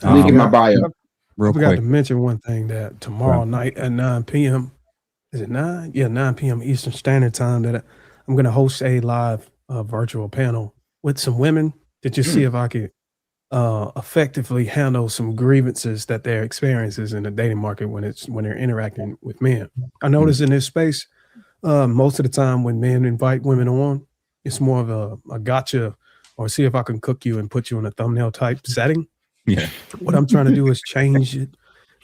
Link in my bio. I forgot to mention one thing, that tomorrow night at 9 p.m. Is it 9? Yeah, 9 p.m. Eastern Standard Time, that I'm going to host a live virtual panel with some women to just see if I could effectively handle some grievances that they're experiencing in the dating market when they're interacting with men. I notice in this space, most of the time when men invite women on, it's more of a gotcha, or see if I can cook you and put you in a thumbnail type setting. Yeah. What I'm trying to do is change it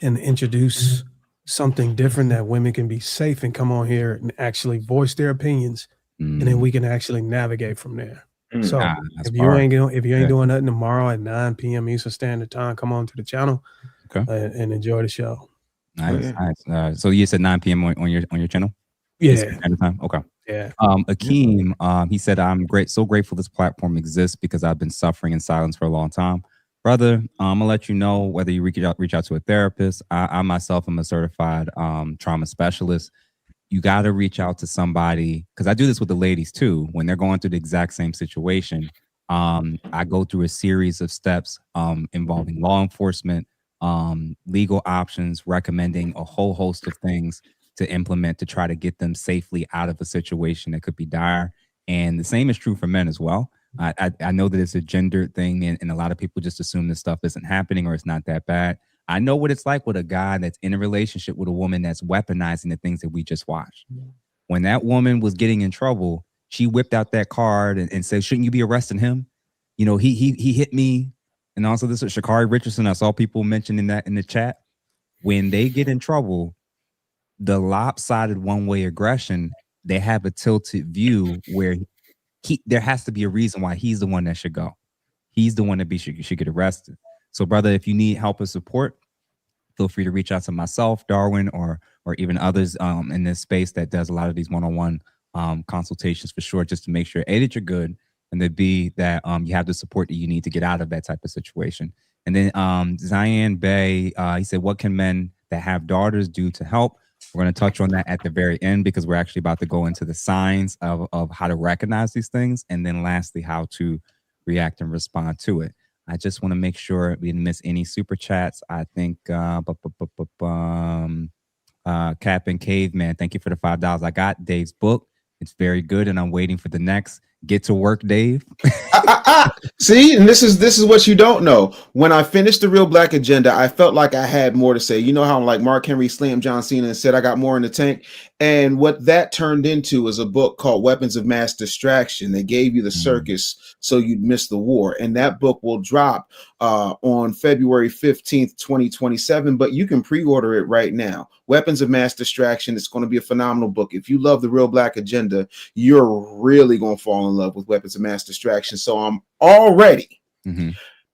and introduce something different, that women can be safe and come on here and actually voice their opinions, and then we can actually navigate from there. So if you ain't doing nothing tomorrow at 9 p.m. Eastern Standard Time, come on to the channel and enjoy the show. Nice. So you said 9 p.m. on your channel? Yeah. Standard Time? Okay. Yeah. Akeem, he said, I'm so grateful this platform exists because I've been suffering in silence for a long time. Brother, I'm gonna let you know whether you reach out to a therapist. I myself am a certified trauma specialist. You got to reach out to somebody, because I do this with the ladies too. When they're going through the exact same situation, I go through a series of steps involving law enforcement, legal options, recommending a whole host of things to implement to try to get them safely out of a situation that could be dire. And the same is true for men as well. I know that it's a gendered thing, and a lot of people just assume this stuff isn't happening or it's not that bad. I know what it's like with a guy that's in a relationship with a woman that's weaponizing the things that we just watched. When that woman was getting in trouble, she whipped out that card and said, shouldn't you be arresting him? He hit me. And also this is Sha'Carri Richardson. I saw people mentioning that in the chat. When they get in trouble, the lopsided one-way aggression, they have a tilted view where there has to be a reason why he's the one that should go. He's the one that should get arrested. So, brother, if you need help or support, feel free to reach out to myself, Darwin, or even others in this space that does a lot of these one-on-one consultations for sure, just to make sure, A, that you're good, and that B, that you have the support that you need to get out of that type of situation. And then Zion Bay, he said, what can men that have daughters do to help? We're going to touch on that at the very end because we're actually about to go into the signs of how to recognize these things. And then lastly, how to react and respond to it. I just want to make sure we didn't miss any super chats. I think Cap and Caveman, thank you for the $5. I got Dave's book. It's very good, and I'm waiting for the next. Get to work, Dave. See, and this is what you don't know. When I finished the Real Black Agenda, I felt like I had more to say. You know how like Mark Henry slammed John Cena and said I got more in the tank, and what that turned into is a book called Weapons of Mass Distraction. They gave you the circus so you'd miss the war, and that book will drop on February 15th, 2027. But you can pre-order it right now. Weapons of Mass Distraction. It's going to be a phenomenal book. If you love the Real Black Agenda, you're really going to fall in love with Weapons of Mass Distraction. So I'm already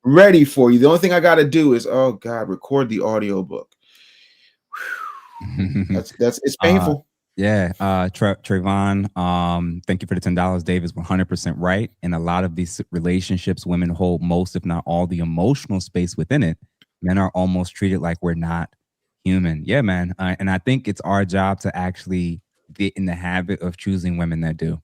ready for you. The only thing I got to do is, oh God, record the audio book. That's it's painful. Trayvon, thank you for the $10. Dave is 100% right. In a lot of these relationships, women hold most, if not all, the emotional space within it. Men are almost treated like we're not human. Yeah, man. And I think it's our job to actually get in the habit of choosing women that do.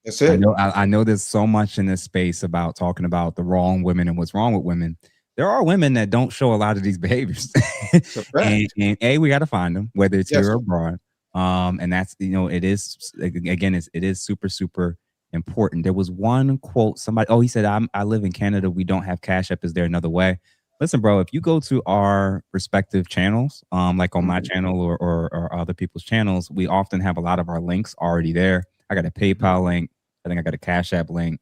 That's it. I know there's so much in this space about talking about the wrong women and what's wrong with women. There are women that don't show a lot of these behaviors. and we got to find them, whether it's here or abroad. And that's, it is, again, it is super, super important. There was one quote, he said, I live in Canada. We don't have Cash App. Is there another way? Listen, bro, if you go to our respective channels, like on my channel or other people's channels, we often have a lot of our links already there. I got a PayPal link. I think I got a Cash App link.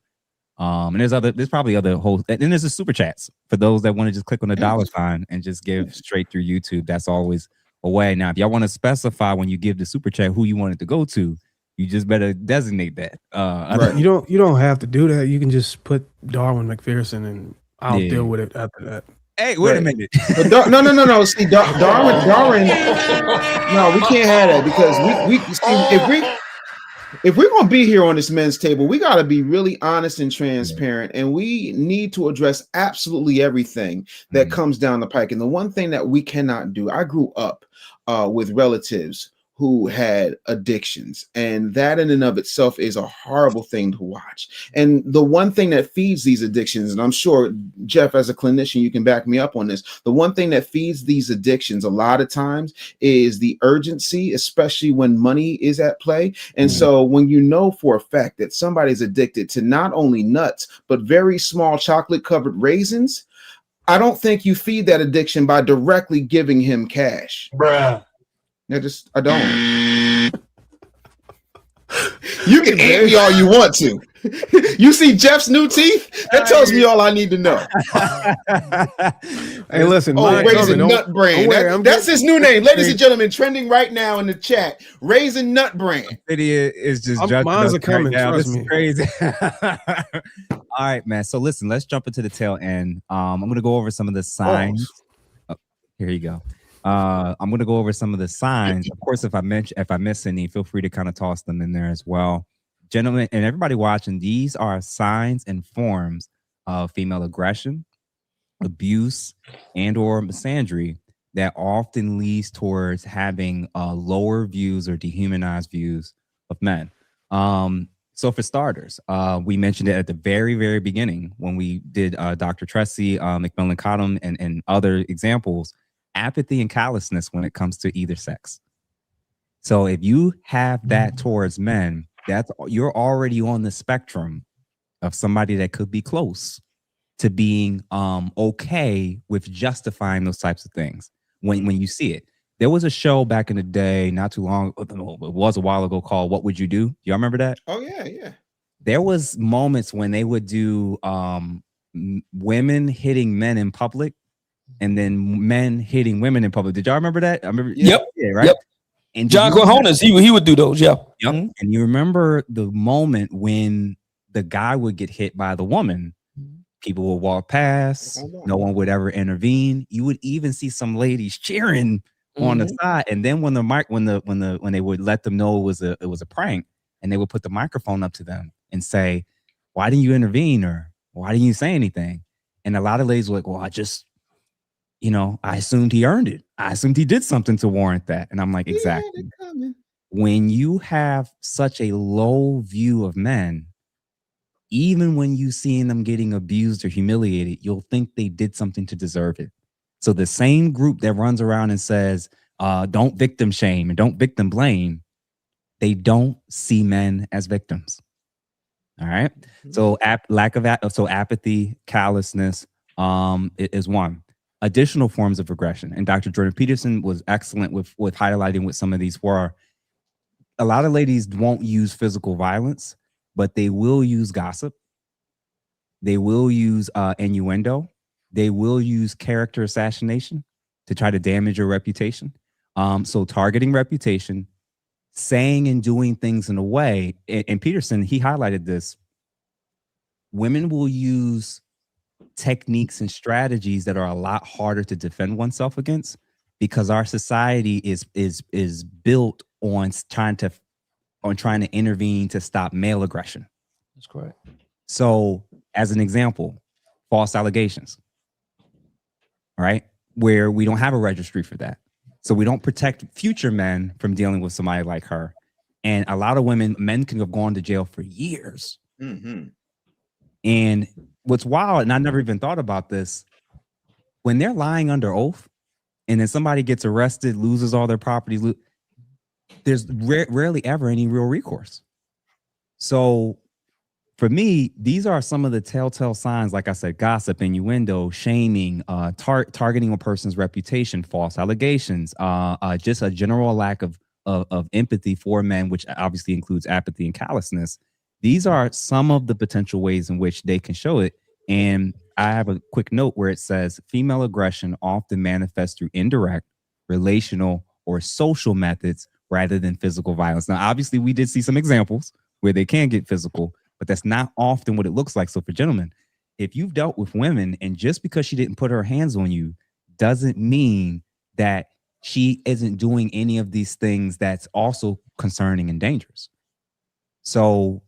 And there's probably other and then there's the super chats for those that want to just click on the $sign and just give straight through YouTube. That's always a way. Now, if y'all want to specify when you give the super chat who you want it to go to, you just better designate that. Right. You don't have to do that. You can just put Darwin McPherson and I'll deal with it after that. Hey, wait a minute. No. See, Darwin. No, we can't have that because if we're gonna be here on this men's table, we got to be really honest and transparent, and we need to address absolutely everything that comes down the pike. And the one thing that we cannot do, I grew up with relatives who had addictions, and that in and of itself is a horrible thing to watch. And the one thing that feeds these addictions, and I'm sure Jeff, as a clinician, you can back me up on this, the one thing that feeds these addictions a lot of times is the urgency, especially when money is at play. And so when you know for a fact that somebody's addicted to not only nuts but very small chocolate covered raisins, I don't think you feed that addiction by directly giving him cash. Bruh. I don't. You can hate me all you want to. You see Jeff's new teeth? That tells me all I need to know. Hey, listen. Raisin Nut Brand. That's his new name. Ladies and gentlemen, trending right now in the chat. Raisin Nut Brand. Idiot is just judging us right now. This is crazy. All right, man. So listen, let's jump into the tail end. I'm going to go over some of the signs. Oh, here you go. I'm going to go over some of the signs. Of course, if I miss any, feel free to kind of toss them in there as well. Gentlemen, and everybody watching, these are signs and forms of female aggression, abuse, and or misandry that often leads towards having lower views or dehumanized views of men. So for starters, we mentioned it at the very, very beginning when we did Dr. Tressie, McMillan Cottom, and other examples. Apathy and callousness when it comes to either sex. So if you have that towards men, you're already on the spectrum of somebody that could be close to being okay with justifying those types of things when you see it. There was a show back in the day, not too long, it was a while ago, called What Would You Do? Y'all remember that? Oh yeah. There was moments when they would do women hitting men in public and then men hitting women in public. Did y'all remember that? I remember. Yep. Yeah, right. Yep. And John Cojones, he would do those. Yeah. Yep. And you remember the moment when the guy would get hit by the woman, people would walk past, no one would ever intervene. You would even see some ladies cheering on the side. And then when they would let them know it was a prank, and they would put the microphone up to them and say, "Why didn't you intervene?" or "Why didn't you say anything?" And a lot of ladies were like, "Well, I just I assumed he earned it. I assumed he did something to warrant that. And I'm like, exactly. When you have such a low view of men, even when you seeing them getting abused or humiliated, you'll think they did something to deserve it. So the same group that runs around and says, don't victim shame and don't victim blame, they don't see men as victims. All right. So apathy, callousness is one. Additional forms of aggression. And Dr. Jordan Peterson was excellent with highlighting what some of these were. A lot of ladies won't use physical violence, but they will use gossip. They will use innuendo. They will use character assassination to try to damage your reputation. So targeting reputation, saying and doing things in a way, and Peterson, he highlighted this, women will use techniques and strategies that are a lot harder to defend oneself against because our society is built on trying to intervene to stop male aggression. That's correct. So as an example, false allegations, right? Where we don't have a registry for that. So we don't protect future men from dealing with somebody like her. And a lot of men can have gone to jail for years. Mm-hmm. And what's wild, and I never even thought about this, when they're lying under oath and then somebody gets arrested, loses all their property, there's rarely ever any real recourse. So for me, these are some of the telltale signs, like I said, gossip, innuendo, shaming, targeting a person's reputation, false allegations, just a general lack of empathy for men, which obviously includes apathy and callousness. These are some of the potential ways in which they can show it. And I have a quick note where it says female aggression often manifests through indirect, relational, or social methods rather than physical violence. Now, obviously, we did see some examples where they can get physical, but that's not often what it looks like. So for gentlemen, if you've dealt with women and just because she didn't put her hands on you doesn't mean that she isn't doing any of these things that's also concerning and dangerous. So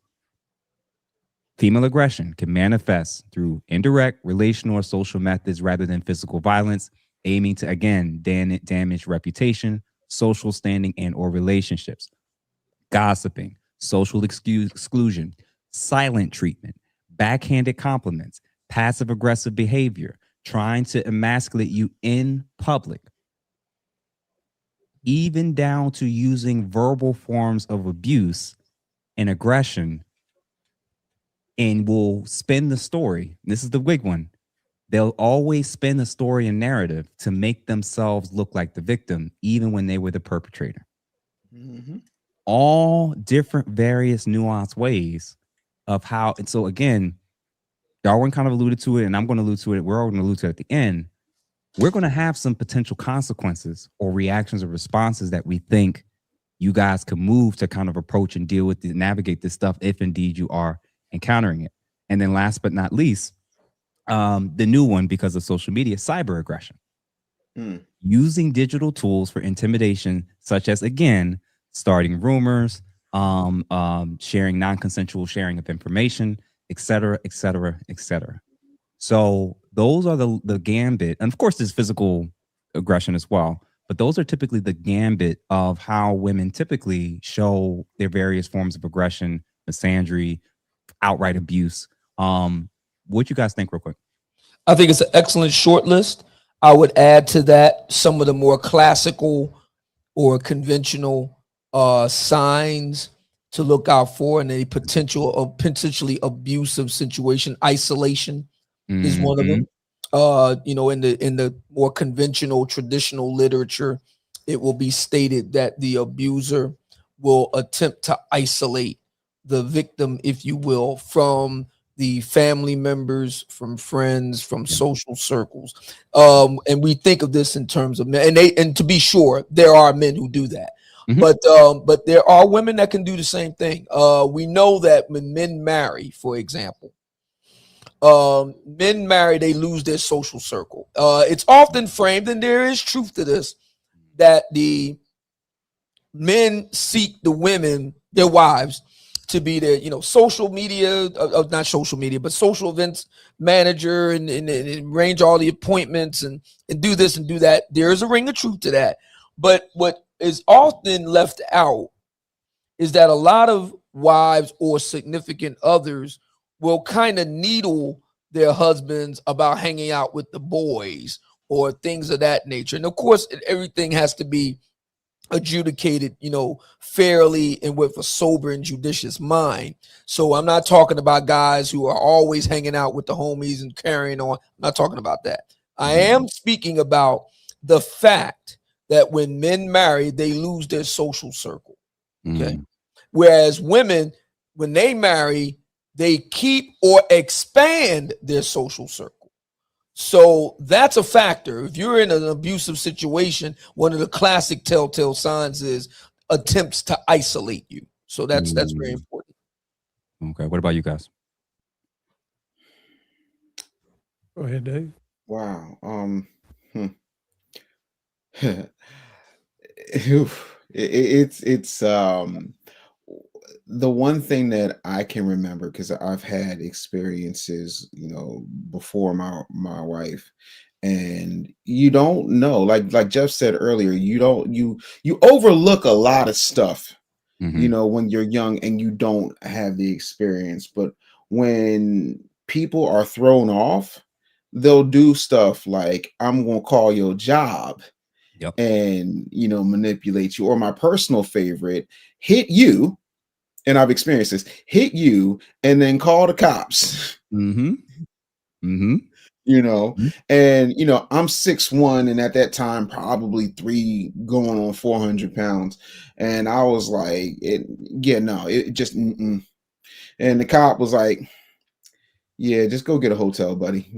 female aggression can manifest through indirect, relational, or social methods rather than physical violence, aiming to, again, damage reputation, social standing, and or relationships. Gossiping, social exclusion, silent treatment, backhanded compliments, passive aggressive behavior, trying to emasculate you in public, even down to using verbal forms of abuse and aggression, and will spin the story. This is the big one. They'll always spin the story and narrative to make themselves look like the victim, even when they were the perpetrator. Mm-hmm. All different, various nuanced ways of how. And so again, Darwin kind of alluded to it, and I'm going to allude to it. We're all going to allude to it at the end. We're going to have some potential consequences or reactions or responses that we think you guys can move to kind of approach and deal with, navigate this stuff if indeed you are encountering it. And then last but not least, the new one, because of social media, cyber aggression. Using digital tools for intimidation, such as, again, starting rumors, sharing non-consensual sharing of information, et cetera, et cetera, et cetera. So those are the gambit. And of course, there's physical aggression as well. But those are typically the gambit of how women typically show their various forms of aggression, misandry, outright abuse. What you guys think real quick? I think it's an excellent short list. I would add to that some of the more classical or conventional signs to look out for in a potentially abusive situation. Isolation is one of them. In the more conventional, traditional literature, it will be stated that the abuser will attempt to isolate the victim, if you will, from the family members, from friends, from social circles. And we think of this in terms of men, and to be sure, there are men who do that. But there are women that can do the same thing. We know that when men marry, for example, they lose their social circle. It's often framed, and there is truth to this, that the men seek the women, their wives, to be their, social media, not social media, but social events manager and arrange all the appointments and do this and do that. There is a ring of truth to that. But what is often left out is that a lot of wives or significant others will kind of needle their husbands about hanging out with the boys or things of that nature. And of course, everything has to be adjudicated, fairly and with a sober and judicious mind. So I'm not talking about guys who are always hanging out with the homies and carrying on. I'm not talking about that. I am speaking about the fact that when men marry, they lose their social circle. Okay. Whereas women, when they marry, they keep or expand their social circle. So that's a factor. If you're in an abusive situation, one of the classic telltale signs is attempts to isolate you. So that's very important. Okay. What about you guys? Go ahead, Dave. Wow. It's the one thing that I can remember, because I've had experiences, before my wife, and you don't know, like Jeff said earlier, you overlook a lot of stuff, when you're young and you don't have the experience. But when people are thrown off, they'll do stuff like, I'm gonna call your job. Yep. And manipulate you. Or my personal favorite, hit you, and I've experienced this, hit you and then call the cops. And I'm 6'1", and at that time probably 3 going on 400 pounds. And I was like, it just and the cop was like, yeah, just go get a hotel, buddy.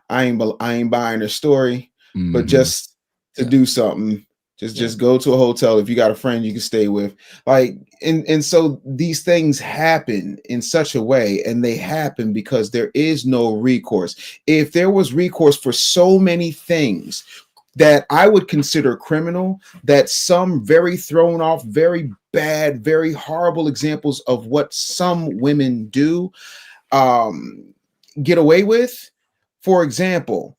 I ain't buying their story, but just to do something, just go to a hotel. If you got a friend you can stay with, and so these things happen in such a way, and they happen because there is no recourse. If there was recourse for so many things that I would consider criminal, that some very thrown off, very bad, very horrible examples of what some women do get away with, for example,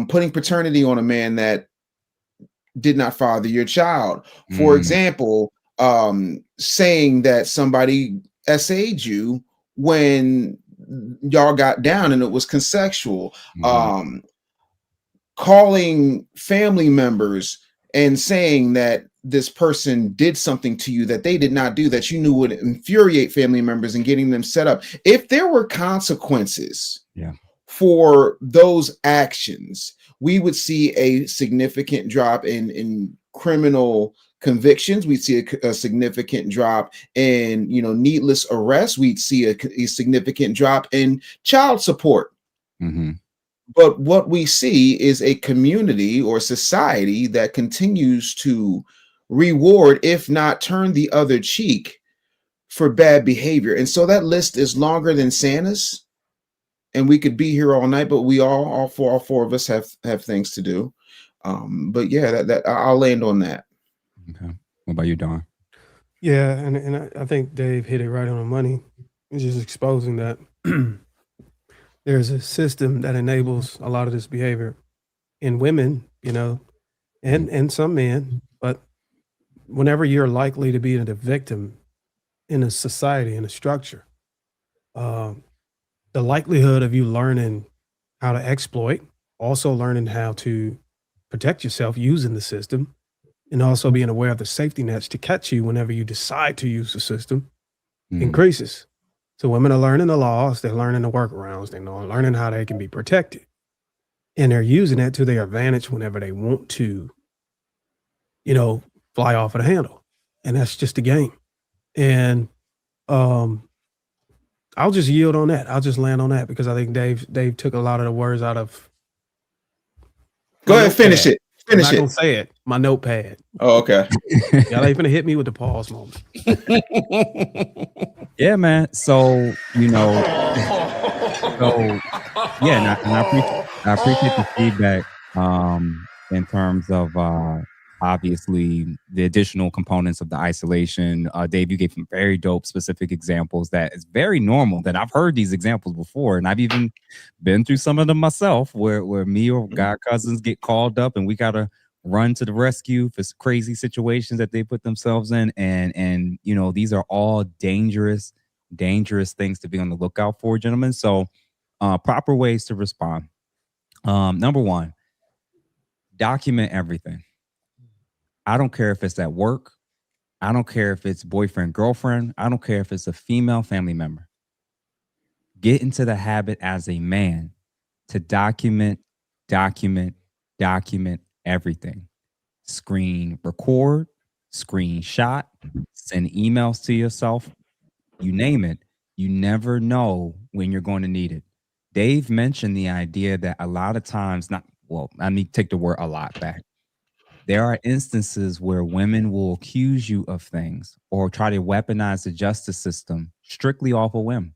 putting paternity on a man that did not father your child. For example, saying that somebody SA'd you when y'all got down and it was consensual. Calling family members and saying that this person did something to you that they did not do, that you knew would infuriate family members, and getting them set up. If there were consequences for those actions, we would see a significant drop in criminal convictions. We'd see a significant drop in, needless arrests. We'd see a significant drop in child support. But what we see is a community or society that continues to reward, if not turn the other cheek, for bad behavior. And so that list is longer than Santa's. And we could be here all night, but we all four of us have things to do. But yeah, that I'll land on that. Okay. What about you, Don? Yeah, and I think Dave hit it right on the money. It's just exposing that there's a system that enables a lot of this behavior in women, and some men. But whenever you're likely to be the victim in a society, in a structure, the likelihood of you learning how to exploit, also learning how to protect yourself using the system, and also being aware of the safety nets to catch you whenever you decide to use the system increases. So women are learning the laws, they're learning the workarounds, they're learning how they can be protected. And they're using that to their advantage whenever they want to, fly off of the handle. And that's just a game. And I'll just yield on that. I'll just land on that because I think Dave took a lot of the words out of. Go ahead, finish it. I'm not gonna say it. My notepad. Oh, okay. Y'all ain't gonna hit me with the pause moment. Yeah, man. So and I appreciate the feedback in terms of obviously the additional components of the isolation. Dave, you gave some very dope specific examples that is very normal, that I've heard these examples before, and I've even been through some of them myself, where me or god cousins get called up and we gotta run to the rescue for crazy situations that they put themselves in. And you know, these are all dangerous things to be on the lookout for, gentlemen. So proper ways to respond. Number one, document everything. I don't care if it's at work. I don't care if it's boyfriend, girlfriend. I don't care if it's a female family member. Get into the habit as a man to document everything. Screen record, screenshot, send emails to yourself, you name it. You never know when you're going to need it. Dave mentioned the idea that a lot of times, I need to take the word "a lot" back. There are instances where women will accuse you of things or try to weaponize the justice system strictly off a whim.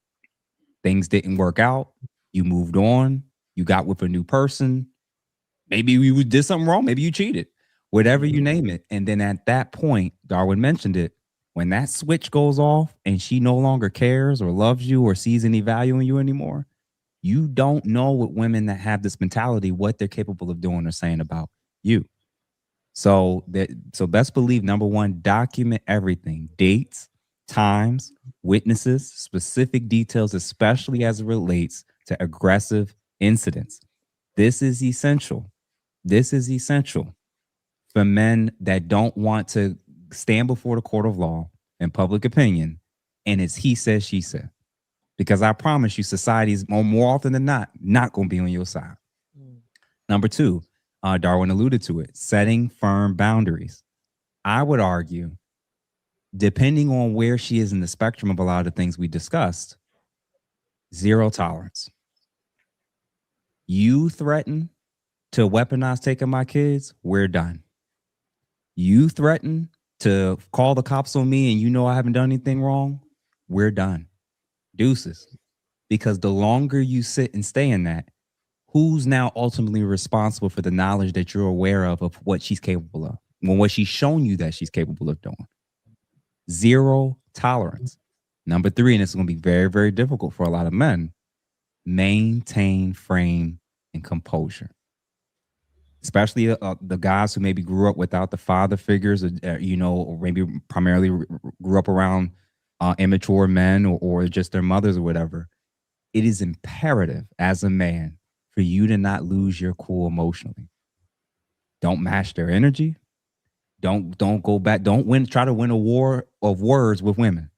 Things didn't work out. You moved on. You got with a new person. Maybe you did something wrong. Maybe you cheated. Whatever you name it. And then at that point, Darwin mentioned it, when that switch goes off and she no longer cares or loves you or sees any value in you anymore, you don't know with women that have this mentality what they're capable of doing or saying about you. So best believe, number one, document everything: dates, times, witnesses, specific details, especially as it relates to aggressive incidents. This is essential. This is essential for men that don't want to stand before the court of law and public opinion, and it's he said, she said. Because I promise you, society is more often than not going to be on your side. Number two, Darwin alluded to it, setting firm boundaries. I would argue, depending on where she is in the spectrum of a lot of the things we discussed, 0 tolerance. You threaten to weaponize taking my kids, we're done. You threaten to call the cops on me and you know I haven't done anything wrong, we're done. Deuces. Because the longer you sit and stay in that, who's now ultimately responsible for the knowledge that you're aware of what she's capable of, what she's shown you that she's capable of doing? 0 tolerance. Number three, and it's going to be very, very difficult for a lot of men, maintain frame and composure. Especially the guys who maybe grew up without the father figures, or maybe primarily grew up around immature men or just their mothers or whatever. It is imperative as a man for you to not lose your cool emotionally. Don't match their energy. Don't go back. Try to win a war of words with women.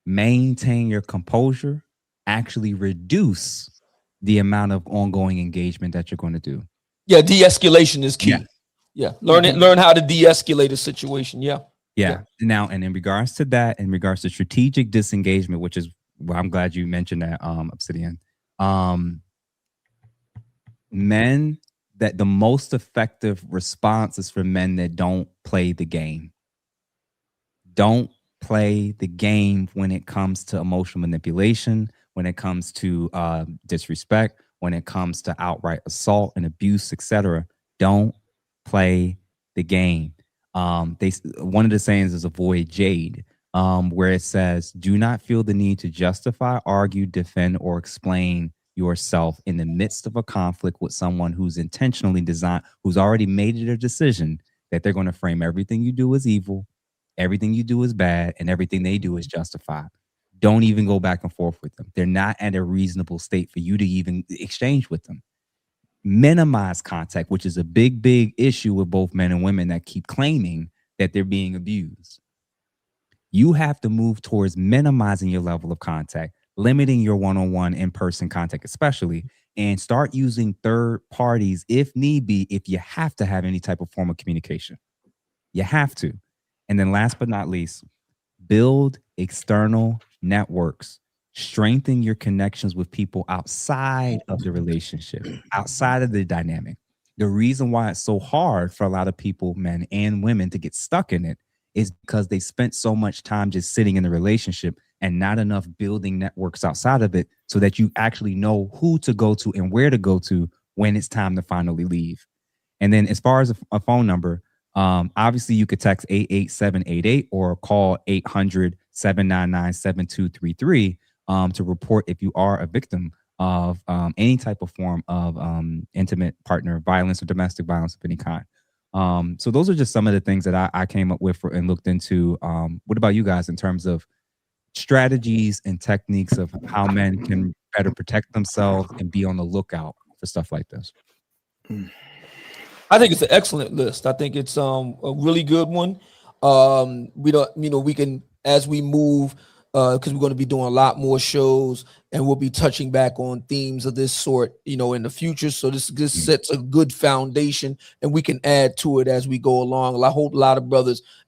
Maintain your composure. Actually reduce the amount of ongoing engagement that you're going to do. Yeah, de-escalation is key. Yeah. Learn how to de-escalate a situation. Yeah. Now, and in regards to that, in regards to strategic disengagement, which is, well, I'm glad you mentioned that, Obsidian. Men, that the most effective response is for men that don't play the game. Don't play the game when it comes to emotional manipulation, when it comes to disrespect, when it comes to outright assault and abuse, etc. Don't play the game. One of the sayings is avoid jade, where it says, do not feel the need to justify, argue, defend, or explain yourself in the midst of a conflict with someone who's intentionally designed, who's already made it a decision that they're going to frame everything you do as evil, everything you do is bad, and everything they do is justified. Don't even go back and forth with them. They're not at a reasonable state for you to even exchange with them. Minimize contact, which is a big, big issue with both men and women that keep claiming that they're being abused. You have to move towards minimizing your level of contact, limiting your one-on-one in-person contact, especially, and start using third parties if need be, if you have to have any type of form of communication. You have to. And then last but not least, build external networks. Strengthen your connections with people outside of the relationship, outside of the dynamic. The reason why it's so hard for a lot of people, men and women, to get stuck in it is because they spent so much time just sitting in the relationship and not enough building networks outside of it so that you actually know who to go to and where to go to when it's time to finally leave. And then as far as a phone number, Obviously, you could text 88788 or call 800-799-7233 to report if you are a victim of any type of form of intimate partner violence or domestic violence of any kind. So those are just some of the things that I came up with and looked into. What about you guys in terms of strategies and techniques of how men can better protect themselves and be on the lookout for stuff like this? I think it's an excellent list. I think it's a really good one. We don't, we can, as we move, because we're going to be doing a lot more shows, and we'll be touching back on themes of this sort, in the future. So this sets a good foundation, and we can add to it as we go along. I hope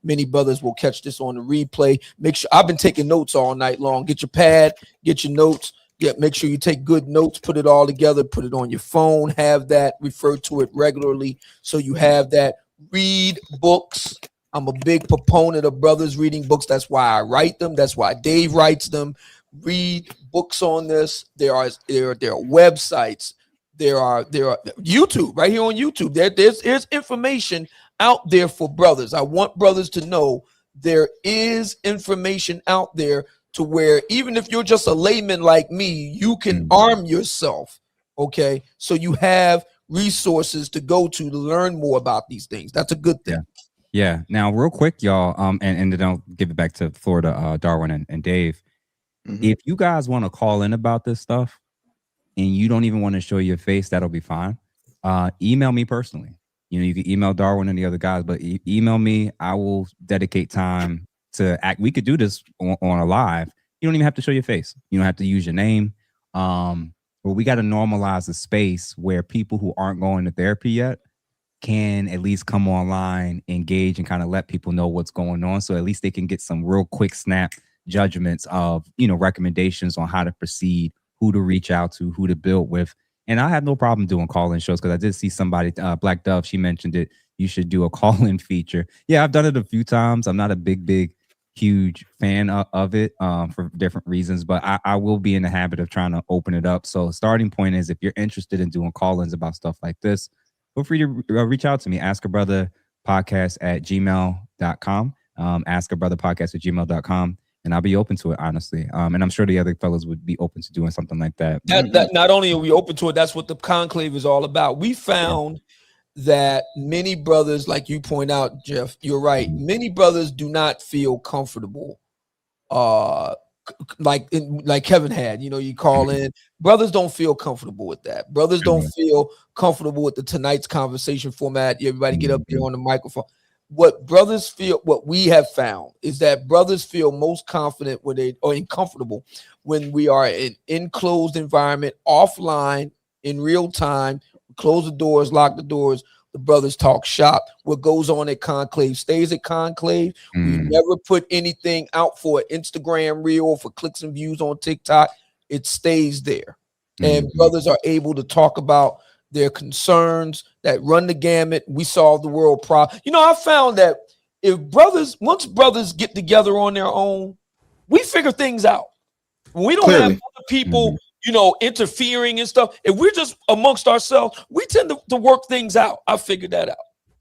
many brothers will catch this on the replay. Make sure, I've been taking notes all night long. Get your pad, get your notes. Make sure you take good notes, put it all together, put it on your phone, have that, refer to it regularly. So you have that. Read books. I'm a big proponent of brothers reading books. That's why I write them. That's why Dave writes them. Read books on this. There are websites. There are YouTube right here on YouTube. There's information out there for brothers. I want brothers to know there is information out there to where even if you're just a layman like me, you can arm yourself. Okay, so you have resources to go to learn more about these things. That's a good thing. Yeah. Now, real quick, y'all, and then I'll give it back to Florida, Darwin and Dave. If you guys want to call in about this stuff and you don't even want to show your face, that'll be fine. Email me personally. You can email Darwin and the other guys, but email me. I will dedicate time to act. We could do this on a live. You don't even have to show your face. You don't have to use your name. But we got to normalize a space where people who aren't going to therapy yet can at least come online, engage, and kind of let people know what's going on. So at least they can get some real quick snap judgments of, recommendations on how to proceed, who to reach out to, who to build with. And I have no problem doing call-in shows because I did see somebody, Black Dove, she mentioned it. You should do a call-in feature. Yeah, I've done it a few times. I'm not a big, huge fan of it for different reasons, but I will be in the habit of trying to open it up. So starting point is if you're interested in doing call-ins about stuff like this, feel free to reach out to me. askabrotherpodcast@gmail.com. Askabrotherpodcast@gmail.com. And I'll be open to it, honestly. And I'm sure the other fellows would be open to doing something like that. That not only are we open to it, that's what the conclave is all about. We found that many brothers, like you point out, Jeff, you're right. Many brothers do not feel comfortable. Like Kevin had, you call in. Brothers don't feel comfortable with that. Brothers don't feel comfortable with the tonight's conversation format. Everybody get up there on the microphone. What we have found is that brothers feel most confident comfortable when we are in enclosed environment, offline, in real time. Close the doors, lock the doors. The brothers talk shop. What goes on at Conclave stays at Conclave. We never put anything out for an Instagram reel for clicks and views on TikTok. It stays there. And brothers are able to talk about their concerns that run the gamut. We solve the world problem. I found that once brothers get together on their own, we figure things out. When we don't have other people, interfering and stuff, if we're just amongst ourselves, we tend to work things out. I figured that out.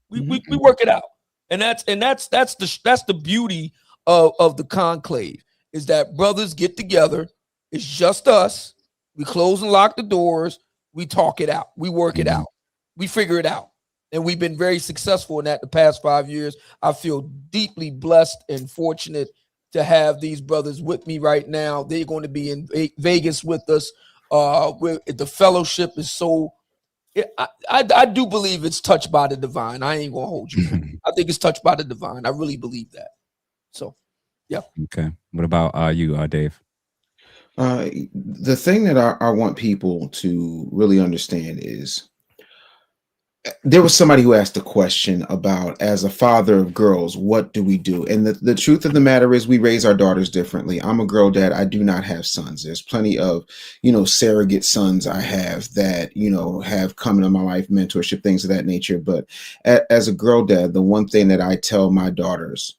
We work it out. And that's the beauty of the conclave, is that brothers get together. It's just us. We close and lock the doors. We talk it out. We work it out. We figure it out. And we've been very successful in that the past 5 years. I feel deeply blessed and fortunate to have these brothers with me right now. They're going to be in Vegas with us. The fellowship is so, I do believe it's touched by the divine. I ain't going to hold you. I think it's touched by the divine. I really believe that. So, yeah. Okay. What about you, Dave? The thing that I want people to really understand is there was somebody who asked a question about, as a father of girls, what do we do? And the truth of the matter is we raise our daughters differently. I'm a girl dad. I do not have sons. There's plenty of, surrogate sons I have that, have come into my life, mentorship, things of that nature. But as a girl dad, the one thing that I tell my daughters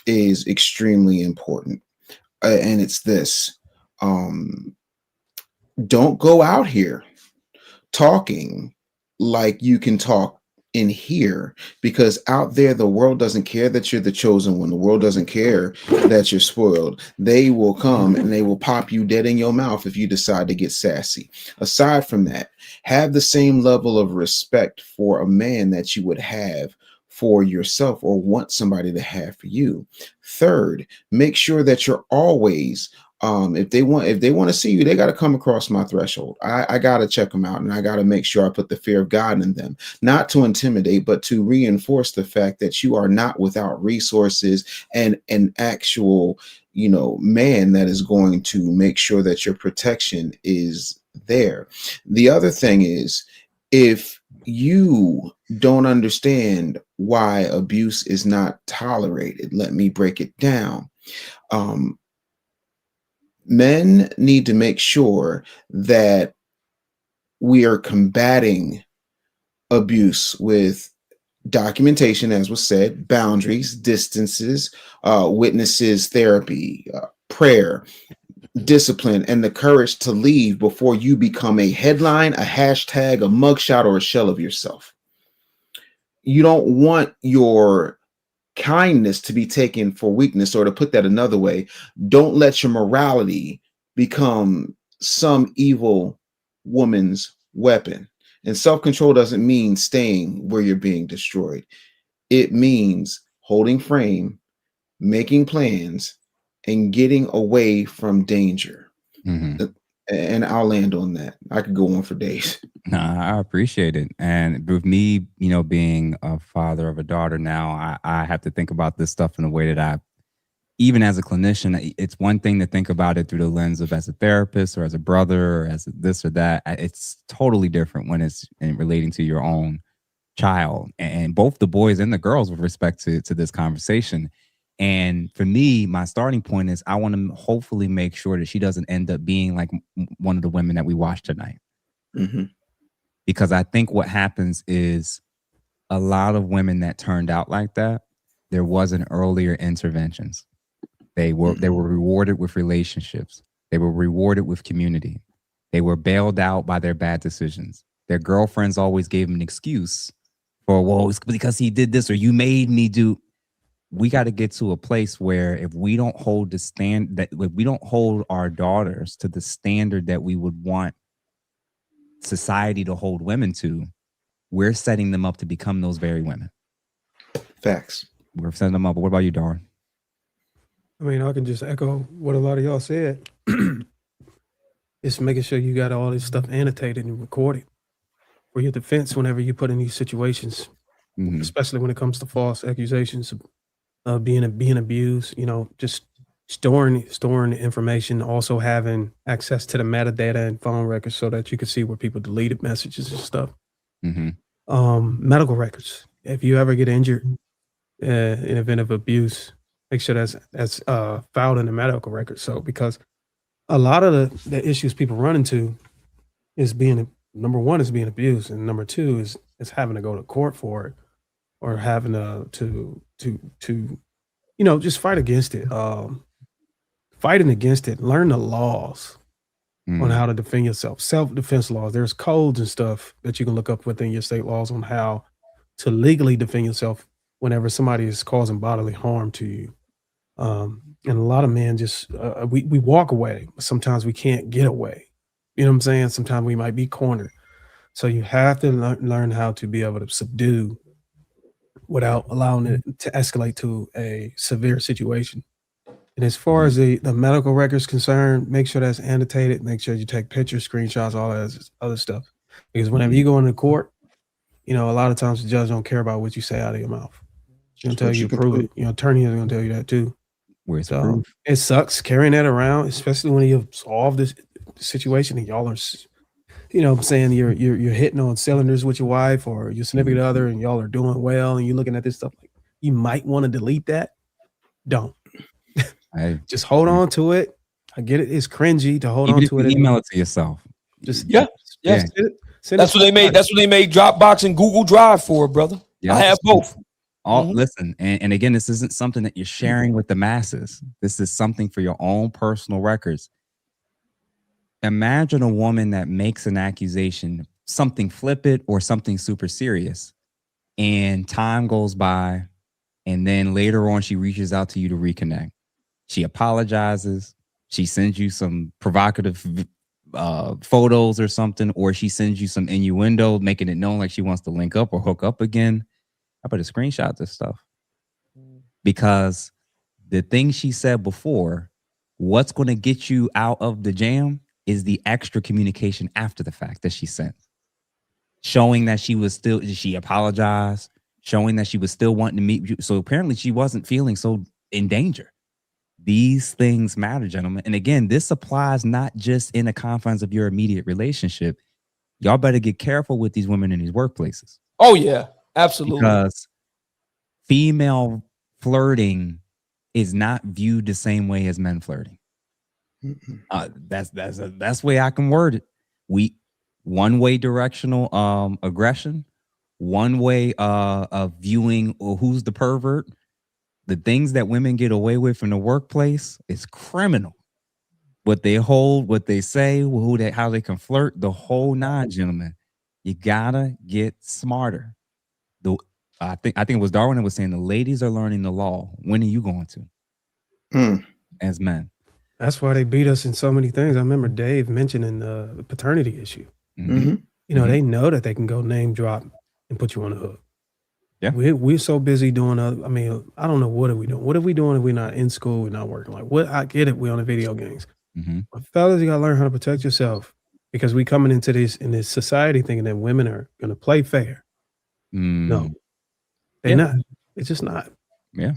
is extremely important. And it's this. Don't go out here talking like you can talk in here, because out there the world doesn't care that you're the chosen one. The world doesn't care that you're spoiled. They will come and they will pop you dead in your mouth if you decide to get sassy. Aside from that, have the same level of respect for a man that you would have for yourself or want somebody to have for you. Third, make sure that you're always if they want to see you, they got to come across my threshold. I got to check them out, and I got to make sure I put the fear of God in them, not to intimidate, but to reinforce the fact that you are not without resources and an actual, man that is going to make sure that your protection is there. The other thing is, if you don't understand why abuse is not tolerated, let me break it down. Men need to make sure that we are combating abuse with documentation, as was said, boundaries, distances, witnesses, therapy, prayer, discipline, and the courage to leave before you become a headline, a hashtag, a mugshot, or a shell of yourself. You don't want your kindness to be taken for weakness, or to put that another way, don't let your morality become some evil woman's weapon. And self-control doesn't mean staying where you're being destroyed. It means holding frame, making plans, and getting away from danger. And I'll land on that. I could go on for days. Nah, I appreciate it. And with me, being a father of a daughter now, I have to think about this stuff in a way that even as a clinician, it's one thing to think about it through the lens of as a therapist or as a brother or as this or that. It's totally different when it's in relating to your own child, and both the boys and the girls with respect to this conversation. And for me, my starting point is I want to hopefully make sure that she doesn't end up being like one of the women that we watched tonight. Because I think what happens is a lot of women that turned out like that, there wasn't earlier interventions. They were rewarded with relationships. They were rewarded with community. They were bailed out by their bad decisions. Their girlfriends always gave them an excuse for, well, it's because he did this or you made me do. We got to get to a place where if we don't hold we don't hold our daughters to the standard that we would want society to hold women to, we're setting them up to become those very women. Facts. We're setting them up. But what about you, Darwin? I mean, I can just echo what a lot of y'all said. It's making sure you got all this stuff annotated and recorded for your defense whenever you put in these situations, especially when it comes to false accusations of being abused. Just storing the information, also having access to the metadata and phone records so that you can see where people deleted messages and stuff. Medical records. If you ever get injured in event of abuse, make sure that's filed in the medical record. So because a lot of the issues people run into is number one is being abused, and number two is having to go to court for it, or having to just fight against it. Fighting against it, learn the laws on how to defend yourself. Self-defense laws. There's codes and stuff that you can look up within your state laws on how to legally defend yourself whenever somebody is causing bodily harm to you. And a lot of men just we walk away. Sometimes we can't get away. You know what I'm saying? Sometimes we might be cornered. So you have to learn how to be able to subdue without allowing it to escalate to a severe situation. And as far as the medical records concerned, make sure that's annotated. Make sure you take pictures, screenshots, all that other stuff. Because whenever you go into court, a lot of times the judge don't care about what you say out of your mouth. He'll tell you to prove it. Your attorney is going to tell you that too. Where's so it sucks carrying that around, especially when you solve this situation and y'all are, I'm saying you're hitting on cylinders with your wife or your significant other, and y'all are doing well, and you're looking at this stuff like you might want to delete that. Don't. Just hold on to it. I get it. It's cringy to hold on to it. Email it to yourself. Just send that's what they made. That's what they made Dropbox and Google Drive for, brother. I have both. Listen, and again, this isn't something that you're sharing with the masses. This is something for your own personal records. Imagine a woman that makes an accusation, something flippant or something super serious, and time goes by, and then later on she reaches out to you to reconnect. She apologizes. She sends you some provocative photos or something, or she sends you some innuendo, making it known like she wants to link up or hook up again. I better screenshot this stuff, because the thing she said before, what's going to get you out of the jam is the extra communication after the fact that she sent, showing that she apologized, showing that she was still wanting to meet you. So apparently she wasn't feeling so in danger. These things matter, gentlemen. And again, this applies not just in the confines of your immediate relationship. Y'all better get careful with these women in these workplaces. Oh yeah, absolutely. Because female flirting is not viewed the same way as men flirting. That's the best way I can word it. One way directional aggression, one way of viewing who's the pervert. The things that women get away with in the workplace is criminal. What they hold, what they say, how they can flirt, the whole nine, gentlemen. You gotta get smarter. I think it was Darwin that was saying the ladies are learning the law. When are you going to? As men. That's why they beat us in so many things. I remember Dave mentioning the paternity issue. Mm-hmm. You know, they know that they can go name drop and put you on the hook. Yeah, we're so busy doing. I mean, I don't know, what are we doing? What are we doing if we're not in school? We're not working. Like, what? I get it. We're on the video games. But fellas, you gotta learn how to protect yourself, because we coming into this society thinking that women are gonna play fair. No, they're not. It's just not. Yeah.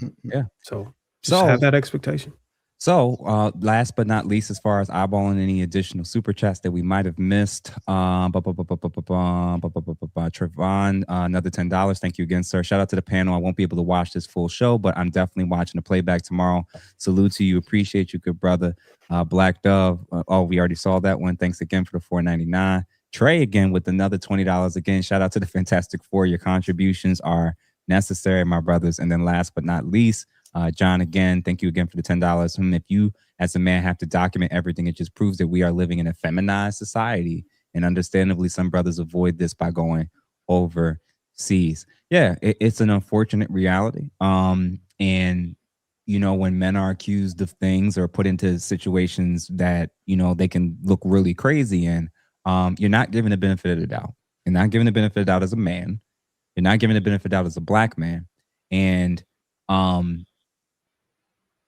So just have that expectation. So last but not least, as far as eyeballing any additional super chats that we might have missed, Trevon, another $10. Thank you again, sir. Shout out to the panel. I won't be able to watch this full show, but I'm definitely watching the playback tomorrow. Salute to you. Appreciate you, good brother. Black Dove. We already saw that one. Thanks again for the $4.99. Trey again with another $20. Again, shout out to the Fantastic Four. Your contributions are necessary, my brothers. And then last but not least, John, again, thank you again for the $10. If you as a man have to document everything, it just proves that we are living in a feminized society. And understandably, some brothers avoid this by going overseas. Yeah, it's an unfortunate reality. And, you know, when men are accused of things or put into situations that, you know, they can look really crazy in, you're not given the benefit of the doubt. You're not given the benefit of the doubt as a man. You're not given the benefit of the doubt as a black man. And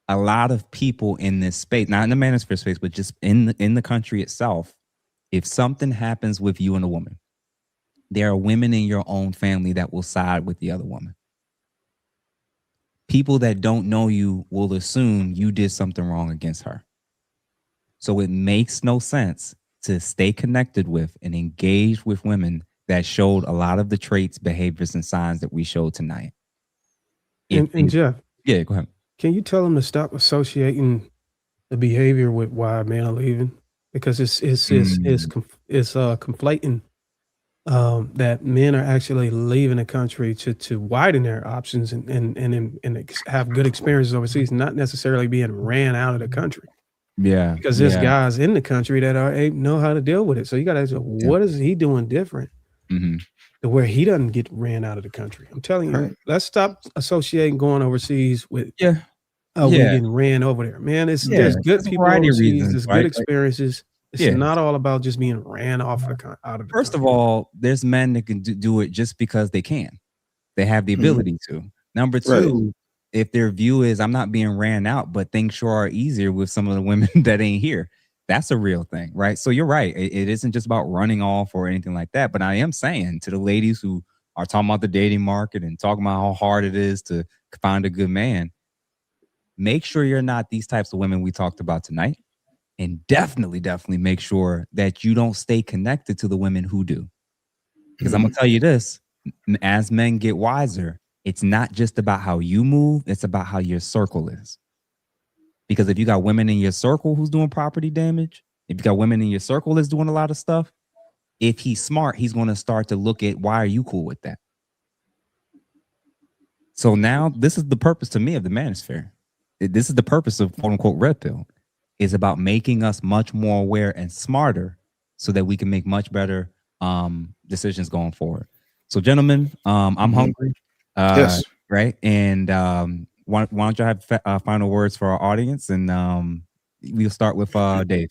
a lot of people in this space, not in the manosphere space, but just in the country itself, if something happens with you and a woman, there are women in your own family that will side with the other woman. People that don't know you will assume you did something wrong against her. So it makes no sense to stay connected with and engage with women that showed a lot of the traits, behaviors, and signs that we showed tonight. And Jeff, yeah, go ahead. Can you tell them to stop associating the behavior with why men are leaving? Because it's conflating that men are actually leaving the country to widen their options and have good experiences overseas, not necessarily being ran out of the country. Yeah, because there's guys in the country that know how to deal with it. So you got to ask, what is he doing different to where he doesn't get ran out of the country? I'm telling you, let's stop associating going overseas with we getting ran over there. Man, there's good people overseas. There's good experiences. It's not all about just being ran off out of the First country. of all, there's men that can do it just because they can. They have the ability to. Number two, if their view is I'm not being ran out, but things sure are easier with some of the women that ain't here. That's a real thing, right? So you're right. It isn't just about running off or anything like that. But I am saying to the ladies who are talking about the dating market and talking about how hard it is to find a good man, make sure you're not these types of women we talked about tonight. And definitely make sure that you don't stay connected to the women who do. Because I'm going to tell you this, as men get wiser, it's not just about how you move, it's about how your circle is. Because if you got women in your circle who's doing property damage, if you got women in your circle that's doing a lot of stuff, if he's smart, he's going to start to look at why are you cool with that? So now this is the purpose to me of the manosphere. This is the purpose of quote unquote red pill. Is about making us much more aware and smarter so that we can make much better decisions going forward. So, gentlemen, I'm hungry. Yes. Right. And why don't you have final words for our audience? And we'll start with Dave.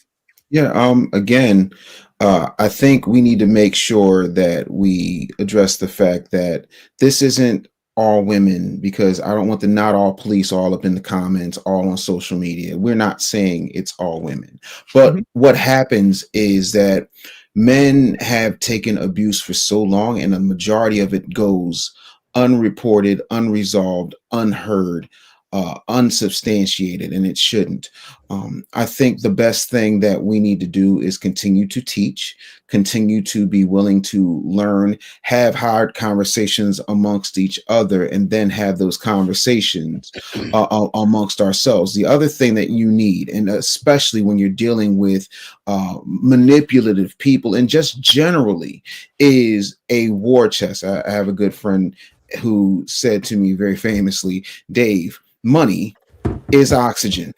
Yeah. Again, I think we need to make sure that we address the fact that this isn't all women, because I don't want the not all police all up in the comments, all on social media. We're not saying it's all women. But what happens is that men have taken abuse for so long, and a majority of it goes unreported, unresolved, unheard, unsubstantiated, and it shouldn't. I think the best thing that we need to do is continue to teach, continue to be willing to learn, have hard conversations amongst each other, and then have those conversations amongst ourselves. The other thing that you need, and especially when you're dealing with manipulative people and just generally, is a war chest. I have a good friend who said to me very famously, Dave, money is oxygen.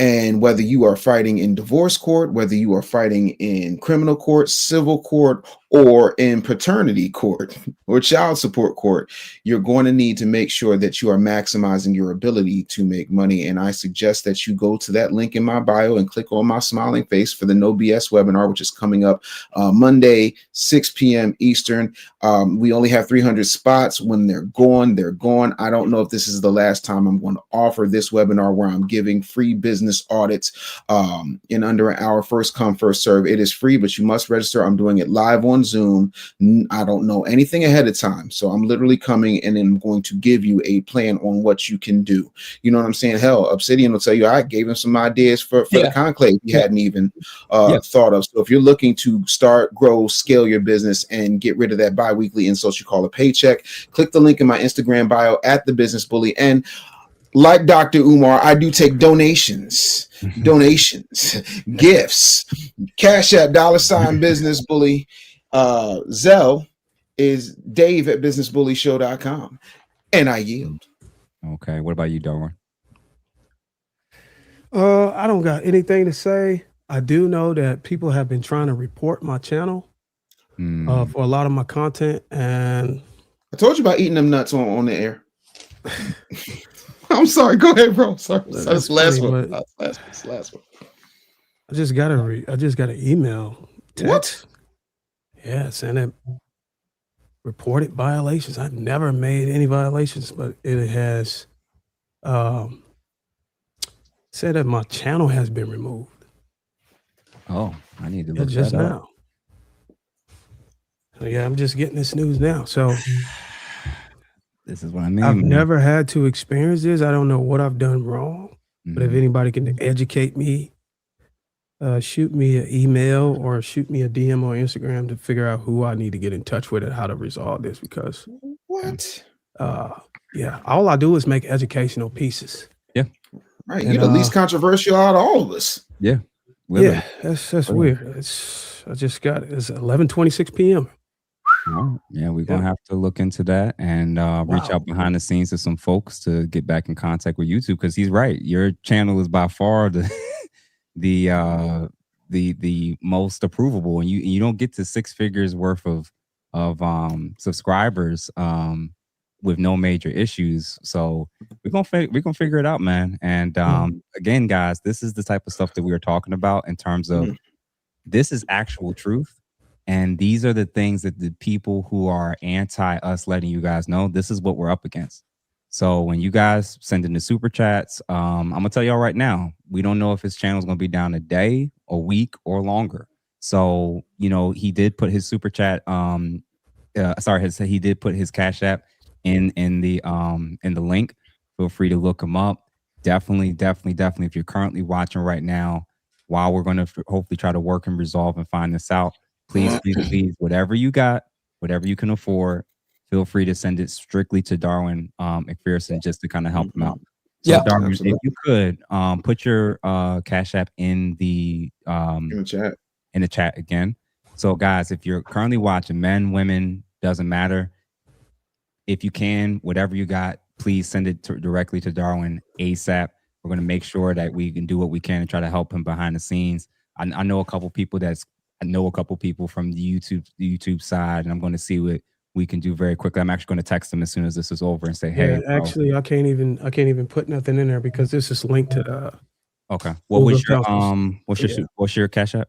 And whether you are fighting in divorce court, whether you are fighting in criminal court, civil court, or in paternity court or child support court, you're going to need to make sure that you are maximizing your ability to make money. And I suggest that you go to that link in my bio and click on my smiling face for the No BS webinar, which is coming up Monday, 6 p.m. Eastern. We only have 300 spots. When they're gone, they're gone. I don't know if this is the last time I'm going to offer this webinar where I'm giving free business audits in under an hour. First come, first serve. It is free, but you must register. I'm doing it live on Zoom. I don't know anything ahead of time. So I'm literally coming and I'm going to give you a plan on what you can do. You know what I'm saying? Hell, Obsidian will tell you I gave him some ideas for the conclave he hadn't even thought of. So if you're looking to start, grow, scale your business and get rid of that bi-weekly insult you call a paycheck, click the link in my Instagram bio at The Business Bully. And like Dr. Umar, I do take donations, gifts, Cash App, $ Business Bully. Zelle is Dave at businessbullyshow.com. And I yield. Okay. What about you, Darwin? I don't got anything to say. I do know that people have been trying to report my channel for a lot of my content. And I told you about eating them nuts on the air. I'm sorry. Go ahead, bro. Sorry. That's the last one. Last one. I just got an email. Text. What? Yeah, saying that reported violations. I've never made any violations, but it has said that my channel has been removed. Oh, I need to look just that up. now. So yeah, I'm just getting this news now. So this is what I mean. I've never had to experience this. I don't know what I've done wrong, but if anybody can educate me, shoot me an email or shoot me a DM on Instagram to figure out who I need to get in touch with and how to resolve this, because yeah, all I do is make educational pieces. Yeah. Right. You're the least controversial out of all of us. Yeah. Yeah, that's weird. I just got it. It's 11:26 p.m. Oh, yeah, we're gonna have to look into that and reach out behind the scenes to some folks to get back in contact with YouTube, because he's right. Your channel is by far the the most approvable, and you don't get to 6 figures worth of subscribers with no major issues. So we're gonna figure it out, man. And again, guys, this is the type of stuff that we are talking about in terms of this is actual truth. And these are the things that the people who are anti us letting you guys know, this is what we're up against. So when you guys send in the super chats, I'm gonna tell y'all right now, we don't know if his channel is gonna be down a day, a week, or longer. So, you know, he did put his super chat, he did put his Cash App in the link. Feel free to look him up. Definitely, if you're currently watching right now, while we're gonna hopefully try to work and resolve and find this out, please, whatever you got, whatever you can afford, feel free to send it strictly to Darwin McPherson just to kind of help him out. So yeah, Darwin, absolutely. If you could put your Cash App in the chat again. So guys, if you're currently watching, men, women, doesn't matter. If you can, whatever you got, please send it directly to Darwin ASAP. We're going to make sure that we can do what we can and try to help him behind the scenes. I know a couple people from the YouTube side, and I'm going to see we can do very quickly. I'm actually going to text him as soon as this is over and say, hey. Yeah, actually, I can't even put nothing in there because this is linked to the. Okay. What was your what's your Cash App?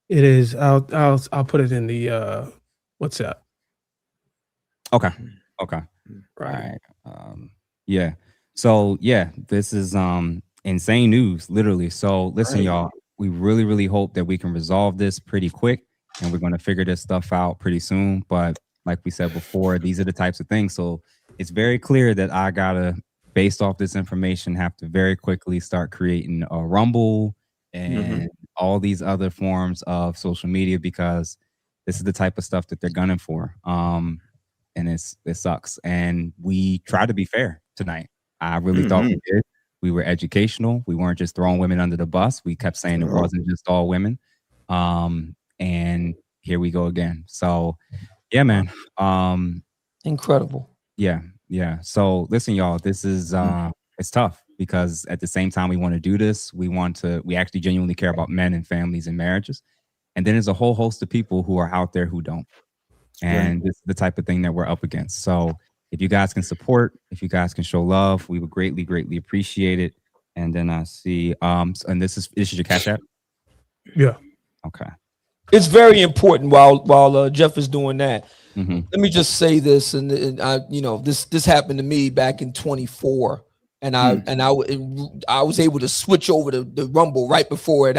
It is. I'll put it in the WhatsApp. Okay. Okay. Right. Yeah. So yeah, this is insane news, literally. So listen, y'all, we really, really hope that we can resolve this pretty quick, and we're gonna figure this stuff out pretty soon. But like we said before, these are the types of things. So it's very clear that I gotta, based off this information, have to very quickly start creating a Rumble and all these other forms of social media, because this is the type of stuff that they're gunning for. And it sucks. And we try to be fair tonight. I really thought we did. We were educational. We weren't just throwing women under the bus. We kept saying it wasn't just all women. And here we go again. So yeah, man. Incredible. Yeah. Yeah. So listen, y'all, this is it's tough, because at the same time we want to do this, we actually genuinely care about men and families and marriages. And then there's a whole host of people who are out there who don't. And this is the type of thing that we're up against. So if you guys can support, if you guys can show love, we would greatly, greatly appreciate it. And then I see, and this is your Cash App? Yeah. Okay. It's very important while Jeff is doing that. Let me just say this, and I, this happened to me back in 24, and I was able to switch over to the Rumble right before it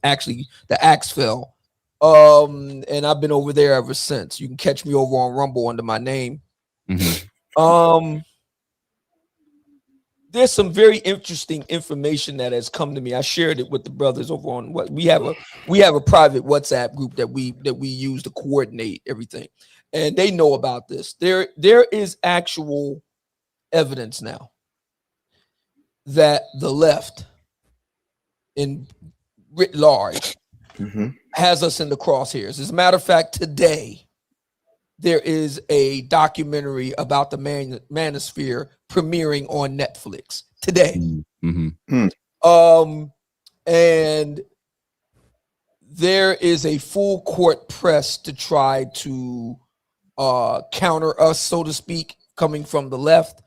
actually the axe fell. And I've been over there ever since. You can catch me over on Rumble under my name. There's some very interesting information that has come to me. I shared it with the brothers over on what we have a private WhatsApp group that we use to coordinate everything, and they know about this. There is actual evidence now that the left in writ large has us in the crosshairs. As a matter of fact, today there is a documentary about the manosphere premiering on Netflix today. And there is a full court press to try to counter us, so to speak, coming from the left.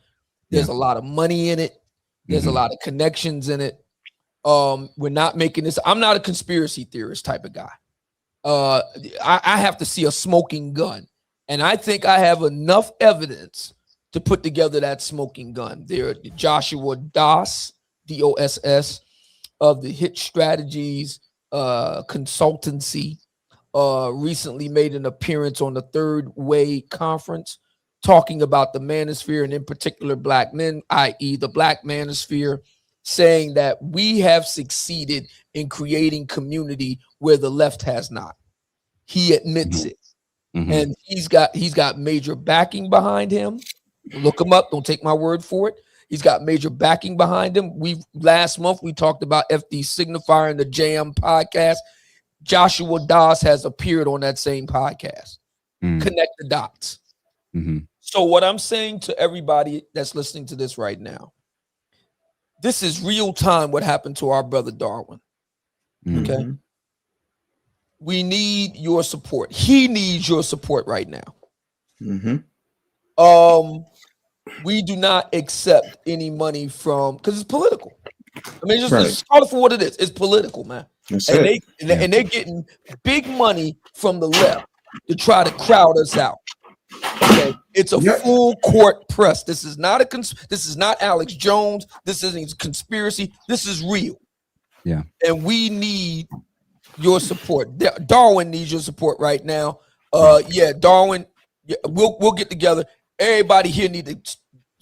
There's a lot of money in it. There's a lot of connections in it. We're not making this. I'm not a conspiracy theorist type of guy. I have to see a smoking gun, and I think I have enough evidence to put together that smoking gun. There, Joshua Doss, DOSS, of the Hit Strategies consultancy, recently made an appearance on the Third Way Conference, talking about the manosphere, and in particular black men, i.e. the black manosphere, saying that we have succeeded in creating community where the left has not. He admits it. And he's got major backing behind him. Look him up. Don't take my word for it. He's got major backing behind him. Last month we talked about FD Signifier and the JM podcast. Joshua Doss has appeared on that same podcast. Connect the dots. So what I'm saying to everybody that's listening to this right now, this is real time what happened to our brother Darwin. Okay. We need your support. He needs your support right now. We do not accept any money from, because it's political. I mean, just call it for what it is. It's political, man. And they're getting big money from the left to try to crowd us out. Okay, it's a full court press. This is not this is not Alex Jones. This isn't conspiracy. This is real. Yeah, and we need your support. Darwin needs your support right now. Darwin. Yeah, we'll get together. Everybody here need to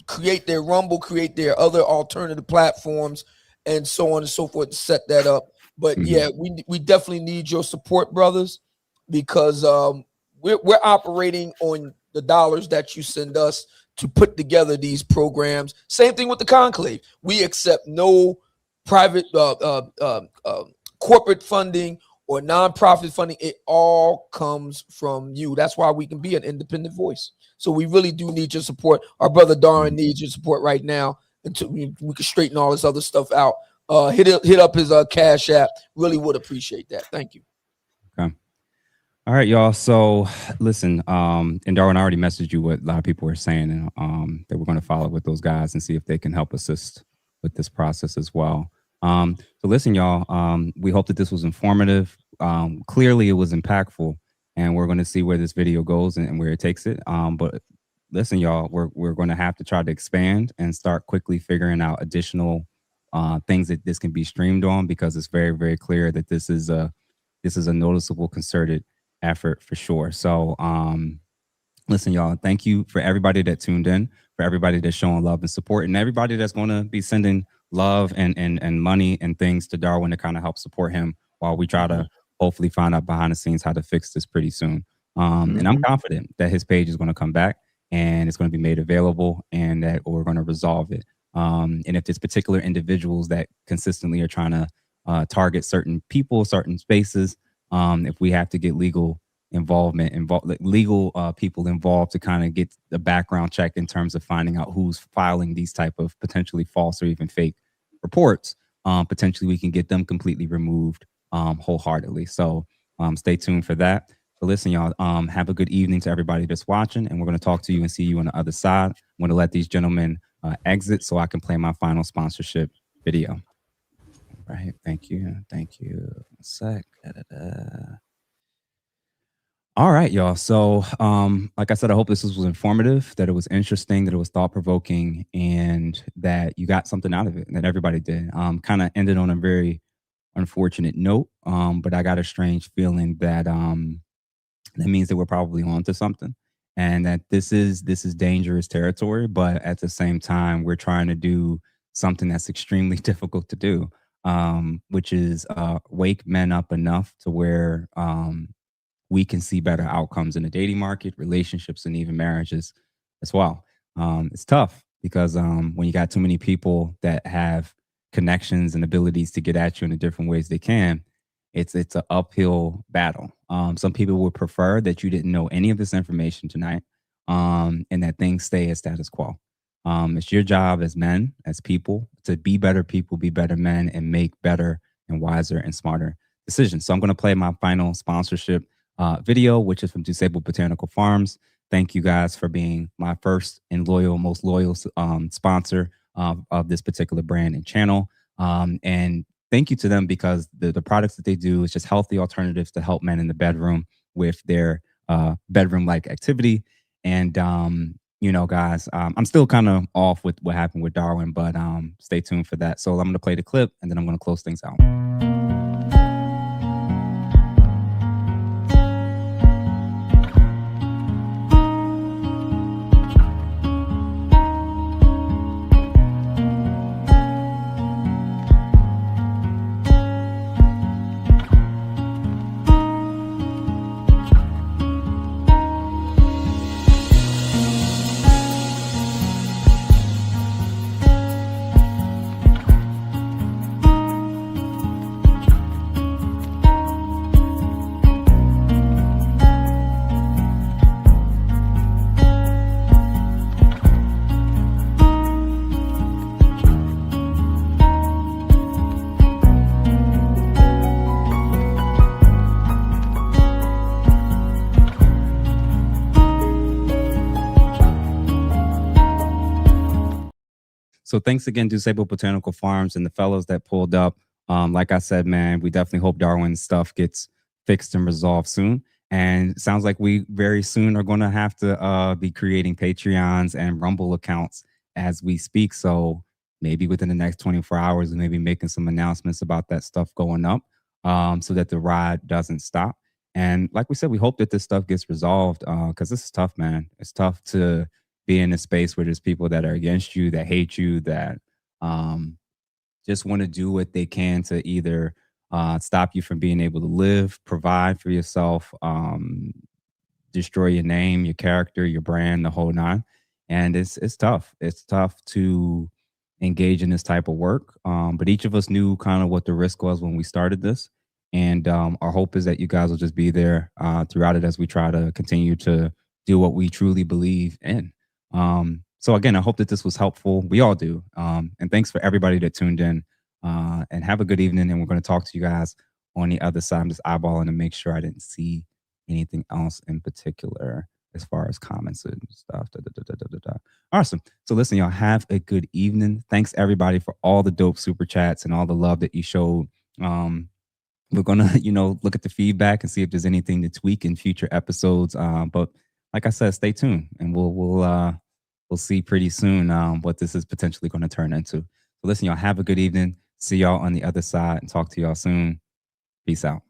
create their Rumble, create their other alternative platforms, and so on and so forth to set that up. But yeah, we definitely need your support, brothers, because we're operating on the dollars that you send us to put together these programs. Same thing with the conclave. We accept no private corporate funding or nonprofit funding. It all comes from you. That's why we can be an independent voice. So we really do need your support. Our brother Darwin needs your support right now until we can straighten all this other stuff out. Hit up his Cash App. Really would appreciate that. Thank you. Okay. All right, y'all. So listen, and Darwin, I already messaged you what a lot of people were saying, and that we're going to follow with those guys and see if they can help assist with this process as well. So listen, y'all, we hope that this was informative. Clearly it was impactful, and we're going to see where this video goes and where it takes it. But listen, y'all, we're going to have to try to expand and start quickly figuring out additional things that this can be streamed on, because it's very, very clear that this is a noticeable concerted effort for sure. So listen, y'all, thank you for everybody that tuned in, for everybody that's showing love and support, and everybody that's going to be sending love and money and things to Darwin to kind of help support him while we try to hopefully find out behind the scenes how to fix this pretty soon. And I'm confident that his page is going to come back and it's going to be made available, and that we're going to resolve it. And if there's particular individuals that consistently are trying to target certain people, certain spaces, if we have to get legal people involved to kind of get the background check in terms of finding out who's filing these type of potentially false or even fake reports, potentially we can get them completely removed wholeheartedly. So stay tuned for that. So listen, y'all, have a good evening to everybody that's watching, and we're going to talk to you and see you on the other side. I'm going to let these gentlemen exit so I can play my final sponsorship video. All right, thank you. Thank you. One sec. All right, y'all. So, like I said, I hope this was informative, that it was interesting, that it was thought-provoking, and that you got something out of it, and that everybody did. Kind of ended on a very unfortunate note, but I got a strange feeling that that means that we're probably onto something, and that this is dangerous territory. But at the same time, we're trying to do something that's extremely difficult to do, which is wake men up enough to where we can see better outcomes in the dating market, relationships, and even marriages as well. It's tough because when you got too many people that have connections and abilities to get at you in the different ways they can, it's an uphill battle. Some people would prefer that you didn't know any of this information tonight, and that things stay as status quo. It's your job as men, as people, to be better people, be better men, and make better and wiser and smarter decisions. So I'm going to play my final sponsorship video, which is from Disabled Botanical Farms. Thank you guys for being my first and most loyal sponsor of this particular brand and channel. And thank you to them, because the products that they do is just healthy alternatives to help men in the bedroom with their bedroom-like activity. And you know, guys, I'm still kind of off with what happened with Darwin, but stay tuned for that. So I'm going to play the clip, and then I'm going to close things out. So thanks again, Disabled Botanical Farms and the fellows that pulled up. Like I said, man, we definitely hope Darwin's stuff gets fixed and resolved soon. And it sounds like we very soon are going to have to be creating Patreons and Rumble accounts as we speak. So maybe within the next 24 hours, we may be making some announcements about that stuff going up, so that the ride doesn't stop. And like we said, we hope that this stuff gets resolved, because this is tough, man. It's tough to be in a space where there's people that are against you, that hate you, that just want to do what they can to either stop you from being able to live, provide for yourself, destroy your name, your character, your brand, the whole nine. And it's tough. It's tough to engage in this type of work. But each of us knew kind of what the risk was when we started this. And our hope is that you guys will just be there throughout it as we try to continue to do what we truly believe in. So again, I hope that this was helpful. We all do. And thanks for everybody that tuned in, and have a good evening. And we're going to talk to you guys on the other side. I'm just eyeballing to make sure I didn't see anything else in particular as far as comments and stuff. Awesome. So listen, y'all, have a good evening. Thanks everybody for all the dope super chats and all the love that you showed. We're gonna, look at the feedback and see if there's anything to tweak in future episodes. But like I said, stay tuned, and we'll see pretty soon what this is potentially going to turn into. So listen, y'all, have a good evening. See y'all on the other side and talk to y'all soon. Peace out.